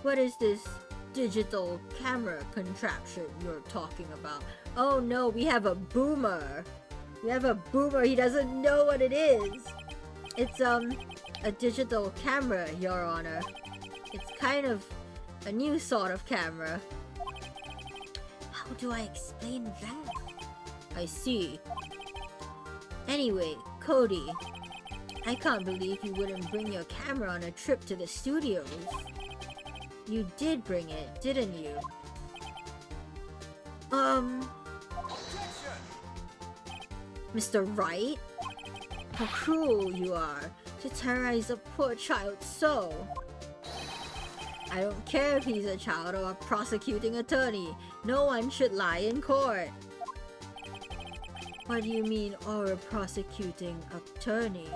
What is this digital camera contraption you're talking about? Oh no, we have a boomer. We have a boomer. He doesn't know what it is. It's, a digital camera, Your Honor. It's kind of a new sort of camera. How do I explain that? I see. Anyway, Cody, I can't believe you wouldn't bring your camera on a trip to the studios. You did bring it, didn't you? Mr. Wright? How cruel you are to terrorize a poor child so. I don't care if he's a child or a prosecuting attorney. No one should lie in court. What do you mean, or a prosecuting attorney?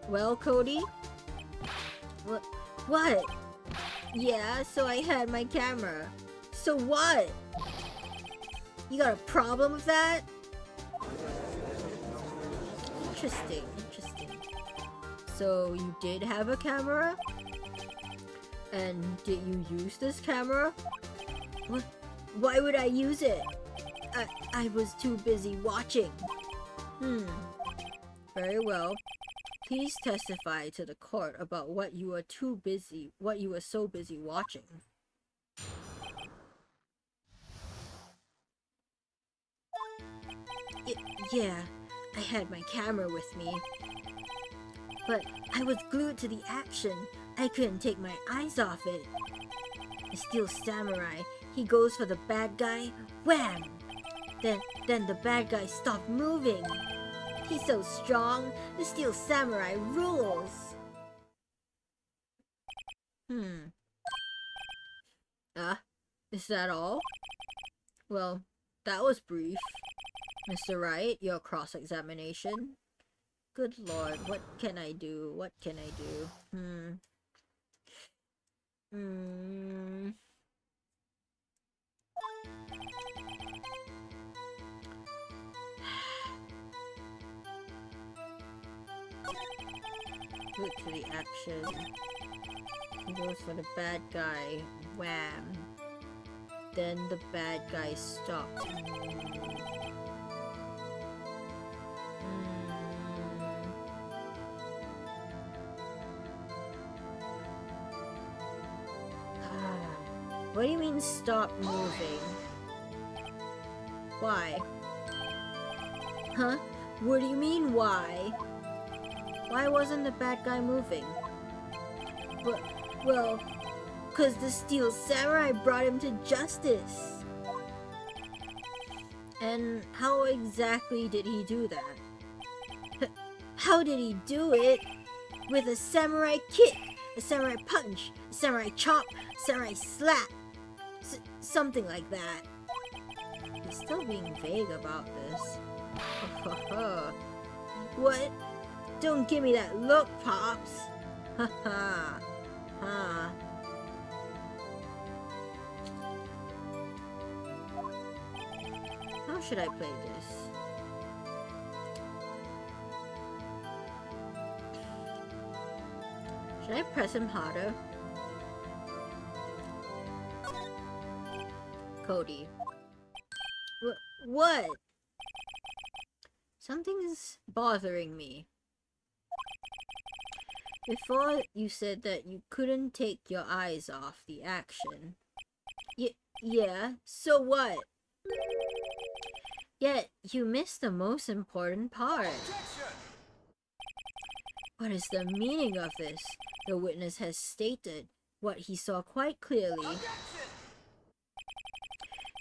Well, Cody? What? Yeah, so I had my camera. So what? You got a problem with that? Interesting. So you did have a camera? And did you use this camera? What? Why would I use it? I was too busy watching. Very well. Please testify to the court about what you were so busy watching. Yeah, I had my camera with me. But I was glued to the action. I couldn't take my eyes off it. The Steel Samurai, he goes for the bad guy, wham! Then the bad guy stopped moving. He's so strong, the Steel Samurai rules. Is that all? Well, that was brief. Mr. Wright, your cross-examination. Good lord, what can I do? What can I do? Look to the action. He goes for the bad guy. Wham. Then the bad guy stopped. What do you mean stop moving? Why? Huh? What do you mean why? Why wasn't the bad guy moving? Well, 'cause the Steel Samurai brought him to justice. And how exactly did he do that? How did he do it? With a samurai kick, a samurai punch, a samurai chop, a samurai slap. Something like that. He's still being vague about this. What? Don't give me that look, Pops. Ha. How should I play this? Should I press him harder? Cody. What? Something's bothering me. Before you said that you couldn't take your eyes off the action. Yeah, so what? Yet, you missed the most important part. Objection! What is the meaning of this? The witness has stated what he saw quite clearly. Objection!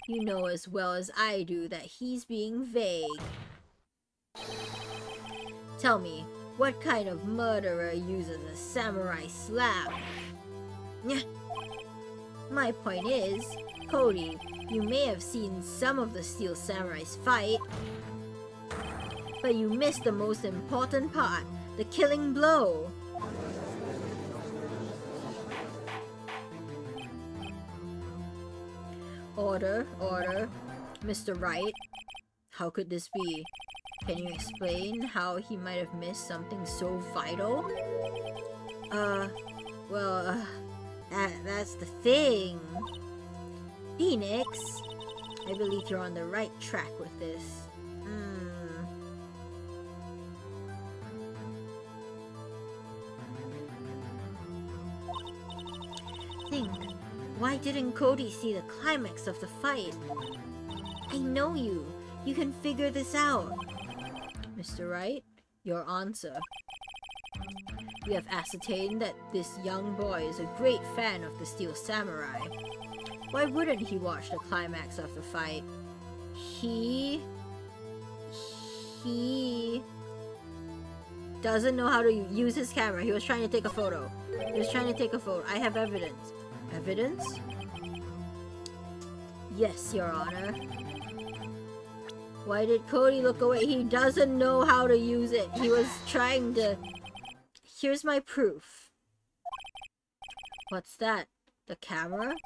You know as well as I do that he's being vague. Tell me, what kind of murderer uses a samurai slap? Nyah. My point is, Cody, you may have seen some of the Steel Samurais fight, but you missed the most important part, the killing blow. Order, order. Mr. Wright, how could this be? Can you explain how he might have missed something so vital? That's the thing. Phoenix, I believe you're on the right track with this. Think, why didn't Cody see the climax of the fight? I know you. You can figure this out. Mr. Wright, your answer. We have ascertained that this young boy is a great fan of the Steel Samurai. Why wouldn't he watch the climax of the fight? He doesn't know how to use his camera. He was trying to take a photo. I have evidence. Evidence? Yes, Your Honor. Why did Cody look away? He doesn't know how to use it. He was trying to... Here's my proof. What's that? The camera?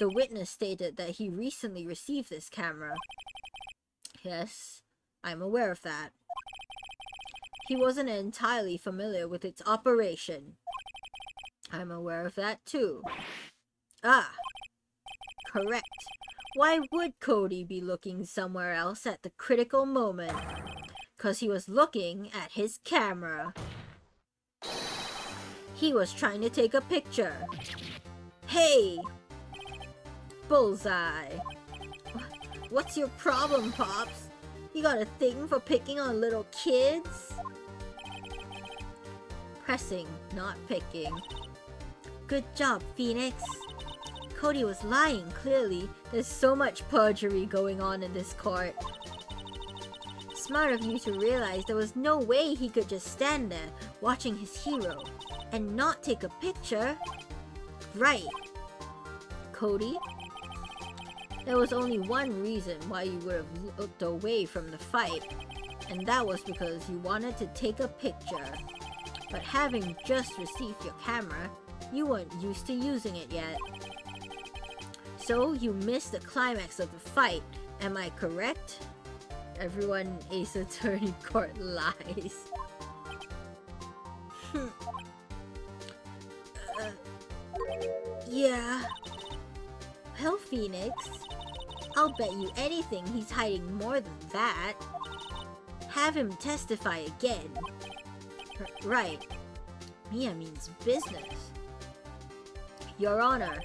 The witness stated that he recently received this camera. Yes, I'm aware of that. He wasn't entirely familiar with its operation. I'm aware of that too. Ah, correct. Why would Cody be looking somewhere else at the critical moment? 'Cause he was looking at his camera. He was trying to take a picture. Hey! Bullseye. What's your problem, Pops? You got a thing for picking on little kids? Pressing, not picking. Good job, Phoenix. Cody was lying, clearly. There's so much perjury going on in this court. Smart of you to realize there was no way he could just stand there watching his hero and not take a picture. Right. Cody? There was only one reason why you would have looked away from the fight, and that was because you wanted to take a picture. But having just received your camera, you weren't used to using it yet. So you missed the climax of the fight, am I correct? Everyone in Ace Attorney Court lies. Yeah. Well, Phoenix, I'll bet you anything he's hiding more than that. Have him testify again. Right. Mia means business. Your Honor,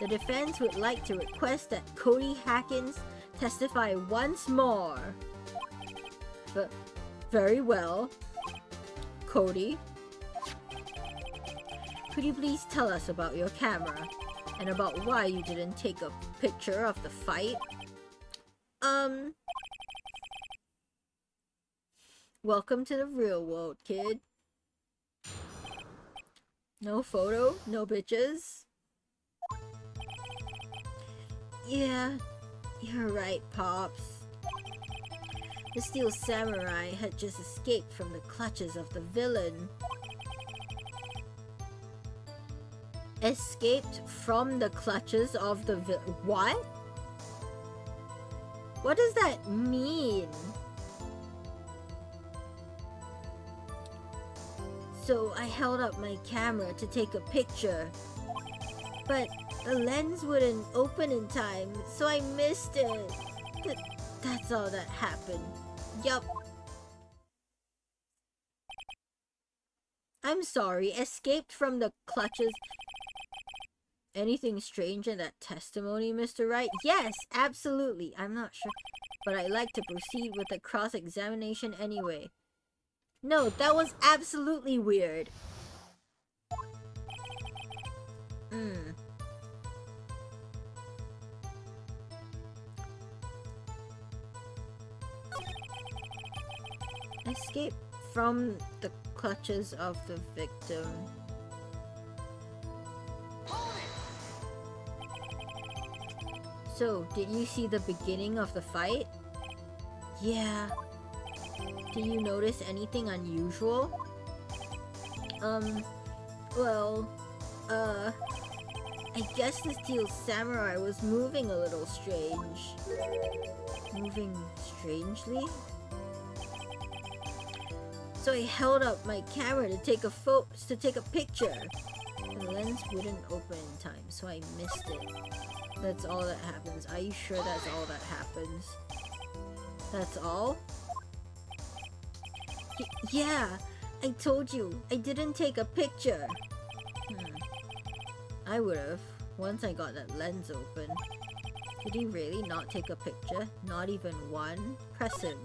the defense would like to request that Cody Hackins testify once more. Very well. Cody, could you please tell us about your camera and about why you didn't take a picture of the fight? Welcome to the real world, kid. No photo, no bitches. Yeah, you're right, Pops. The Steel Samurai had just escaped from the clutches of the villain. Escaped from the clutches of the villain? What? What does that mean? So I held up my camera to take a picture, but the lens wouldn't open in time, so I missed it. That's all that happened. Yup. I'm sorry, escaped from the clutches. Anything strange in that testimony, Mr. Wright? Yes, absolutely. I'm not sure, but I'd like to proceed with the cross-examination anyway. No, that was absolutely weird. Escape from the clutches of the victim. So, did you see the beginning of the fight? Yeah. Did you notice anything unusual? Well, I guess the steel samurai was moving a little strange. Moving strangely? So I held up my camera to take a picture. The lens wouldn't open in time, so I missed it. That's all that happens. Are you sure that's all that happens? That's all? Yeah, I told you, I didn't take a picture. I would've, once I got that lens open. Did he really not take a picture? Not even one? Press him.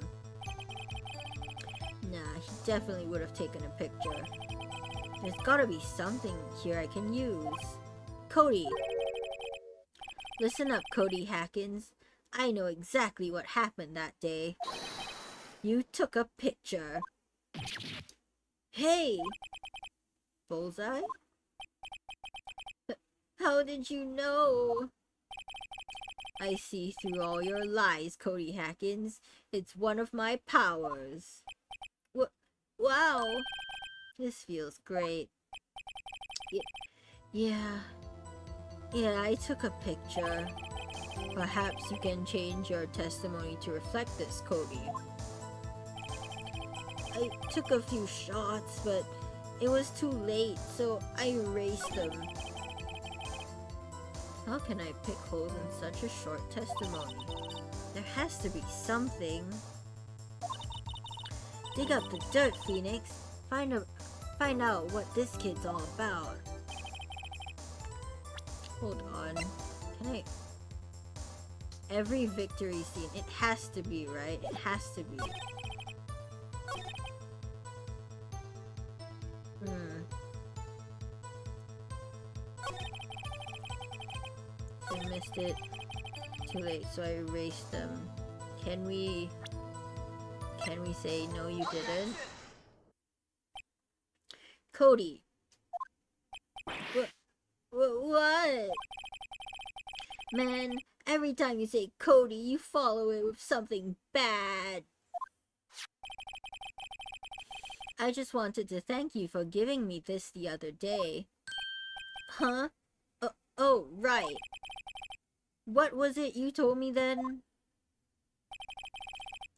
Nah, he definitely would have taken a picture. There's gotta be something here I can use. Cody! Listen up, Cody Hackins. I know exactly what happened that day. You took a picture. Hey! Bullseye? How did you know? I see through all your lies, Cody Hackins. It's one of my powers. Wow! This feels great. Yeah, I took a picture. Perhaps you can change your testimony to reflect this, Cody. I took a few shots, but it was too late, so I erased them. How can I pick holes in such a short testimony? There has to be something. Dig up the dirt, Phoenix. Find out what this kid's all about. Hold on. Can I... Every victory scene. It has to be, right? It has to be. I missed it. Too late, so I erased them. Can we say no you didn't? Cody. What? Man, every time you say Cody, you follow it with something bad. I just wanted to thank you for giving me this the other day. Huh? Oh, right. What was it you told me then?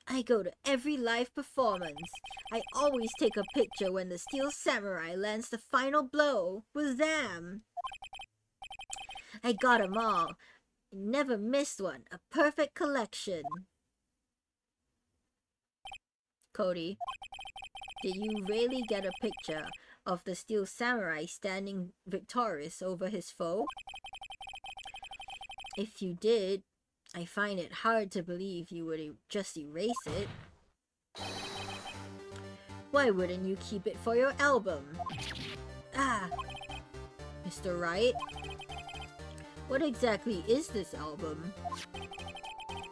I go to every live performance. I always take a picture when the Steel Samurai lands the final blow. Wazam! I got 'em all. Never missed one. A perfect collection. Cody, did you really get a picture of the Steel Samurai standing victorious over his foe? If you did, I find it hard to believe you would just erase it. Why wouldn't you keep it for your album? Ah, Mr. Wright? What exactly is this album?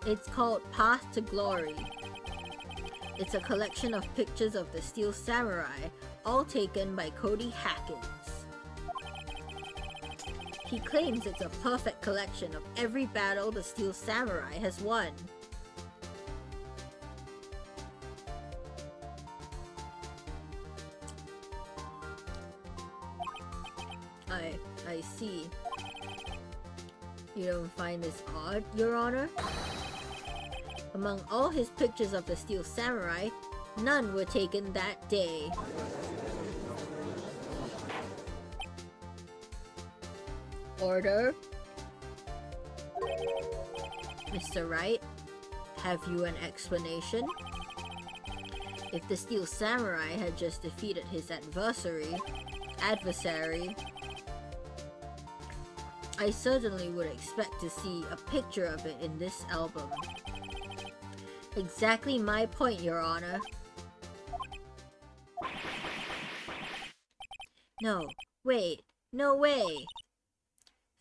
It's called Path to Glory. It's a collection of pictures of the Steel Samurai, all taken by Cody Hackins. He claims it's a perfect collection of every battle the Steel Samurai has won. I see. You don't find this odd, Your Honor? Among all his pictures of the Steel Samurai, none were taken that day. Order. Mr. Wright, have you an explanation? If the Steel Samurai had just defeated his adversary, I certainly would expect to see a picture of it in this album. Exactly my point, Your Honor. No, wait, no way!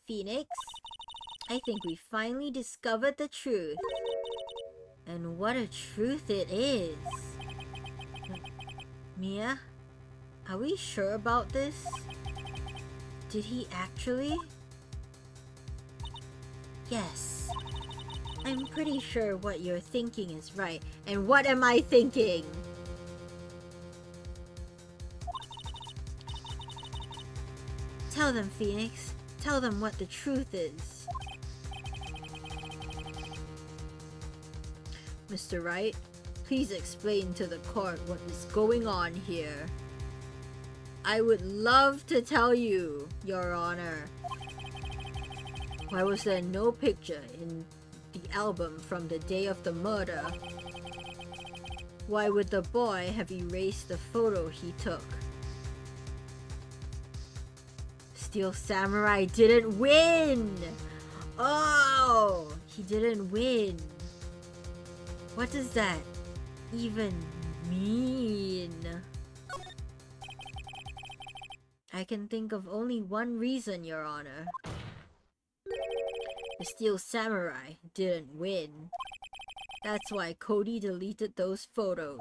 Phoenix, I think we finally discovered the truth. And what a truth it is! Mia, are we sure about this? Did he actually? Yes. I'm pretty sure what you're thinking is right. And what am I thinking? Tell them, Phoenix. Tell them what the truth is. Mr. Wright, please explain to the court what is going on here. I would love to tell you, Your Honor. Why was there no picture in the album from the day of the murder? Why would the boy have erased the photo he took? Steel Samurai didn't win! Oh! He didn't win. What does that even mean? I can think of only one reason, Your Honor. The Steel Samurai didn't win. That's why Cody deleted those photos.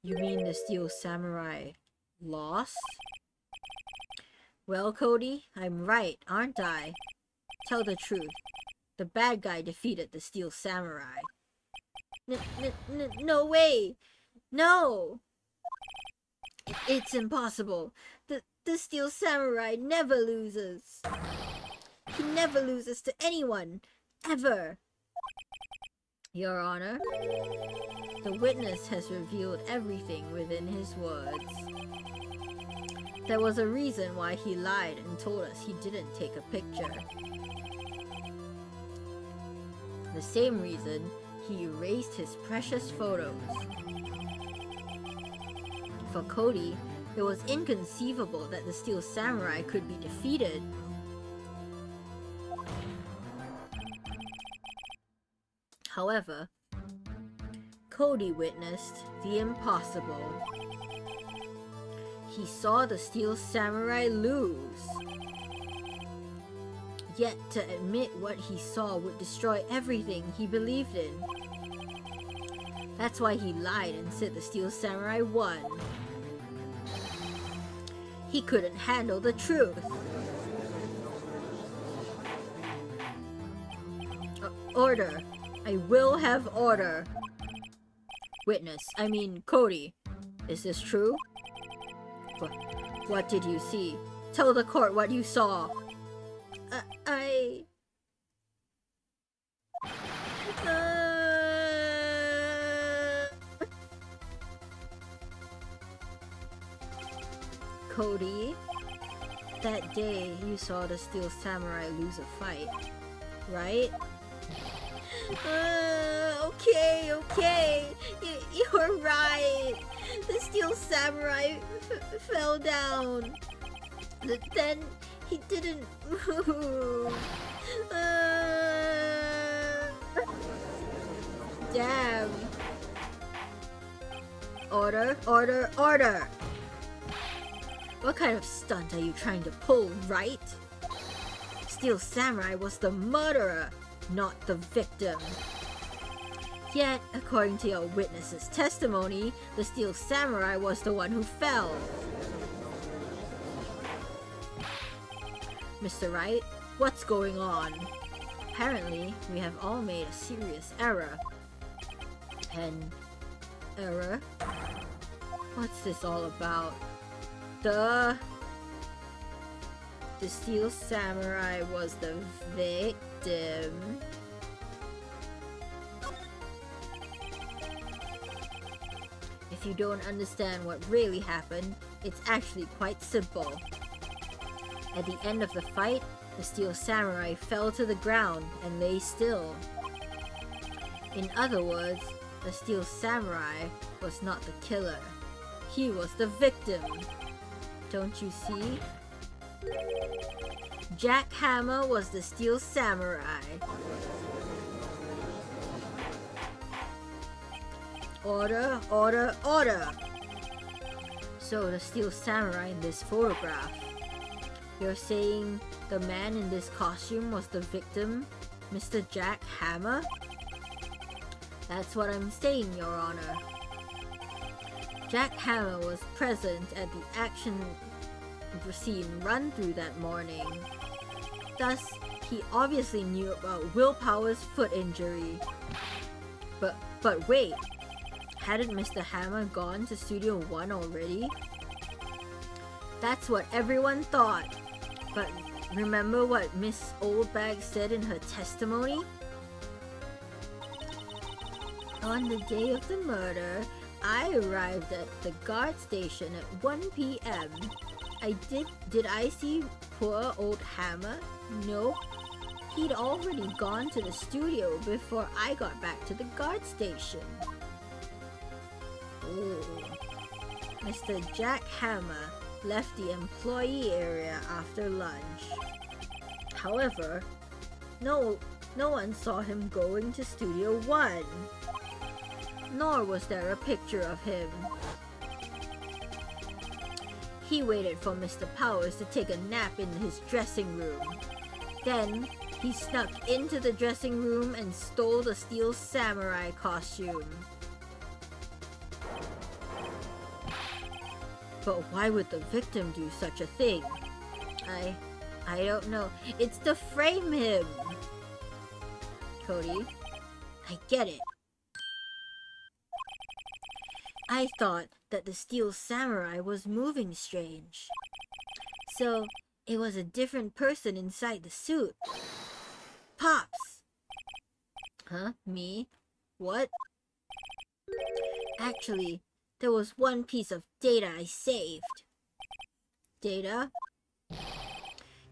You mean the Steel Samurai lost? Well, Cody, I'm right, aren't I? Tell the truth. The bad guy defeated the Steel Samurai. No way! No! It's impossible. The Steel Samurai never loses. He never loses to anyone. Ever. Your Honor, the witness has revealed everything within his words. There was a reason why he lied and told us he didn't take a picture. The same reason he erased his precious photos. For Cody, it was inconceivable that the Steel Samurai could be defeated. However, Cody witnessed the impossible. He saw the Steel Samurai lose. Yet to admit what he saw would destroy everything he believed in. That's why he lied and said the Steel Samurai won. He couldn't handle the truth. Order. I will have order. Witness, I mean Cody. Is this true? What did you see? Tell the court what you saw. Cody, that day you saw the Steel Samurai lose a fight, right? Okay. You're right. The Steel Samurai fell down. Then he didn't move. Damn. Order. What kind of stunt are you trying to pull, Wright? Steel Samurai was the murderer, not the victim. Yet, according to your witness's testimony, the Steel Samurai was the one who fell. Mr. Wright, what's going on? Apparently, we have all made a serious error. An error? What's this all about? The Steel Samurai was the victim. If you don't understand what really happened, it's actually quite simple. At the end of the fight, the Steel Samurai fell to the ground and lay still. In other words, the Steel Samurai was not the killer. He was the victim. Don't you see? Jack Hammer was the Steel Samurai. Order, order, order! So the Steel Samurai in this photograph. You're saying the man in this costume was the victim, Mr. Jack Hammer? That's what I'm saying, Your Honor. Jack Hammer was present at the action scene run-through that morning. Thus, he obviously knew about Willpower's foot injury. But wait, hadn't Mr. Hammer gone to Studio 1 already? That's what everyone thought. But remember what Miss Oldbag said in her testimony? On the day of the murder, I arrived at the guard station at 1 p.m. Did I see poor old Hammer? Nope. He'd already gone to the studio before I got back to the guard station. Oh. Mr. Jack Hammer left the employee area after lunch. However, no one saw him going to Studio 1. Nor was there a picture of him. He waited for Mr. Powers to take a nap in his dressing room. Then, he snuck into the dressing room and stole the Steel Samurai costume. But why would the victim do such a thing? I don't know. It's to frame him! Cody, I get it. I thought that the Steel Samurai was moving strange. So, it was a different person inside the suit. Pops! Huh? Me? What? Actually, there was one piece of data I saved. Data?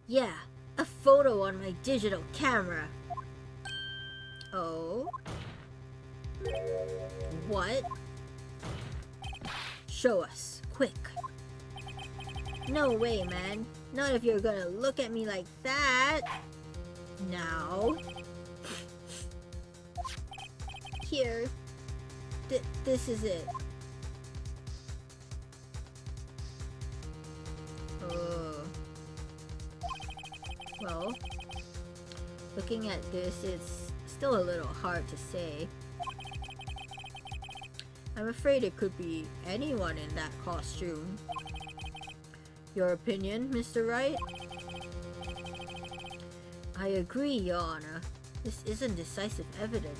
Yeah, a photo on my digital camera. Oh? What? Show us, quick. No way, man. Not if you're gonna look at me like that. Now. Here. This is it. Oh. Well, looking at this, it's still a little hard to say. I'm afraid it could be anyone in that costume. Your opinion, Mr. Wright? I agree, Your Honor. This isn't decisive evidence.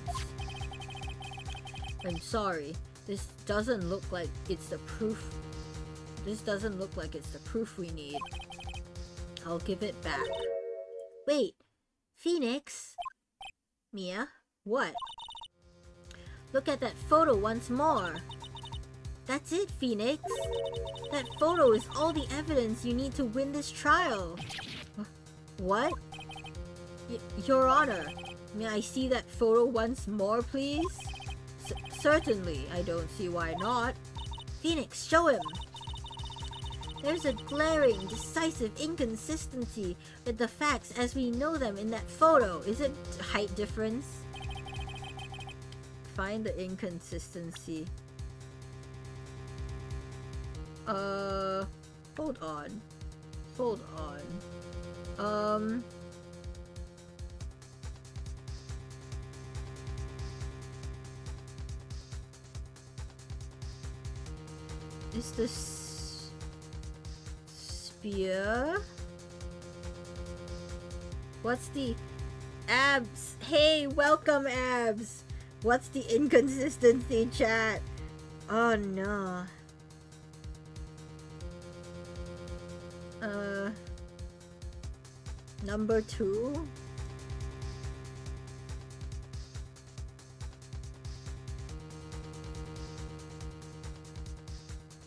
I'm sorry. This doesn't look like it's the proof. This doesn't look like it's the proof we need. I'll give it back. Wait, Phoenix? Mia? What? Look at that photo once more. That's it, Phoenix. That photo is all the evidence you need to win this trial. What? Your Honor, may I see that photo once more, please? Certainly, I don't see why not. Phoenix, show him. There's a glaring, decisive inconsistency with the facts as we know them in that photo. Is it height difference? Find the inconsistency. Hold on. Hold on. Is this spear? What's the abs? Hey, welcome, abs. What's the inconsistency, chat? Oh no. Number 2?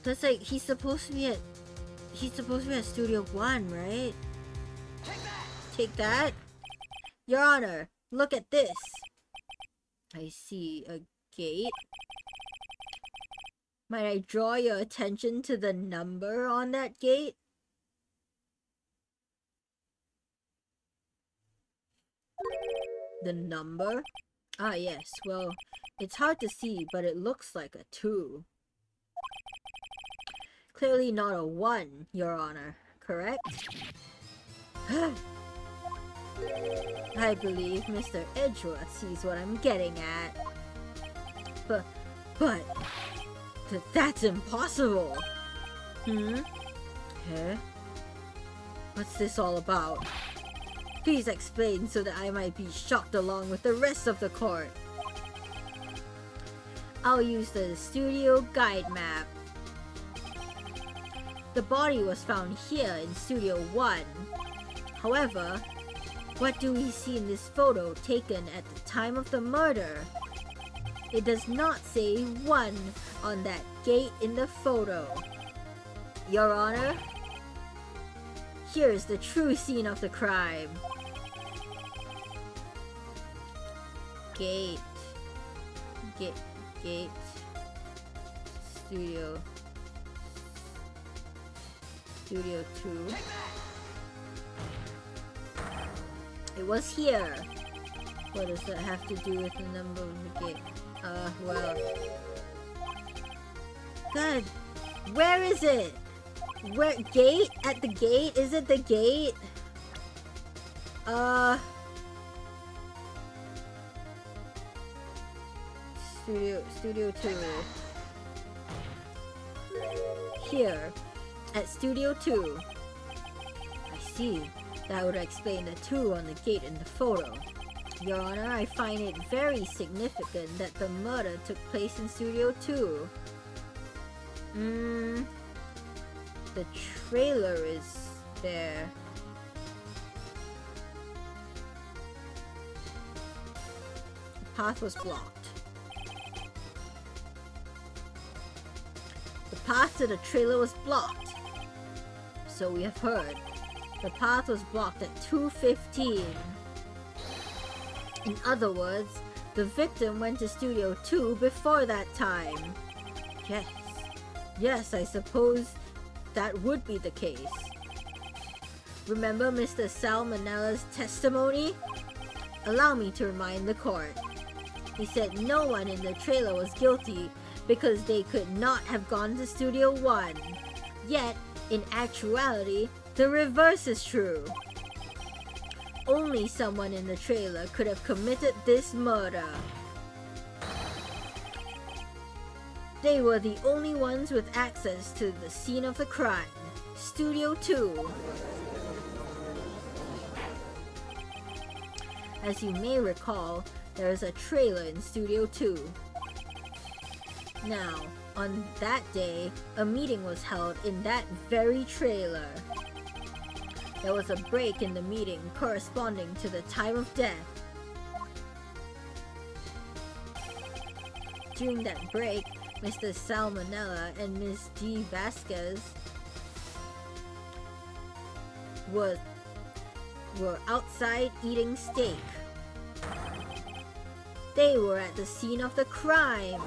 That's like he's supposed to be at Studio 1, right? Take that! Take that? Your Honor, look at this. I see a gate. Might I draw your attention to the number on that gate? The number? Ah, yes. Well, it's hard to see, but it looks like a 2. Clearly not a 1, Your Honor. Correct? I believe Mr. Edgeworth sees what I'm getting at. But... That's impossible! Huh? What's this all about? Please explain so that I might be shocked along with the rest of the court. I'll use the studio guide map. The body was found here in Studio 1. However, what do we see in this photo taken at the time of the murder? It does not say 1 on that gate in the photo. Your Honor, here's the true scene of the crime. Gate. Studio 2. It was here. What does that have to do with the number of the gate? Well. God, where is it? Where, gate? At the gate? Is it the gate? Studio 2. Here, at Studio 2. I see. That would explain the 2 on the gate in the photo. Your Honor, I find it very significant that the murder took place in Studio 2. The trailer is there. The path was blocked. The path to the trailer was blocked. So we have heard. The path was blocked at 2:15. In other words, the victim went to Studio 2 before that time. Yes, I suppose that would be the case. Remember Mr. Salmonella's testimony? Allow me to remind the court. He said no one in the trailer was guilty because they could not have gone to Studio 1. Yet, in actuality, the reverse is true. Only someone in the trailer could have committed this murder. They were the only ones with access to the scene of the crime, Studio 2. As you may recall, there is a trailer in Studio 2. Now, on that day, a meeting was held in that very trailer. There was a break in the meeting corresponding to the time of death. During that break, Mr. Salmonella and Ms. D. Vasquez were outside eating steak. They were at the scene of the crime.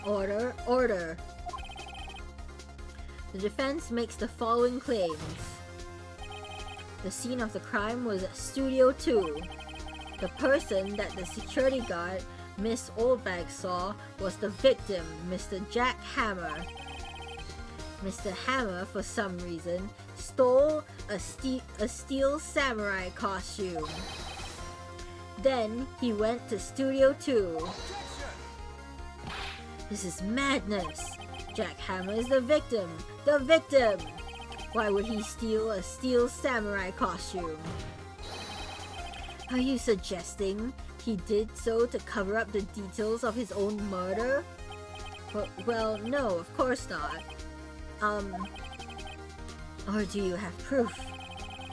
Order, order. The defense makes the following claims. The scene of the crime was at Studio 2. The person that the security guard, Miss Oldbag, saw was the victim, Mr. Jack Hammer. Mr. Hammer, for some reason, stole a steel samurai costume. Then he went to Studio 2. This is madness. Jack Hammer is the victim. The victim! Why would he steal a steel samurai costume? Are you suggesting he did so to cover up the details of his own murder? Well, no, of course not. Or do you have proof?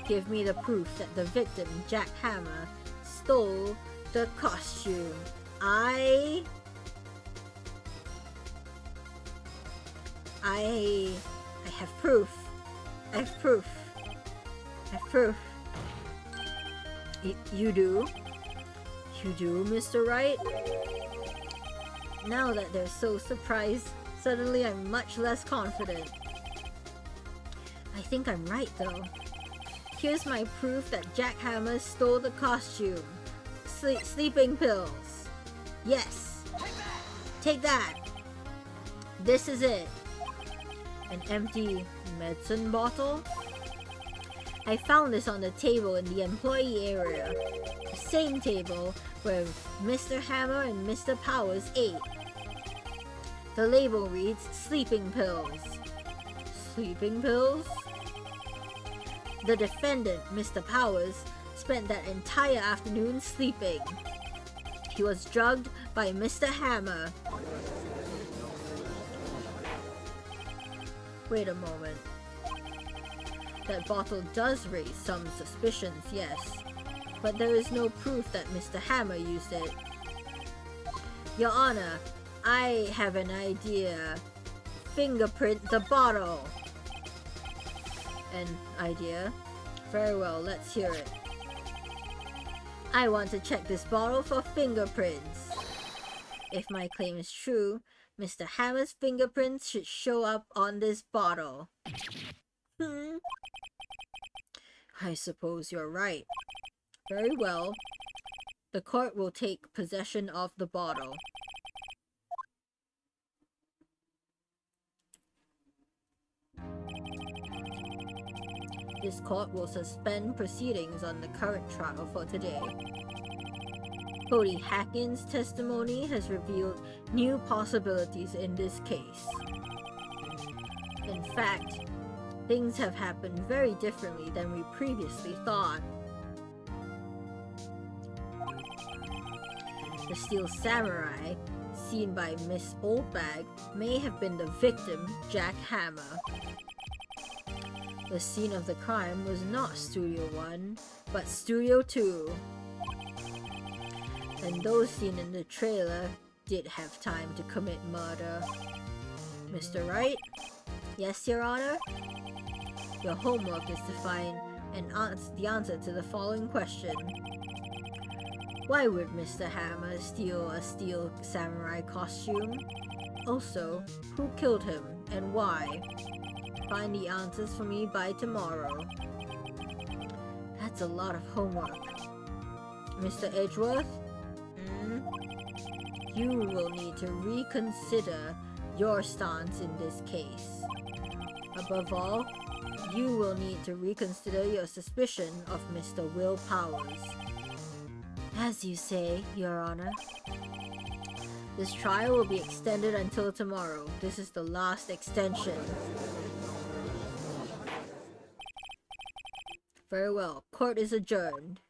Give me the proof that the victim, Jack Hammer, stole the costume. I have proof. I have proof. I have proof. You do? You do, Mr. Wright? Now that they're so surprised, suddenly I'm much less confident. I think I'm right though. Here's my proof that Jack Hammer stole the costume. Sleeping pills. Yes. Take that. This is it. An empty medicine bottle? I found this on the table in the employee area. The same table where Mr. Hammer and Mr. Powers ate. The label reads sleeping pills. Sleeping pills? The defendant, Mr. Powers, spent that entire afternoon sleeping. He was drugged by Mr. Hammer. Wait a moment. That bottle does raise some suspicions, yes. But there is no proof that Mr. Hammer used it. Your Honor, I have an idea. Fingerprint the bottle. An idea? Very well, let's hear it. I want to check this bottle for fingerprints. If my claim is true, Mr. Hammer's fingerprints should show up on this bottle. I suppose you're right. Very well. The court will take possession of the bottle. This court will suspend proceedings on the current trial for today. Cody Hacken's testimony has revealed new possibilities in this case. In fact, things have happened very differently than we previously thought. The Steel Samurai, seen by Miss Oldbag, may have been the victim, Jack Hammer. The scene of the crime was not Studio 1, but Studio 2. And those seen in the trailer did have time to commit murder. Mr. Wright? Yes, Your Honor? Your homework is to find the answer to the following question. Why would Mr. Hammer steal a Steel Samurai costume? Also, who killed him and why? Find the answers for me by tomorrow. That's a lot of homework. Mr. Edgeworth? You will need to reconsider your stance in this case. Above all, you will need to reconsider your suspicion of Mr. Will Powers. As you say, Your Honor. This trial will be extended until tomorrow. This is the last extension. Very well. Court is adjourned.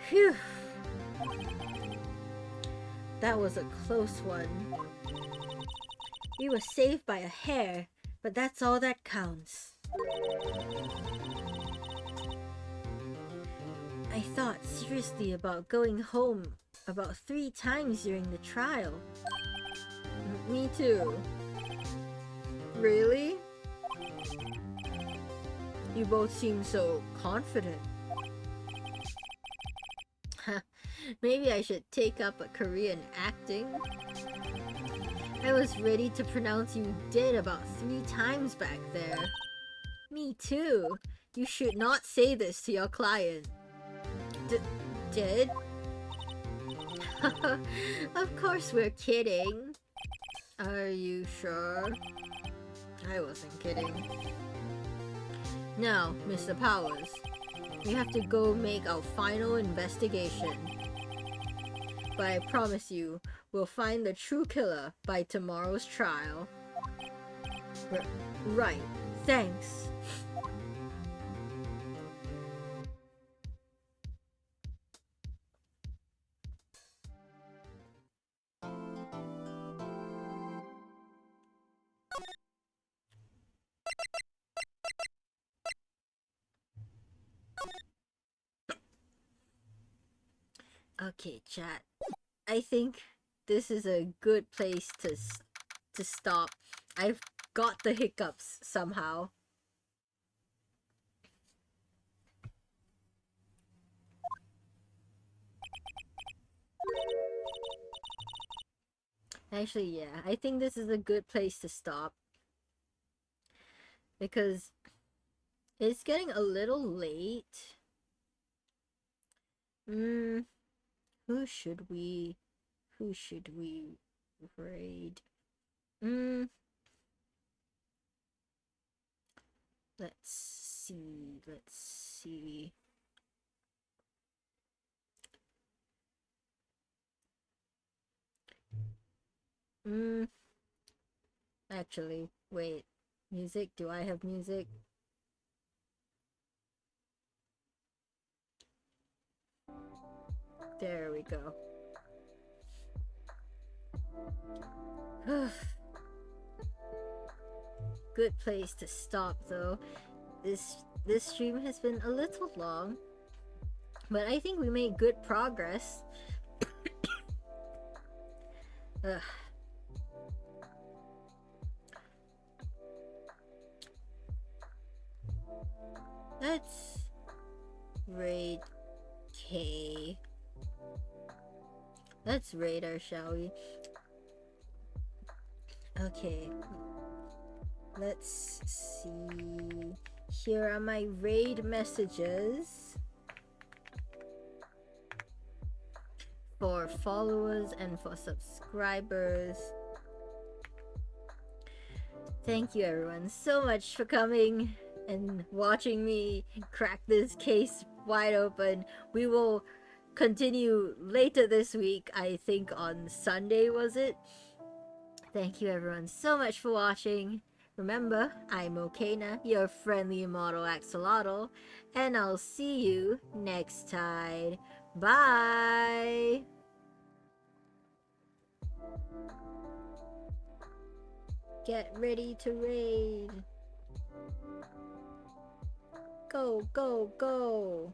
Phew. That was a close one. We were saved by a hair, but that's all that counts. I thought seriously about going home about 3 times during the trial. Me too. Really? You both seem so confident. Maybe I should take up a career in acting. I was ready to pronounce you dead about 3 times back there. Me too. You should not say this to your client. Dead? Of course we're kidding. Are you sure? I wasn't kidding. Now, Mr. Powers, we have to go make our final investigation. But I promise you, we'll find the true killer by tomorrow's trial. Right. Thanks. Okay, chat. I think this is a good place to stop. I've got the hiccups somehow. Actually, yeah, I think this is a good place to stop. Because it's getting a little late. Who should we... Who should we raid? Let's see. Actually, wait. Music? Do I have music? There we go. Good place to stop though. This stream has been a little long, but I think we made good progress. Ugh. Let's raid K. Let's raid her, shall we? Okay. Let's see. Here are my raid messages for followers and for subscribers. Thank you everyone so much for coming and watching me crack this case wide open. We will continue later this week, I think on Sunday, was it? Thank you everyone so much for watching. Remember, I'm Okana, your friendly immortal axolotl, and I'll see you next time. Bye! Get ready to raid. Go, go, go!